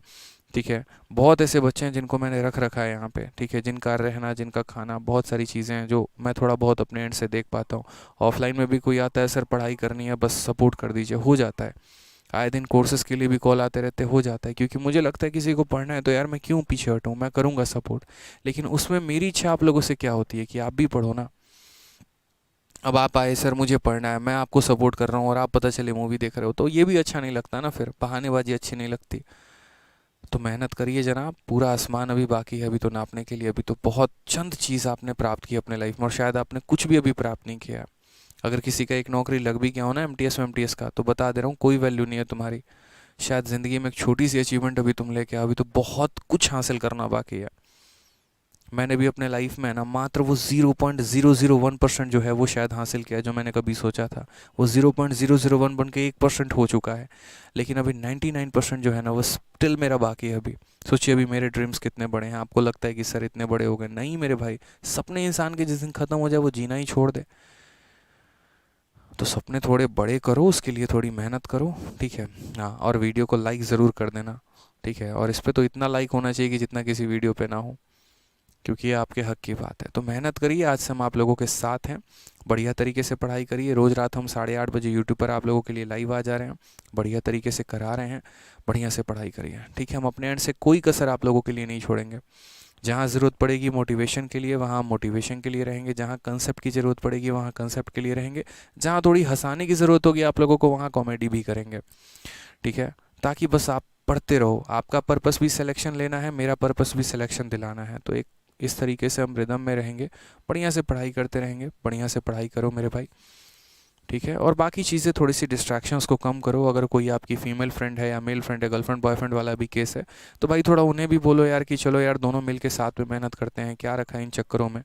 ठीक है। बहुत ऐसे बच्चे हैं जिनको मैंने रख रखा है यहाँ पे, ठीक है, जिनका रहना, जिनका खाना, बहुत सारी चीज़ें हैं जो मैं थोड़ा बहुत अपने एंड से देख पाता हूँ। ऑफलाइन में भी कोई आता है, सर पढ़ाई करनी है, बस सपोर्ट कर दीजिए, हो जाता है। आए दिन कोर्सेज़ के लिए भी कॉल आते रहते, हो जाता है, क्योंकि मुझे लगता है किसी को पढ़ना है तो यार मैं क्यों पीछे हटूँ, मैं करूँगा सपोर्ट। लेकिन उसमें मेरी इच्छा आप लोगों से क्या होती है कि आप भी पढ़ो ना। अब आप आए, सर मुझे पढ़ना है, मैं आपको सपोर्ट कर रहा हूँ और आप पता चले मूवी देख रहे हो, तो ये भी अच्छा नहीं लगता ना, फिर बहानेबाजी अच्छी नहीं लगती। तो मेहनत करिए जनाब, पूरा आसमान अभी बाकी है, अभी तो नापने के लिए, अभी तो बहुत चंद चीज़ आपने प्राप्त की अपने लाइफ में, और शायद आपने कुछ भी अभी प्राप्त नहीं किया है। अगर किसी का एक नौकरी लग भी गया हो ना एमटीएस में एमटीएस का, तो बता दे रहा हूँ कोई वैल्यू नहीं है तुम्हारी। शायद ज़िंदगी में एक छोटी सी अचीवमेंट अभी तुम लेके आओ, अभी तो बहुत कुछ हासिल करना बाकी है। मैंने भी अपने लाइफ में ना मात्र वो 0.001% जो है वो शायद हासिल किया जो मैंने कभी सोचा था। वो 0.001 बन के 1% हो चुका है, लेकिन अभी 99% जो है ना वो स्टिल मेरा बाकी है अभी। सोचिए अभी मेरे ड्रीम्स कितने बड़े हैं। आपको लगता है कि सर इतने बड़े हो गए, नहीं मेरे भाई, सपने इंसान के जिस दिन ख़त्म हो जाए वो जीना ही छोड़ दे। तो सपने थोड़े बड़े करो, उसके लिए थोड़ी मेहनत करो, ठीक है। हाँ, और वीडियो को लाइक ज़रूर कर देना, ठीक है। और इस पर तो इतना लाइक होना चाहिए कि जितना किसी वीडियो पे ना हो, क्योंकि ये आपके हक की बात है। तो मेहनत करिए, आज से हम आप लोगों के साथ हैं। बढ़िया तरीके से पढ़ाई करिए, रोज़ रात हम 8:30 बजे यूट्यूब पर आप लोगों के लिए लाइव आ जा रहे हैं, बढ़िया तरीके से करा रहे हैं। बढ़िया से पढ़ाई करिए, ठीक है। हम अपने एंड से कोई कसर आप लोगों के लिए नहीं छोड़ेंगे। जहाँ ज़रूरत पड़ेगी मोटिवेशन के लिए, वहाँ हम मोटिवेशन के लिए रहेंगे। जहाँ कंसेप्ट की ज़रूरत पड़ेगी, वहाँ कंसेप्ट के लिए रहेंगे। जहाँ थोड़ी हंसाने की ज़रूरत होगी आप लोगों को, वहाँ कॉमेडी भी करेंगे, ठीक है। ताकि बस आप पढ़ते रहो। आपका पर्पस भी सिलेक्शन लेना है, मेरा पर्पस भी सिलेक्शन दिलाना है। तो एक इस तरीके से हम रिदम में रहेंगे, बढ़िया से पढ़ाई करते रहेंगे। बढ़िया से पढ़ाई करो मेरे भाई, ठीक है। और बाकी चीज़ें थोड़ी सी डिस्ट्रैक्शंस को कम करो। अगर कोई आपकी फीमेल फ्रेंड है या मेल फ्रेंड है, गर्लफ्रेंड बॉयफ्रेंड वाला भी केस है, तो भाई थोड़ा उन्हें भी बोलो यार कि चलो यार दोनों मिल के साथ में मेहनत करते हैं, क्या रखा है इन चक्करों में।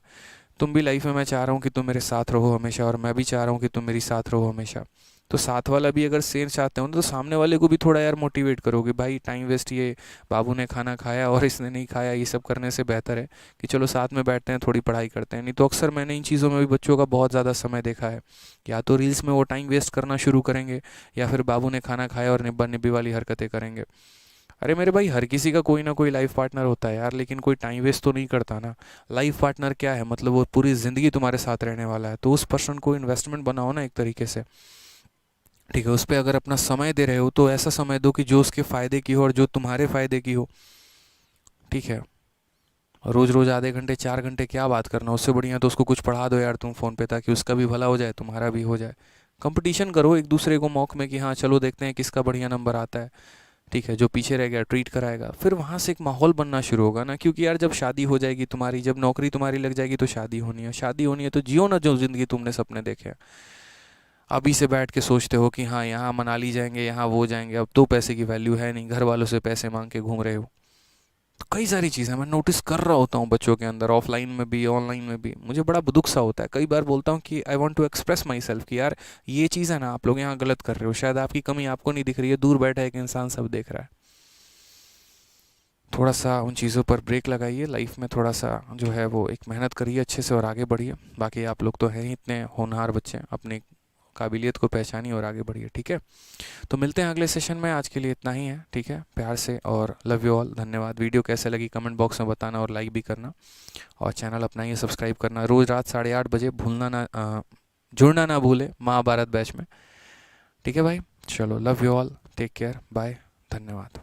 तुम भी लाइफ में, मैं चाह रहा हूँ कि तुम मेरे साथ रहो हमेशा, और मैं भी चाह रहा हूँ कि तुम मेरी साथ रहो हमेशा। तो साथ वाला भी अगर सेम चाहते हो ना, तो सामने वाले को भी थोड़ा यार मोटिवेट करो कि भाई टाइम वेस्ट, ये बाबू ने खाना खाया और इसने नहीं खाया, ये सब करने से बेहतर है कि चलो साथ में बैठते हैं, थोड़ी पढ़ाई करते हैं। नहीं तो अक्सर मैंने इन चीज़ों में भी बच्चों का बहुत ज़्यादा समय देखा है, या तो रील्स में वो टाइम वेस्ट करना शुरू करेंगे, या फिर बाबू ने खाना खाया और निब्बा निब्बी वाली हरकतें करेंगे। अरे मेरे भाई, हर किसी का कोई ना कोई लाइफ पार्टनर होता है यार, लेकिन कोई टाइम वेस्ट तो नहीं करता ना। लाइफ पार्टनर क्या है, मतलब वो पूरी ज़िंदगी तुम्हारे साथ रहने वाला है, तो उस पर्सन को इन्वेस्टमेंट बनाओ ना एक तरीके से, ठीक है। उस पर अगर अपना समय दे रहे हो तो ऐसा समय दो कि जो उसके फ़ायदे की हो और जो तुम्हारे फ़ायदे की हो, ठीक है। रोज़ रोज़ आधे घंटे 4 घंटे क्या बात करना, उससे बढ़िया तो उसको कुछ पढ़ा दो यार तुम फ़ोन पे, ताकि उसका भी भला हो जाए, तुम्हारा भी हो जाए। कंपटीशन करो एक दूसरे को मौक में कि हाँ चलो देखते हैं किसका बढ़िया नंबर आता है, ठीक है। जो पीछे रह गया ट्रीट कराएगा, फिर वहाँ से एक माहौल बनना शुरू होगा ना। क्योंकि यार जब शादी हो जाएगी तुम्हारी, जब नौकरी तुम्हारी लग जाएगी, तो शादी होनी है। शादी होनी है तो जियो ना जो ज़िंदगी तुमने सपने देखे हैं। अभी से बैठ के सोचते हो कि हाँ यहाँ मनाली जाएंगे, यहाँ वो जाएंगे, अब तो पैसे की वैल्यू है नहीं, घर वालों से पैसे मांग के घूम रहे हो। तो कई सारी चीज़ें मैं नोटिस कर रहा होता हूँ बच्चों के अंदर, ऑफलाइन में भी ऑनलाइन में भी। मुझे बड़ा दुख सा होता है, कई बार बोलता हूँ कि I want to express myself कि यार ये चीज़ है ना, आप लोग यहाँ गलत कर रहे हो। शायद आपकी कमी आपको नहीं दिख रही है, दूर बैठा एक इंसान सब देख रहा है। थोड़ा सा उन चीज़ों पर ब्रेक लगाइए, लाइफ में थोड़ा सा जो है वो एक मेहनत करिए अच्छे से और आगे बढ़िए। बाकी आप लोग तो हैं ही इतने होनहार बच्चे, अपनी काबिलियत को पहचानिए और आगे बढ़िए, ठीक है। तो मिलते हैं अगले सेशन में, आज के लिए इतना ही है, ठीक है। प्यार से और लव यू ऑल, धन्यवाद। वीडियो कैसे लगी कमेंट बॉक्स में बताना और लाइक भी करना, और चैनल अपना ही सब्सक्राइब करना। रोज़ रात 8:30 बजे भूलना ना, जुड़ना ना भूले महाभारत बैच में, ठीक है भाई। चलो love you all, take care, bye, धन्यवाद।